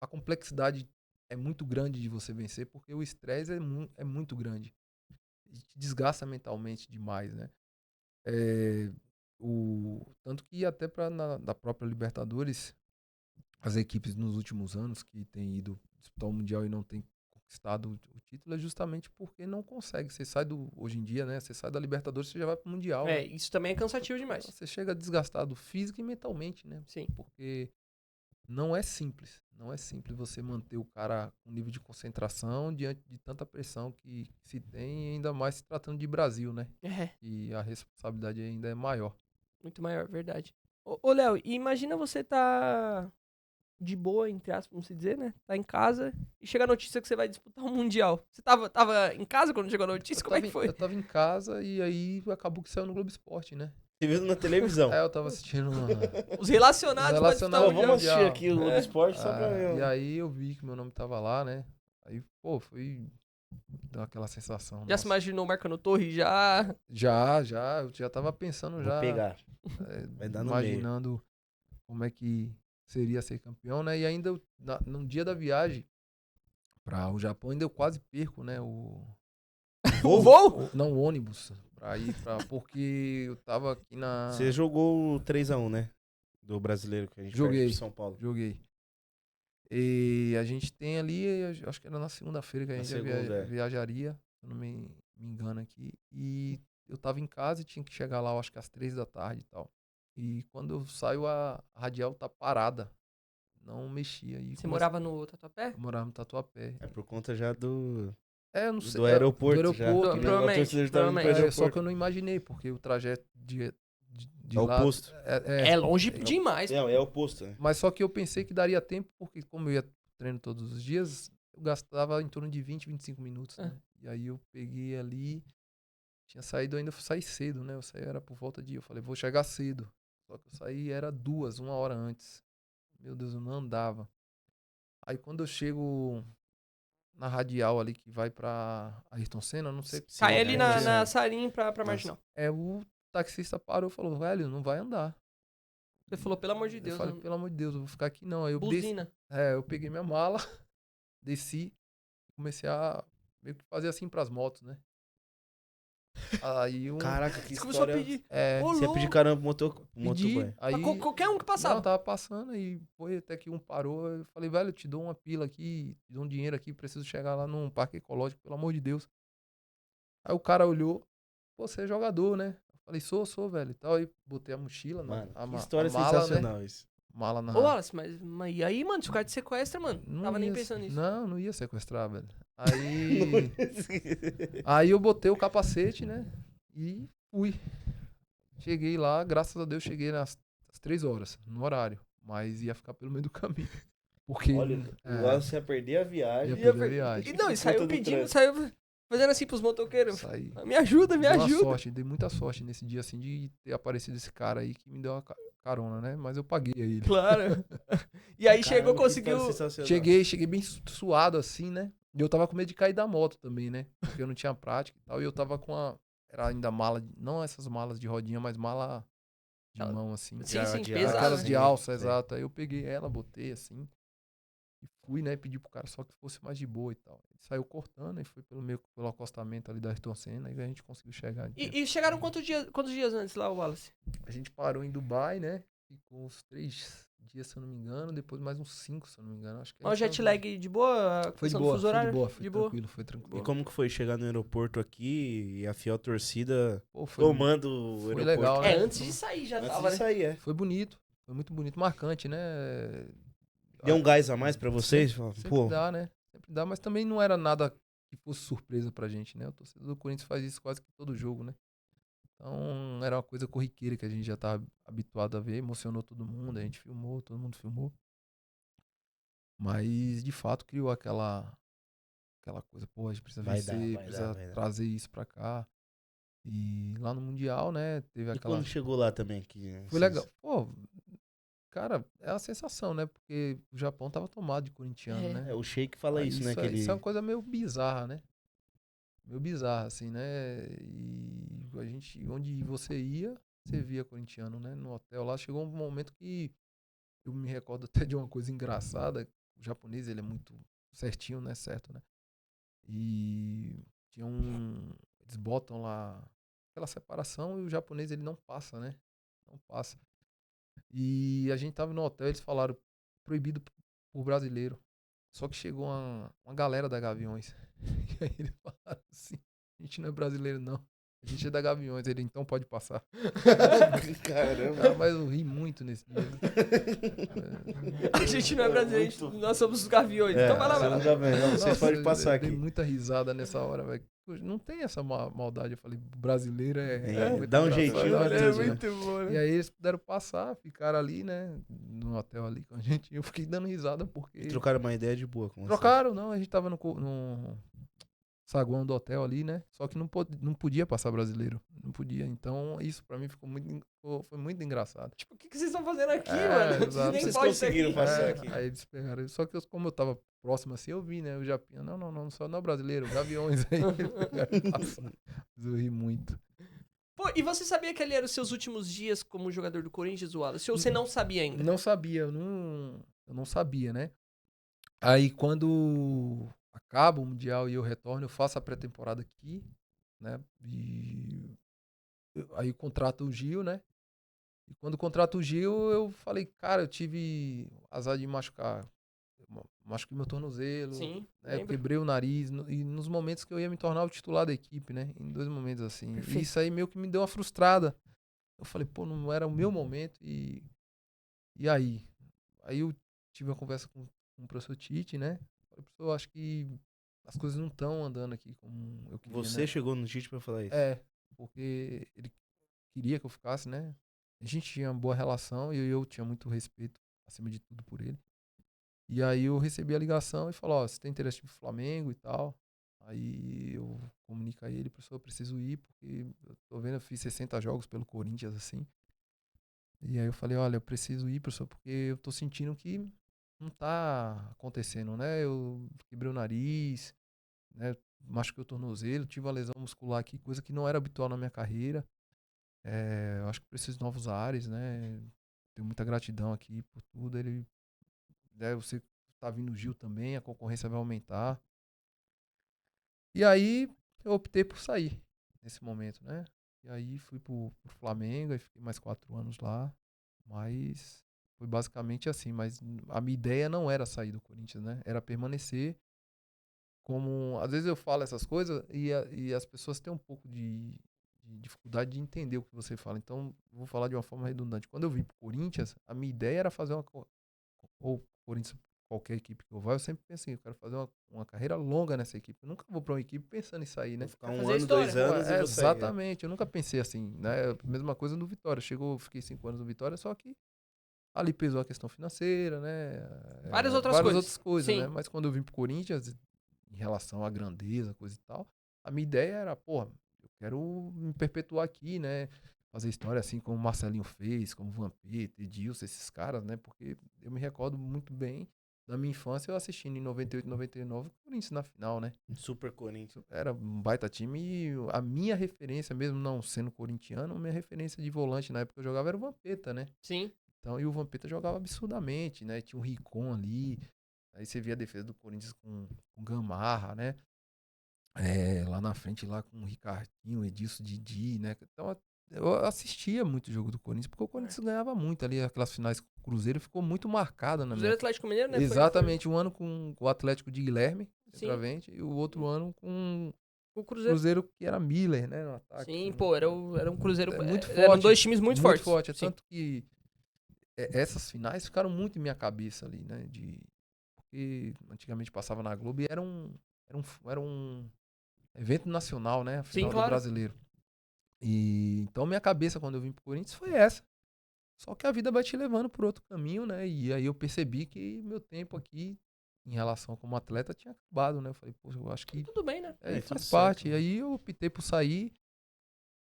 a complexidade é muito grande de você vencer, porque o estresse é muito grande. E te desgasta mentalmente demais, né? Tanto que até da própria Libertadores, as equipes nos últimos anos que têm ido disputar o Mundial e não têm conquistado o título é justamente porque não consegue. Hoje em dia, né? Você sai da Libertadores, você já vai pro Mundial. Né? Isso também é cansativo demais. Você chega desgastado física e mentalmente, né? Sim. Porque não é simples. Não é simples você manter o cara com nível de concentração diante de tanta pressão que se tem, ainda mais se tratando de Brasil, né? É, E a responsabilidade ainda é maior. muito maior, verdade. Ô, Léo, e imagina você tá de boa, entre aspas, vamos se dizer, né? Tá em casa e chega a notícia que você vai disputar um Mundial. Você tava em casa quando chegou a notícia? Como é que foi? Eu tava em casa e aí acabou que saiu no Globo Esporte, né? Você viu na televisão. Eu tava assistindo Os relacionados pra disputar o Pô, Relacionado Mundial. vamos assistir Mundial. aqui o Globo Esporte só pra E ver. aí eu vi que meu nome tava lá, né? Aí, pô, foi. Deu aquela sensação. Já se Nossa. imaginou marcando torre? Já. Já. Eu já tava pensando Vou já. pegar. Vai dar no meio. Imaginando como é que seria ser campeão, né? E ainda no dia da viagem para o Japão, ainda eu quase perco, né? O voo? Não, o ônibus. Porque eu tava aqui na. Você jogou o 3x1, né? Do brasileiro que a gente perde pro São Paulo. Joguei. E a gente tem ali, eu acho que era na segunda-feira que a Na gente segunda, é. viajaria, se eu não me engano aqui. E eu tava em casa e tinha que chegar lá, eu acho que às 3 da tarde e tal. E quando eu saio, a radial tá parada. Não mexia. E Você morava no Tatuapé? Eu morava no Tatuapé. É por conta já do Eu não sei. do aeroporto. Do já. aeroporto, Que né? provavelmente, a torcida tá vindo pro provavelmente. aeroporto. Só que eu não imaginei, porque o trajeto de É o lá... posto. É longe demais. Não, é o posto, né? Mas só que eu pensei que daria tempo, porque como eu ia treino todos os dias, eu gastava em torno de 20, 25 minutos, né? E aí eu peguei ali, tinha saído, ainda saí cedo, né? Eu saí, era por volta de, eu falei, vou chegar cedo. Só que eu saí, era 1 hora antes. Meu Deus, eu não andava. Aí quando eu chego na radial ali, que vai pra Ayrton Senna, eu não sei... Cai ali na Senna. salinha pra marginal. O taxista parou e falou, velho, não vai andar. Você falou, pelo amor de Eu Deus. falei, não- pelo amor de Deus, eu vou ficar aqui não. Aí eu Buzina. eu peguei minha mala, desci, comecei a meio que fazer assim pras motos, né? Aí Caraca, que Você começou a história. pedir. Ô, Você ia pedir caramba pro motoboy. pedi, aí... Qualquer um que passava. Não, tava passando e foi até que um parou. Eu falei, velho, eu te dou uma pila aqui, te dou um dinheiro aqui, preciso chegar lá num parque ecológico, pelo amor de Deus. Aí o cara olhou, pô, você é jogador, né? Eu falei, sou, velho, e tal. Aí botei a mochila, Mano, a que história mala, sensacional né? isso. Mala na... Ô, Wallace, mas e aí, mano? Se o cara te sequestra, mano? Não Tava nem ia- pensando nisso. Não ia sequestrar, velho. Aí eu botei o capacete, né? E fui. Cheguei lá, graças a Deus, cheguei às 3 horas, no horário. Mas ia ficar pelo meio do caminho. Porque. Olha, o Wallace ia perder a viagem. Ia perder a viagem. E não, e Por saiu conta do pedindo, trânsito. saiu fazendo assim pros motoqueiros. Saí. Me ajuda, me Dei uma ajuda. sorte, dei muita sorte nesse dia, assim, de ter aparecido esse cara aí que me deu uma carona, né? Mas eu paguei a ele. Claro. E aí chegou, Caramba, que história conseguiu. sensacional. Cheguei bem suado, assim, né? E eu tava com medo de cair da moto também, né? Porque eu não tinha prática e tal. E eu tava com era ainda mala, não essas malas de rodinha, mas mala de mão, assim. Sim, de pesado. Aquelas né? de alça, Sim. exato. Aí eu peguei ela, botei assim. E fui, né? Pedi pro cara só que fosse mais de boa e tal. Ele saiu cortando e foi pelo acostamento ali da Ayrton Senna. E a gente conseguiu chegar. E chegaram quantos dias antes lá, o Wallace? A gente parou em Dubai, né? Ficou uns 3 dias, se eu não me engano. Depois mais uns 5, se eu não me engano. Acho que Mas o jet lag de boa? A foi de questão do boa, fuso foi de horário? boa. Foi tranquilo, foi tranquilo. E como que foi chegar no aeroporto aqui e a fiel torcida Pô, foi tomando o foi aeroporto? legal, né? Antes de sair já Antes tava, de né? sair, é. Foi bonito. Foi muito bonito. Marcante, né? Deu um gás a mais pra vocês? Sempre Pô, dá, né? Sempre dá, mas também não era nada que fosse surpresa pra gente, né? O torcedor do Corinthians faz isso quase que todo jogo, né? Então era uma coisa corriqueira que a gente já tava habituado a ver, emocionou todo mundo, a gente filmou, todo mundo filmou. Mas de fato criou aquela coisa, pô, a gente precisa Vai dar, vencer, vai precisa dar, vai dar. trazer isso pra cá. E lá no Mundial, né, teve e aquela... quando chegou lá também? Que Foi legal. Pô, cara, é a sensação, né? Porque o Japão tava tomado de corintiano, É. né? É, o Sheik fala Aí isso, né? Que isso é uma ele... coisa meio bizarra, né? Meio bizarra, assim, né? E a gente, onde você ia, você via corintiano, né? No hotel lá, chegou um momento que eu me recordo até de uma coisa engraçada. O japonês, ele é muito certinho, né? Certo, né? E tinha eles botam lá aquela separação e o japonês, ele não passa, né? Não passa. E a gente tava no hotel, eles falaram proibido por brasileiro. Só que chegou uma galera da Gaviões. E aí eles falaram assim, a gente não é brasileiro não. A gente é da Gaviões, ele então pode passar. Caramba. Mas eu ri muito nesse dia. A gente não é brasileiro, nós somos os gaviões. Então vai lá, você vai lá. não tá vendo, não, vocês podem passar eu dei aqui. muita risada nessa hora, velho. Não tem essa maldade. Eu falei, brasileiro muito dá um engraçado. jeitinho, Dá um né? É jeitinho. muito bom, E né? aí eles puderam passar, ficaram ali, né? No hotel ali com a gente. Eu fiquei dando risada porque. Trocaram uma ideia de boa com você. Trocaram, não. A gente tava no saguão do hotel ali, né? Só que não podia passar brasileiro. Não podia. Então, isso pra mim foi muito engraçado. Tipo, o que vocês estão fazendo aqui, É, mano? exato. Nem Vocês pode ser conseguiram aqui. passar aqui. Aí eles pegaram. Só que como eu tava próximo assim, eu vi, né? O Japinha. Não, só não brasileiro, Gaviões aí. Pegaram e passaram. Mas eu ri muito. Pô, e você sabia que ali eram os seus últimos dias como jogador do Corinthians, Wallace? Ou você não sabia ainda? Não sabia, eu não sabia, né? Aí quando acaba o Mundial e eu retorno, eu faço a pré-temporada aqui, né? E aí contrato o Gil, né? E quando contrato o Gil, eu falei, cara, eu tive azar de machuquei meu tornozelo, Sim, né? Eu lembro. quebrei o nariz, e nos momentos que eu ia me tornar o titular da equipe, né? Em 2 momentos assim. Perfeito. E isso aí meio que me deu uma frustrada. Eu falei, pô, não era o meu momento, e aí? Aí eu tive uma conversa com o professor Tite, né? Falei, professor, eu acho que as coisas não estão andando aqui como eu queria, Você né? chegou no Tite pra falar isso? É, porque ele queria que eu ficasse, né? A gente tinha uma boa relação e eu tinha muito respeito, acima de tudo, por ele. E aí eu recebi a ligação e falou, ó, você tem interesse pro Flamengo e tal? Aí eu comunico a ele, professor, eu preciso ir, porque eu tô vendo, eu fiz 60 jogos pelo Corinthians, assim. E aí eu falei, olha, eu preciso ir, professor, porque eu tô sentindo que não tá acontecendo, né? Eu quebrei o nariz, né? Machuquei o tornozelo, tive uma lesão muscular aqui, coisa que não era habitual na minha carreira. Eu acho que preciso de novos ares, né? Tenho muita gratidão aqui por tudo. Ele, né, você tá vindo o Gil também, a concorrência vai aumentar. E aí eu optei por sair nesse momento, né? E aí fui pro Flamengo, aí fiquei mais 4 anos lá. Mas foi basicamente assim. Mas a minha ideia não era sair do Corinthians, né? Era permanecer. Como às vezes eu falo essas coisas e as pessoas têm um pouco de dificuldade de entender o que você fala. Então, vou falar de uma forma redundante. Quando eu vim pro Corinthians, a minha ideia era fazer ou Corinthians, qualquer equipe que eu vá, eu sempre pensei, eu quero fazer uma carreira longa nessa equipe. Eu nunca vou pra uma equipe pensando em sair, né? Vou ficar Pra um fazer ano, história. 2 anos e vou sair. Exatamente, eu nunca pensei assim, né? Mesma coisa no Vitória. Fiquei 5 anos no Vitória, só que ali pesou a questão financeira, né? Várias outras coisas. né? Sim. Mas quando eu vim pro Corinthians, em relação à grandeza, coisa e tal, a minha ideia era, pô, eu quero me perpetuar aqui, né? Fazer história assim como o Marcelinho fez, como o Vampeta, Edilson, esses caras, né? Porque eu me recordo muito bem da minha infância eu assistindo em 98, 99 o Corinthians na final, né? Super Corinthians. Era um baita time e a minha referência, mesmo não sendo corintiano, a minha referência de volante na época que eu jogava era o Vampeta, né? Sim. Então, e o Vampeta jogava absurdamente, né? Tinha um Ricon ali. Aí você via a defesa do Corinthians com Gamarra, né? Lá na frente, lá com o Ricardinho, Edilson, Didi, né? Então, eu assistia muito o jogo do Corinthians, porque o Corinthians ganhava muito ali. Aquelas finais com o Cruzeiro ficou muito marcada na Cruzeiro minha... Atlético Mineiro, né? Exatamente, um ano com o Atlético de Guilherme, Sim. centroavante, e o outro ano com O o Cruzeiro. Cruzeiro, que era Miller, né? No ataque. Sim, pô, era um Cruzeiro. Muito forte. Eram dois times muito fortes. Forte. Sim. Tanto que essas finais ficaram muito em minha cabeça ali, né? Porque antigamente passava na Globo e era um evento nacional, né? A final Sim, claro. do brasileiro. E então minha cabeça quando eu vim pro Corinthians foi essa. Só que a vida vai te levando por outro caminho, né? E aí eu percebi que meu tempo aqui, em relação como atleta, tinha acabado, né? Eu falei, pô, eu acho que Tudo bem, né? E faz tudo parte. certo, E né? aí eu optei por sair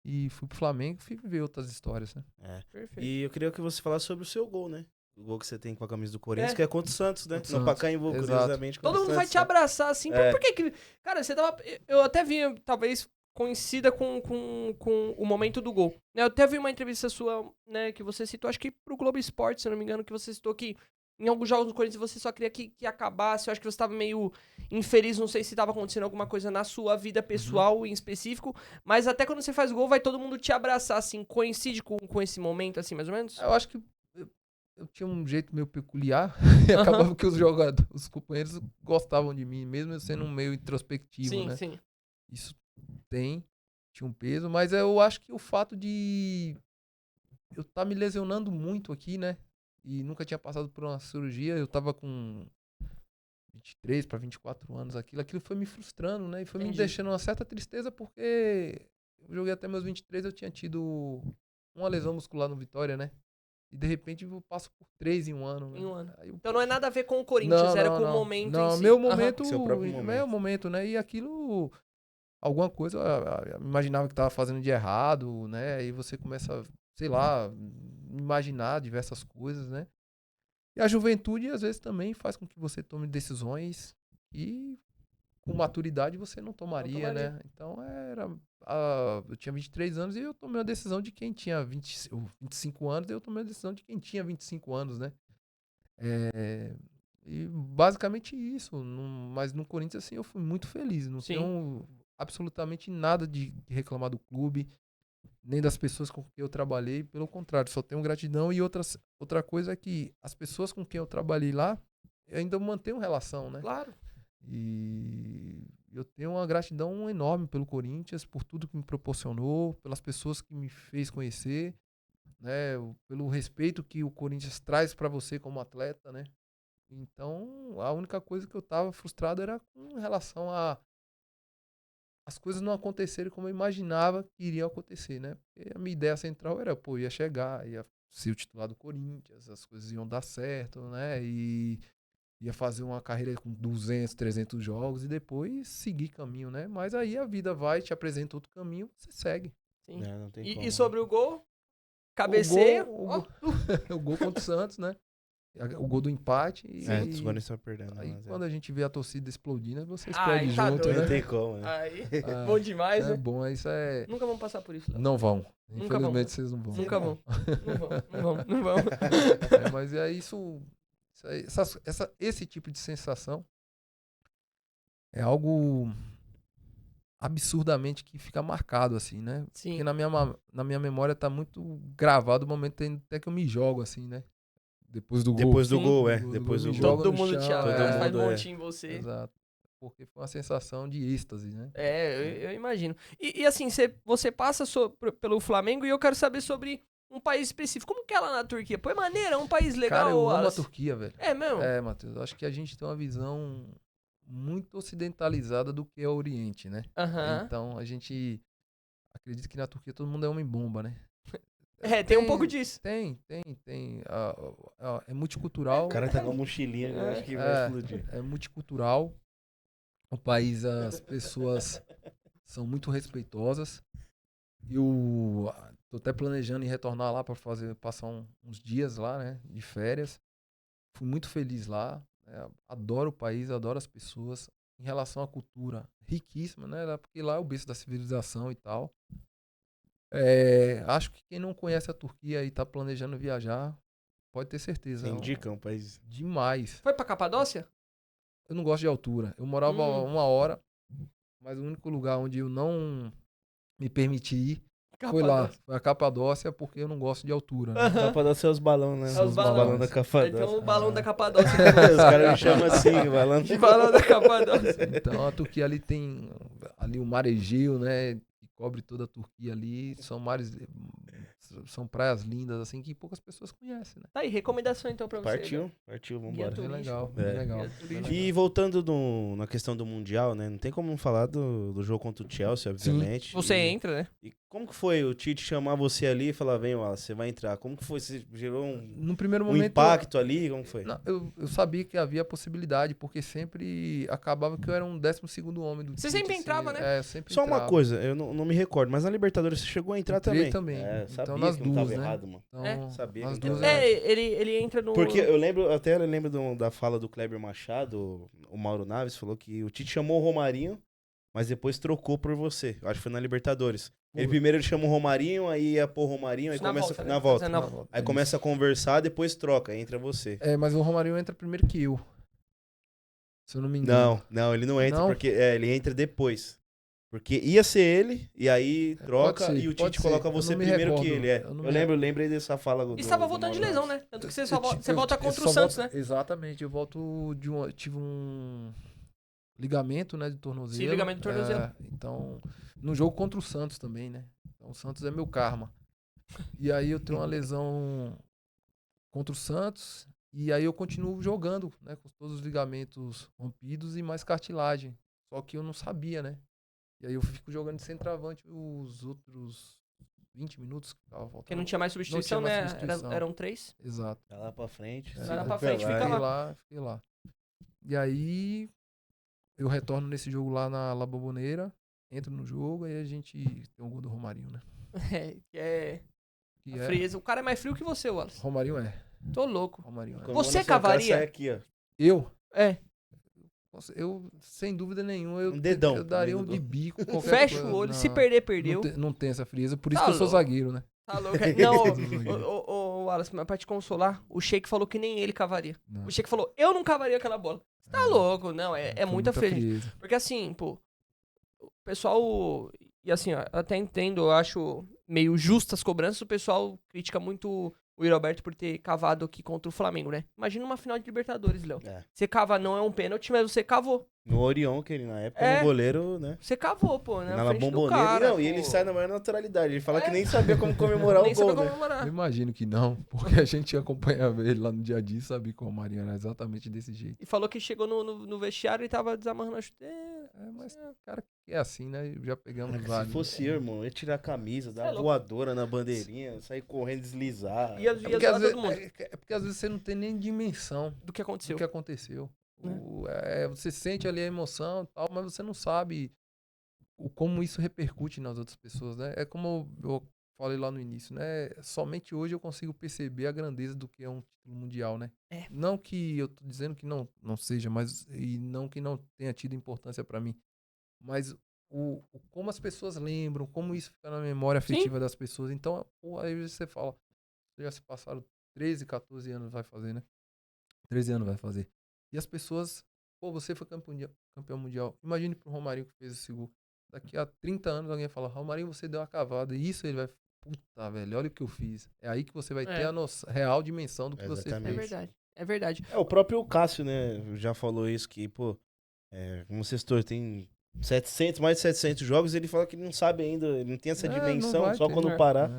e fui pro Flamengo e fui viver outras histórias, né? Perfeito. E eu queria que você falasse sobre o seu gol, né? O gol que você tem com a camisa do Corinthians, É. que é contra o Santos, né? Contra o No Santos. Pacaembu, Exato. curiosamente. contra Todo o mundo vai Santos, te né? abraçar assim. É. Por que que... Cara, você tava... Eu até vi, talvez, coincida com o momento do gol. Né, eu até vi uma entrevista sua, né, que você citou, acho que pro Globo Esporte, se eu não me engano, que você citou que em alguns jogos do Corinthians você só queria que acabasse. Eu acho que você tava meio infeliz, não sei se tava acontecendo alguma coisa na sua vida pessoal em específico. Mas até quando você faz gol, vai todo mundo te abraçar, assim. Coincide com esse momento, assim, mais ou menos? Eu acho que eu tinha um jeito meio peculiar e acabava que os companheiros gostavam de mim, mesmo eu sendo meio introspectivo, Sim, né? sim. Isso tem. tinha um peso, mas eu acho que o fato de eu estar me lesionando muito aqui, né? E nunca tinha passado por uma cirurgia, eu tava com 23 para 24 anos, aquilo foi me frustrando, né? E foi me deixando uma certa tristeza, porque eu joguei até meus 23, eu tinha tido uma lesão muscular no Vitória, né? E de repente eu passo por 3 em um ano. Né? Em um ano. Então não é nada a ver com o Corinthians, era com o momento em si. Meu momento, Seu próprio momento. meu momento, né? E aquilo, alguma coisa, eu imaginava que estava fazendo de errado, né? E você começa, sei lá, imaginar diversas coisas, né? E a juventude, às vezes, também faz com que você tome decisões que, com maturidade, você não tomaria, né? Então, eu tinha 23 anos e eu tomei uma decisão de quem tinha 25 anos, e eu tomei a decisão de quem tinha 25 anos, né? E basicamente isso. Mas no Corinthians, assim, eu fui muito feliz. Não tenho absolutamente nada de reclamar do clube, nem das pessoas com quem eu trabalhei. Pelo contrário, só tenho gratidão. E outra coisa é que as pessoas com quem eu trabalhei lá, eu ainda mantenho relação, né? Claro. E eu tenho uma gratidão enorme pelo Corinthians, por tudo que me proporcionou, pelas pessoas que me fez conhecer, né? Pelo respeito que o Corinthians traz para você como atleta, né? Então, a única coisa que eu tava frustrado era com relação a as coisas não acontecerem como eu imaginava que iriam acontecer, né? Porque a minha ideia central era, pô, ia chegar, ia ser o titular do Corinthians, as coisas iam dar certo, né? E ia fazer uma carreira com 200, 300 jogos e depois seguir caminho, né? Mas aí a vida vai, te apresenta outro caminho, você segue. Sim. Não tem como. E sobre o gol? Cabeceio. O gol contra o Santos, né? O gol do empate. E os gols estão perdendo. Aí quando a gente vê a torcida explodindo, você Aí explode tá junto, doido. né? Não tem como, né? Aí, bom demais, É né? bom, isso é... Nunca vamos passar por isso, Léo. Não vão. Nunca Infelizmente vocês não vão. Nunca vão. Não vão. Mas é isso aí, esse tipo de sensação é algo absurdamente que fica marcado, assim, né? Sim. Porque na minha memória tá muito gravado o momento até que eu me jogo, assim, né? Depois do gol. Depois do Sim. gol, Depois Depois do me gol. jogo Todo no mundo chão, te ama, todo faz mundo, montinho em você. Exato. Porque foi uma sensação de êxtase, né? Eu imagino. E assim, você passa pelo Flamengo e eu quero saber sobre um país específico. Como que é lá na Turquia? Pô, é maneiro, é um país legal. Cara, eu amo a Wallace? Turquia, velho. É mesmo? É, Matheus, eu acho que a gente tem uma visão muito ocidentalizada do que é o Oriente, né? Aham. Então, a gente acredita que na Turquia todo mundo é homem-bomba, né? Tem um pouco disso. Tem. É multicultural. O cara tá com uma mochilinha, eu acho que vai explodir. É multicultural. O país, as pessoas são muito respeitosas. Tô até planejando em retornar lá para passar uns dias lá, né? De férias. Fui muito feliz lá. Adoro o país, adoro as pessoas. Em relação à cultura, riquíssima, né? Porque lá é o berço da civilização e tal. Acho que quem não conhece a Turquia e tá planejando viajar, pode ter certeza. Você indica um país. Demais. Foi pra Capadócia? Eu não gosto de altura. Eu morava 1 hora, mas o único lugar onde eu não me permiti ir foi lá. Foi a Capadócia, porque eu não gosto de altura. Né? Capadócia é os balões, né? Os balões da Capadócia. Então o balão da Capadócia. Os caras me chamam assim, balão De balão da Capadócia. Então a Turquia ali tem ali o mar Egeu, né? Que cobre toda a Turquia ali. São praias lindas, assim, que poucas pessoas conhecem, né? Tá aí, recomendação então pra você. Partiu, Guia vambora. turístico. Legal, É. legal. Guia turístico. E voltando na questão do Mundial, né? Não tem como não falar do jogo contra o Chelsea, obviamente. Você entra, né? E como que foi o Tite chamar você ali e falar, vem, Wallace, você vai entrar? Como que foi? Você gerou No primeiro um momento, impacto ali? Como foi? Não, eu sabia que havia possibilidade, porque sempre acabava que eu era um 12º homem do Você Tite, sempre assim, entrava, né? Sempre Só uma entrava. coisa, eu não me recordo, mas na Libertadores você chegou a entrar Entrei também. também. É, sabia Então, nas que não tava duas, né? errado, mano. Então, Sabia nas que não duas tava Ele entra no... Porque eu lembro da fala do Kleber Machado, o Mauro Naves falou que o Tite chamou o Romarinho, mas depois trocou por você. Eu acho que foi na Libertadores. Primeiro ele chama o Romarinho, aí ia pôr o Romarinho, aí começa na volta. Aí começa a conversar, depois troca, aí entra você. Mas o Romarinho entra primeiro que eu. Se eu não me engano. Não, ele não entra, Não? porque ele entra depois. Porque ia ser ele, e aí troca, ser, e o pode Tite ser. coloca Eu você não me primeiro recordo. que ele. Eu não Eu me lembrei dessa fala do E estava do voltando de Mauro lesão, Naves. né? Tanto que você volta contra o Santos, né? Exatamente, eu volto tive ligamento, né, de tornozelo. Sim, ligamento de tornozelo. Então, no jogo contra o Santos também, né? Então, o Santos é meu karma. E aí eu tenho uma lesão contra o Santos, e aí eu continuo jogando, né, com todos os ligamentos rompidos e mais cartilagem. Só que eu não sabia, né? E aí eu fico jogando de centroavante os outros 20 minutos que tava faltando. Porque não tinha mais substituição, mais né? substituição. Eram 3. Exato. Vai lá pra frente. Vai lá pra frente, fica lá. Fiquei lá. E aí eu retorno nesse jogo lá na La Bombonera, entro no jogo, aí a gente tem um gol do Romarinho, né? A frieza. O cara é mais frio que você, Wallace. Romarinho é. Tô louco. Romarinho é. Quando Você eu vou na sua casa, cavaria? sai aqui, ó. Eu? É. Eu, sem dúvida nenhuma, eu dedão. daria um de bico. Qualquer Fecha coisa. o olho. Não, Se perder, perdeu. Não tem essa frieza, por isso Tá que eu sou louco. zagueiro, né? Tá louco. Não, ô, Wallace, mas pra te consolar, o Sheik falou que nem ele cavaria. Não. O Sheik falou, eu não cavaria aquela bola. Você tá louco. Não, é Foi muita frieza. Porque assim, pô, o pessoal... E assim, ó, eu até entendo, eu acho meio justas as cobranças, o pessoal critica muito o Yuri Alberto por ter cavado aqui contra o Flamengo, né? Imagina uma final de Libertadores, Léo. É. Você cava, não é um pênalti, mas você cavou. No Orion, que ele na época, É. no goleiro, né? Você cavou, pô, né? Na La Bombonera. Não, e ele sai na maior naturalidade. Ele fala que nem sabia como comemorar Nem o gol, sabia né? comemorar. Eu imagino que não, porque a gente acompanhava ele lá no dia a dia e sabia que o Romarinho era exatamente desse jeito. E falou que chegou no vestiário e tava desamarrando a chuteira. Mas, cara, é assim, né? Já pegamos Cara, vários. se fosse eu, irmão, eu ia tirar a camisa, dar Cê é uma louco. voadora na bandeirinha, sair correndo, deslizar. Ia zoar todo mundo É porque às vezes você não tem nem dimensão do que aconteceu. do que aconteceu. Né? Você sente ali a emoção e tal, mas você não sabe como isso repercute nas outras pessoas, né? É como eu falei lá no início, né? Somente hoje eu consigo perceber a grandeza do que é um título mundial, né? É. Não que eu tô dizendo que não seja, mas e não que não tenha tido importância pra mim, mas como as pessoas lembram, como isso fica na memória afetiva das pessoas. Então, pô, aí você fala, já se passaram 13, 14 anos vai fazer, né? 13 anos vai fazer. E as pessoas, pô, você foi campeão mundial. Imagine pro Romarinho que fez esse gol. Daqui a 30 anos alguém fala, Romarinho, você deu uma cavada. E isso ele vai, puta, velho, olha o que eu fiz. É aí que você vai ter a real dimensão do que você Exatamente. fez. É verdade. É verdade. É, o próprio Cássio, né, já falou isso, que, pô, como o Sextor tem mais de 700 jogos, ele fala que ele não sabe ainda, ele não tem essa dimensão, só quando parar.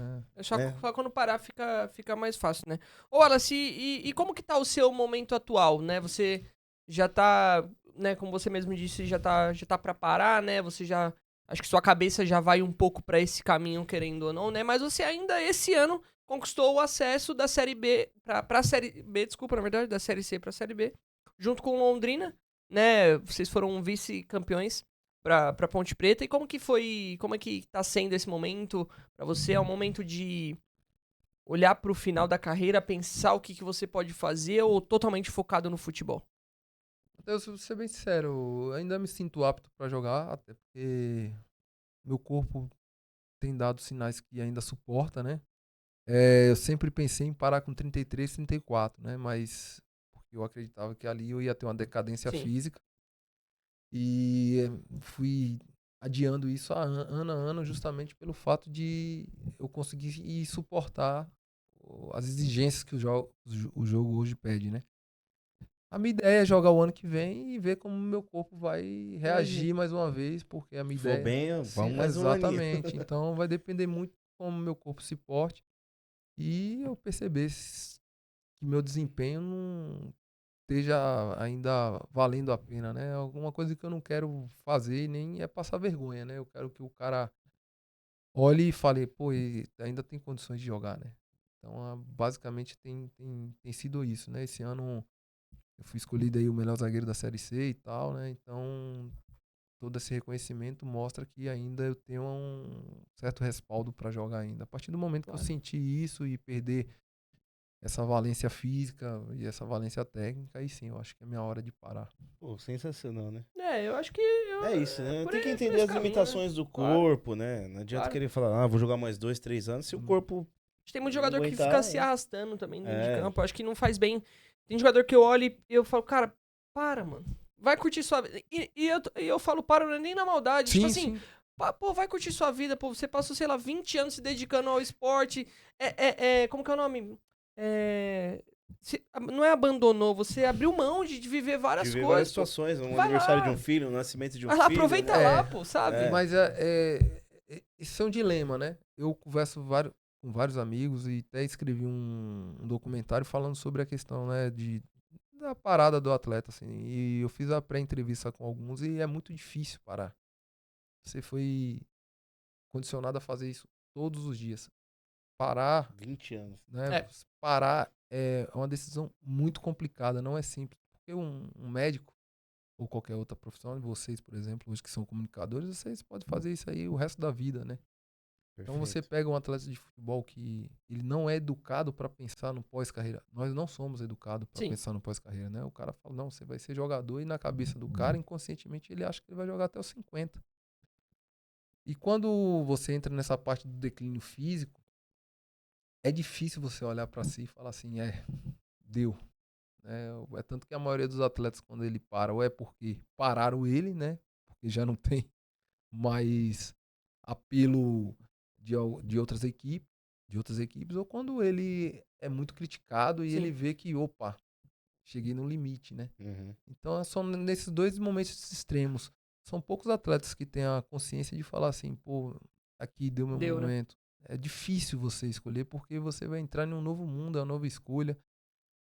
Só né? quando parar fica mais fácil, né? Ô, Wallace, e como que tá o seu momento atual, né? Você já tá, né, como você mesmo disse, já tá pra parar, né? Você já, acho que sua cabeça já vai um pouco pra esse caminho, querendo ou não, né? Mas você ainda, esse ano, conquistou o acesso da Série B, pra Série B, desculpa, na verdade, da Série C pra Série B, junto com Londrina, né? Vocês foram vice-campeões pra Ponte Preta. E como é que tá sendo esse momento pra você? É um momento de olhar pro final da carreira, pensar o que você pode fazer, ou totalmente focado no futebol? Eu vou ser bem sincero, eu ainda me sinto apto pra jogar, até porque meu corpo tem dado sinais que ainda suporta, né? Eu sempre pensei em parar com 33, 34, né? Mas porque eu acreditava que ali eu ia ter uma decadência Sim. física. E fui adiando isso ano a ano justamente pelo fato de eu conseguir suportar as exigências que o jogo hoje pede, né? A minha ideia é jogar o ano que vem e ver como o meu corpo vai reagir mais uma vez, porque a minha Se for ideia... bem, Sim, vamos mais um aninho. exatamente. Então vai depender muito de como o meu corpo se porte e eu perceber que meu desempenho não esteja ainda valendo a pena, né? Alguma coisa que eu não quero fazer nem é passar vergonha, né? Eu quero que o cara olhe e fale, pô, ele ainda tem condições de jogar, né? Então, basicamente tem sido isso, né? Esse ano eu fui escolhido aí o melhor zagueiro da Série C e tal, né? Então, todo esse reconhecimento mostra que ainda eu tenho um certo respaldo para jogar ainda. A partir do momento que eu senti isso e perder essa valência física e essa valência técnica, aí sim, eu acho que é minha hora de parar. Pô, sensacional, né? Eu acho que... É isso, né? Tem que por entender esse as caminho, limitações do corpo, né? Não adianta Claro. querer falar, vou jogar mais 2, 3 anos, se o corpo... Tem muito jogador que aguentar, fica se arrastando também dentro de É. campo. Eu acho que não faz bem. Tem jogador que eu olho e eu falo, cara, para, mano. Vai curtir sua vida. E eu falo, para, não é nem na maldade. Tipo assim, pô, vai curtir sua vida, pô. Você passou, sei lá, 20 anos se dedicando ao esporte. Como que é o nome? não é abandonou, você abriu mão de viver várias Tive coisas. várias Pô. situações, um Vai aniversário lá. de um filho, um nascimento de um Vai lá, filho. aproveita né? lá, pô, sabe? É. Mas esse é um dilema, né? Eu converso com vários amigos e até escrevi um documentário falando sobre a questão, né, da parada do atleta, assim. E eu fiz a pré-entrevista com alguns e é muito difícil parar. Você foi condicionado a fazer isso todos os dias. Parar, 20 anos. né? É. Parar é uma decisão muito complicada, não é simples. Porque um médico ou qualquer outra profissão, vocês, por exemplo, hoje que são comunicadores, vocês podem fazer isso aí o resto da vida, né? Então você Perfeito. pega um atleta de futebol que ele não é educado para pensar no pós-carreira. Nós não somos educados para Sim. pensar no pós-carreira, né? O cara fala, não, você vai ser jogador e na cabeça do cara, inconscientemente, ele acha que ele vai jogar até os 50. E quando você entra nessa parte do declínio físico, é difícil você olhar para si e falar assim, deu. É tanto que a maioria dos atletas, quando ele para, ou é porque pararam ele, né? Porque já não tem mais apelo de outras equipes, ou quando ele é muito criticado e Sim. ele vê que, opa, cheguei no limite, né? Uhum. Então, são nesses dois momentos extremos. São poucos atletas que têm a consciência de falar assim, pô, aqui deu meu Deu, né? momento. É difícil você escolher porque você vai entrar em um novo mundo, é uma nova escolha,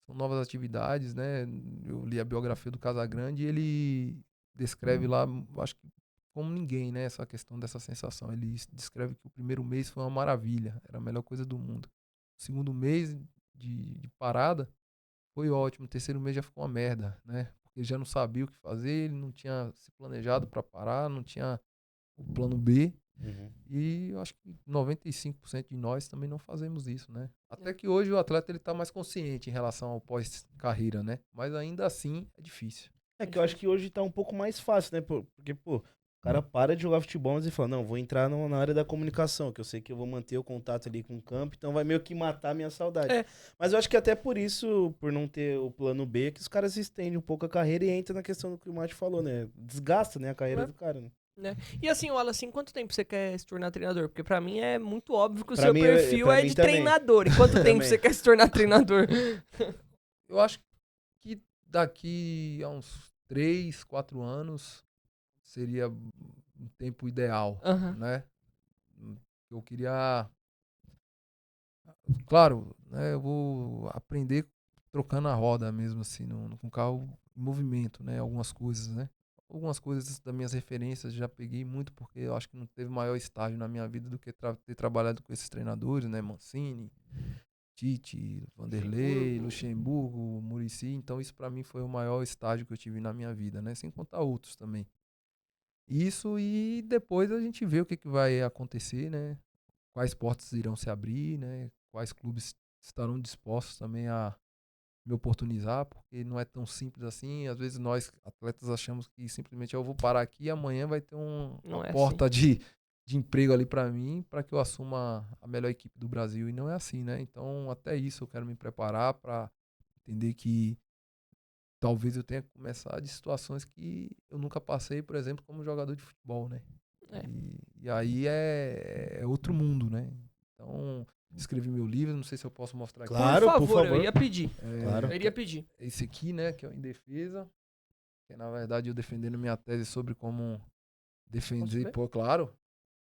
são novas atividades, né? Eu li a biografia do Casagrande e ele descreve lá, acho que como ninguém, né? Essa questão dessa sensação. Ele descreve que o primeiro mês foi uma maravilha, era a melhor coisa do mundo. O segundo mês de parada foi ótimo, o terceiro mês já ficou uma merda, né? Porque ele já não sabia o que fazer, ele não tinha se planejado para parar, não tinha o plano B. Uhum. E eu acho que 95% de nós também não fazemos isso, né? Até que hoje o atleta ele tá mais consciente em relação ao pós-carreira, né? Mas ainda assim é difícil. É que eu acho que hoje tá um pouco mais fácil, né? Porque, pô, o cara para de jogar futebol e fala, não, vou entrar na área da comunicação, que eu sei que eu vou manter o contato ali com o campo, então vai meio que matar a minha saudade. É. Mas eu acho que até por isso, por não ter o plano B, que os caras estendem um pouco a carreira e entra na questão do que o Mate falou, né? Desgasta, né, a carreira É. do cara, né? Né? E assim, Wallace, em quanto tempo você quer se tornar treinador? Porque pra mim é muito óbvio que o Pra seu mim, perfil pra é mim de também. treinador. Em quanto tempo Também. você quer se tornar treinador? Eu acho que daqui a uns 3, 4 anos seria um tempo ideal, Aham. né? Eu queria, claro, né, eu vou aprender trocando a roda mesmo assim, com o carro em movimento, né? Algumas coisas, né? Algumas coisas das minhas referências já peguei muito porque eu acho que não teve maior estágio na minha vida do que ter trabalhado com esses treinadores, né? Mancini, Tite, Vanderlei, Luxemburgo, Muricy. Então isso pra mim foi o maior estágio que eu tive na minha vida, né? Sem contar outros também. Isso e depois a gente vê o que vai acontecer, né? Quais portas irão se abrir, né? Quais clubes estarão dispostos também a me oportunizar, porque não é tão simples assim. Às vezes nós, atletas, achamos que simplesmente eu vou parar aqui e amanhã vai ter uma Não é porta de emprego ali para mim, para que eu assuma a melhor equipe do Brasil. E não é assim, né? Então, até isso eu quero me preparar para entender que talvez eu tenha que começar de situações que eu nunca passei, por exemplo, como jogador de futebol, né? É. E aí é outro mundo, né? Então, escrevi meu livro, não sei se eu posso mostrar aqui. Claro, por favor. eu ia pedir. Claro. Eu iria pedir. Esse aqui, né, que é o Em Defesa, que é, na verdade, eu defendendo minha tese sobre como Posso defender, ver? pô, claro,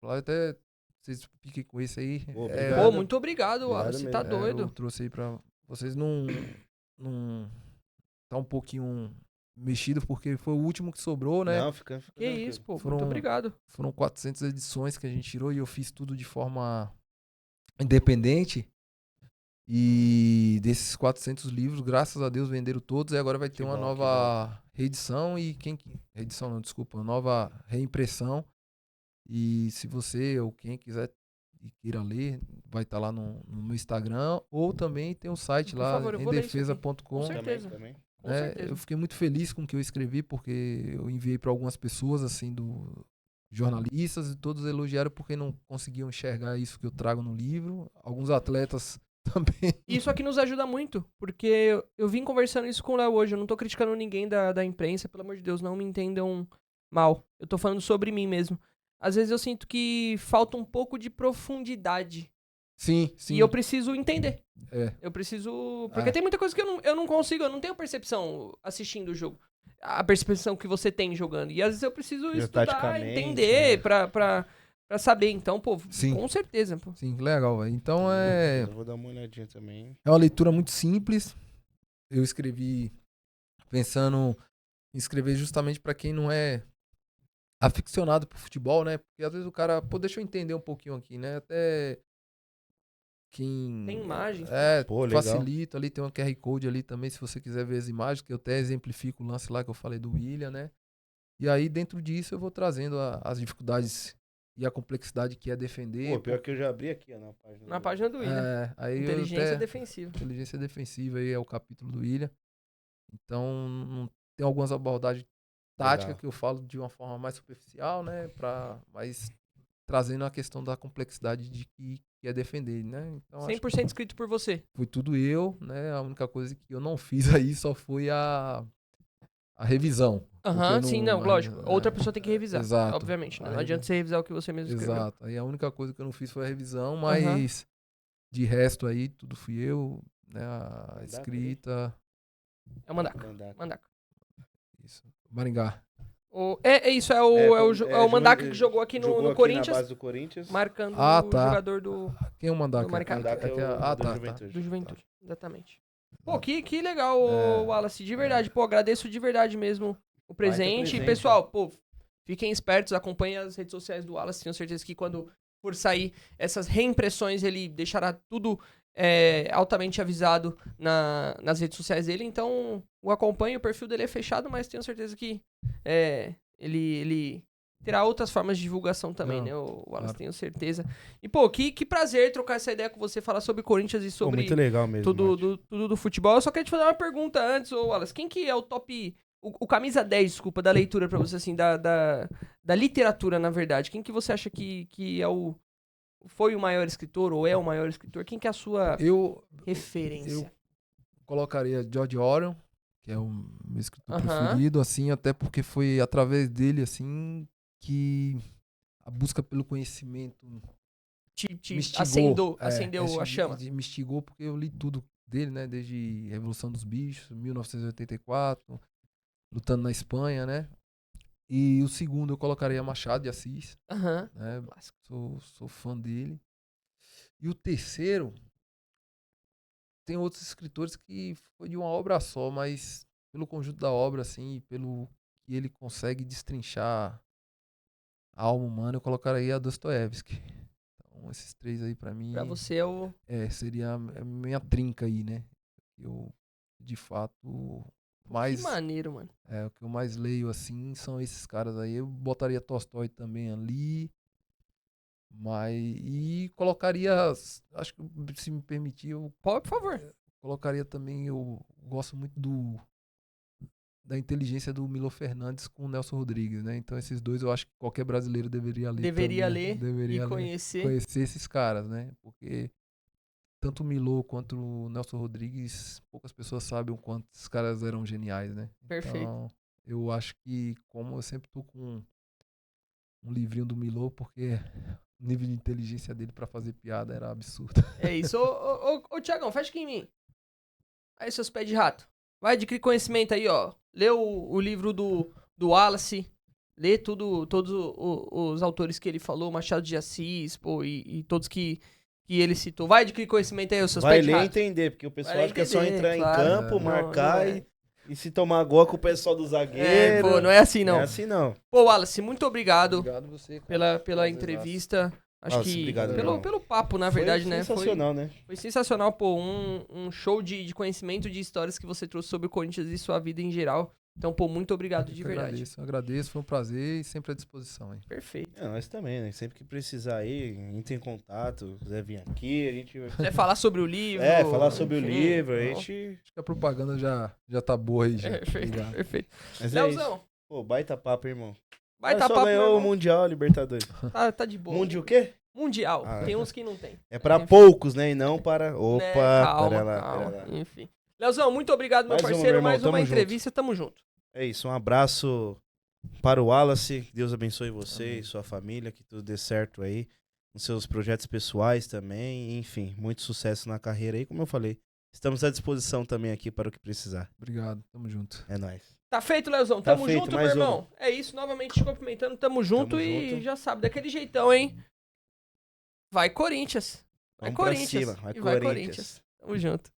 até vocês fiquem com esse aí. Pô, Pô, obrigado. muito obrigado, Obrigado Wallace. mesmo. Tá Eu doido. trouxe aí pra vocês não tá um pouquinho mexido, porque foi o último que sobrou, né? Não, fica Que tranquilo. isso, pô. Foram- Muito obrigado. Foram 400 edições que a gente tirou e eu fiz tudo de forma independente. E desses 400 livros, graças a Deus, venderam todos. E agora vai ter Que uma bom, nova reedição reedição não, desculpa, uma nova reimpressão. E se você ou quem quiser e queira ler, vai estar lá no meu Instagram. Ou também tem um site Por lá, favor, eu vou ler isso aqui. endefesa.com. Com certeza. Também. Com né? certeza. Eu fiquei muito feliz com o que eu escrevi, porque eu enviei para algumas pessoas, assim, jornalistas, e todos elogiaram porque não conseguiam enxergar isso que eu trago no livro. Alguns atletas também. Isso aqui nos ajuda muito, porque eu vim conversando isso com o Léo hoje. Eu não tô criticando ninguém da imprensa, pelo amor de Deus, não me entendam mal. Eu tô falando sobre mim mesmo. Às vezes eu sinto que falta um pouco de profundidade Sim, sim. E eu preciso entender. É. Eu preciso... Porque tem muita coisa que eu não consigo, eu não tenho percepção assistindo o jogo. A percepção que você tem jogando. E às vezes eu preciso estudar, taticamente, entender, pra saber. Então, pô, Sim. com certeza, pô. Sim, legal, velho. Então Eu vou dar uma olhadinha também. é uma leitura muito simples. Eu escrevi pensando em escrever justamente pra quem não é aficionado por futebol, né? Porque às vezes o cara, pô, deixa eu entender um pouquinho aqui, né? Até quem... Tem imagens. Pô, legal. facilita ali, tem um QR Code ali também, se você quiser ver as imagens, que eu até exemplifico o lance lá que eu falei do William, né? E aí, dentro disso, eu vou trazendo as dificuldades e a complexidade que é defender. Pô, pior que eu já abri aqui, ó, na página. Na página do William. Aí Inteligência defensiva. Inteligência defensiva aí é o capítulo do William. Então, tem algumas abordagens táticas Legal. que eu falo de uma forma mais superficial, né? Mas trazendo a questão da complexidade de que é defender, né? Então, acho que 100% escrito por você. foi tudo eu, né? A única coisa que eu não fiz aí só foi a revisão. Aham, Porque sim, não, lógico. Outra pessoa tem que revisar. Exato. Obviamente. Né? A Não adianta você revisar o que você mesmo escreveu. Exato. Aí a única coisa que eu não fiz foi a revisão, mas de resto aí, tudo fui eu, né? A Mandaca, escrita. É o Mandaca. Mandaca. Mandaca. Isso. Maringá. É isso, é o Mandaca que jogou aqui Jogou no aqui Corinthians, na base do Corinthians. marcando Ah, o tá. jogador do Quem é o Mandaca? Do Maricá. Mandaca é o Ah, do tá. Juventude. do Juventude. Exatamente. Pô, que legal, Wallace. De verdade, pô, agradeço de verdade mesmo o presente. presente, Pessoal, pô, fiquem espertos, acompanhem as redes sociais do Wallace. Tenho certeza que quando for sair essas reimpressões, ele deixará tudo altamente avisado nas redes sociais dele. Então, o acompanhe, o perfil dele é fechado, mas tenho certeza que ele terá outras formas de divulgação também, Não, né, o Wallace, claro. tenho certeza. E, pô, que prazer trocar essa ideia com você, falar sobre Corinthians e Pô, sobre muito legal mesmo. tudo do futebol. Eu só queria te fazer uma pergunta antes, ô Wallace. Quem que é o top... O camisa 10, desculpa, da leitura pra você, assim, da literatura, na verdade. Quem que você acha que foi o maior escritor ou é o maior escritor? Quem que é a sua referência? Eu colocaria George Orwell, que é o meu escritor Aham. preferido, assim, até porque foi através dele, assim, que a busca pelo conhecimento Te me instigou. acendeu a chama. Me instigou porque eu li tudo dele, né? Desde Revolução dos Bichos, 1984, lutando na Espanha, né? E o segundo eu colocaria Machado de Assis, Aham. né? Clássico. Sou fã dele. E o terceiro, tem outros escritores que foi de uma obra só, mas pelo conjunto da obra, assim, pelo que ele consegue destrinchar a alma humana, eu colocaria Dostoiévski. Então, esses três aí pra mim Pra você é o... seria a minha trinca aí, né? Eu, de fato, mais... Que maneiro, mano. o que eu mais leio, assim, são esses caras aí. Eu botaria Tolstói também ali. E colocaria, acho que se me permitir, eu Pode, por favor. colocaria também, eu gosto muito da inteligência do Milo Fernandes com o Nelson Rodrigues, né? Então esses dois eu acho que qualquer brasileiro deveria ler. Deveria também, ler deveria e ler, conhecer. esses caras, né? Porque tanto o Milo quanto o Nelson Rodrigues, poucas pessoas sabem o quanto esses caras eram geniais, né? Perfeito. Então, eu acho que, como eu sempre tô com um livrinho do Milo, porque o nível de inteligência dele pra fazer piada era absurdo. É isso. Ô, Thiagão, fecha aqui em mim. Aí, seus pés de rato. Vai adquirir conhecimento aí, ó. Lê o livro do Wallace. Lê todos os autores que ele falou, Machado de Assis, pô, e todos que ele citou. Vai adquirir conhecimento aí, os seus Vai pés de ler e rato. entender, porque o pessoal Vai acha que é só entender, entrar claro. em campo, Não, marcar não é. e se tomar gol com o pessoal do zagueiro. Pô, não é assim, não. Não é assim, não. Pô, Wallace, muito obrigado Obrigado você, cara. pela entrevista. Acho Wallace, que obrigado, irmão. pelo papo, na verdade, Foi né? sensacional, né? Foi sensacional, pô, um show de conhecimento, de histórias que você trouxe sobre o Corinthians e sua vida em geral. Então, pô, muito obrigado de verdade. Agradeço, foi um prazer e sempre à disposição, hein? Perfeito. Nós também, né? Sempre que precisar aí, entre em contato, quiser vir aqui, a gente vai... Quer falar sobre o livro? falar sobre o enfim, livro, a então. gente... Acho que a propaganda já tá boa aí, já. Perfeito, Obrigado. perfeito. Mas é isso. Leozão, Pô, baita papo, irmão. vai Nós tá só papo, ganhou meu o irmão. Mundial, a Libertadores. Tá de boa. Mundial o quê? Mundial. Ah, Tem tá. uns que não tem. É pra Enfim. poucos, né? E não para... Opa, Né? Calma, pera lá, calma. pera lá. Enfim. Leozão, muito obrigado, meu Mais uma, parceiro. meu irmão. Mais uma Tamo junto. entrevista, tamo junto. É isso, um abraço para o Wallace. Que Deus abençoe você Amém. e sua família, que tudo dê certo aí. nos seus projetos pessoais também. Enfim, muito sucesso na carreira aí. Como eu falei, estamos à disposição também aqui para o que precisar. Obrigado, tamo junto. É nóis. Tá feito, Leozão. Tá Tamo feito, junto, meu mais irmão. É isso, novamente te cumprimentando. Tamo junto Tamo e junto. já sabe, daquele jeitão, hein? Vai Corinthians. Vai Vamos pra Corinthians. cima. Vai E vai Corinthians. Corinthians. Tamo junto.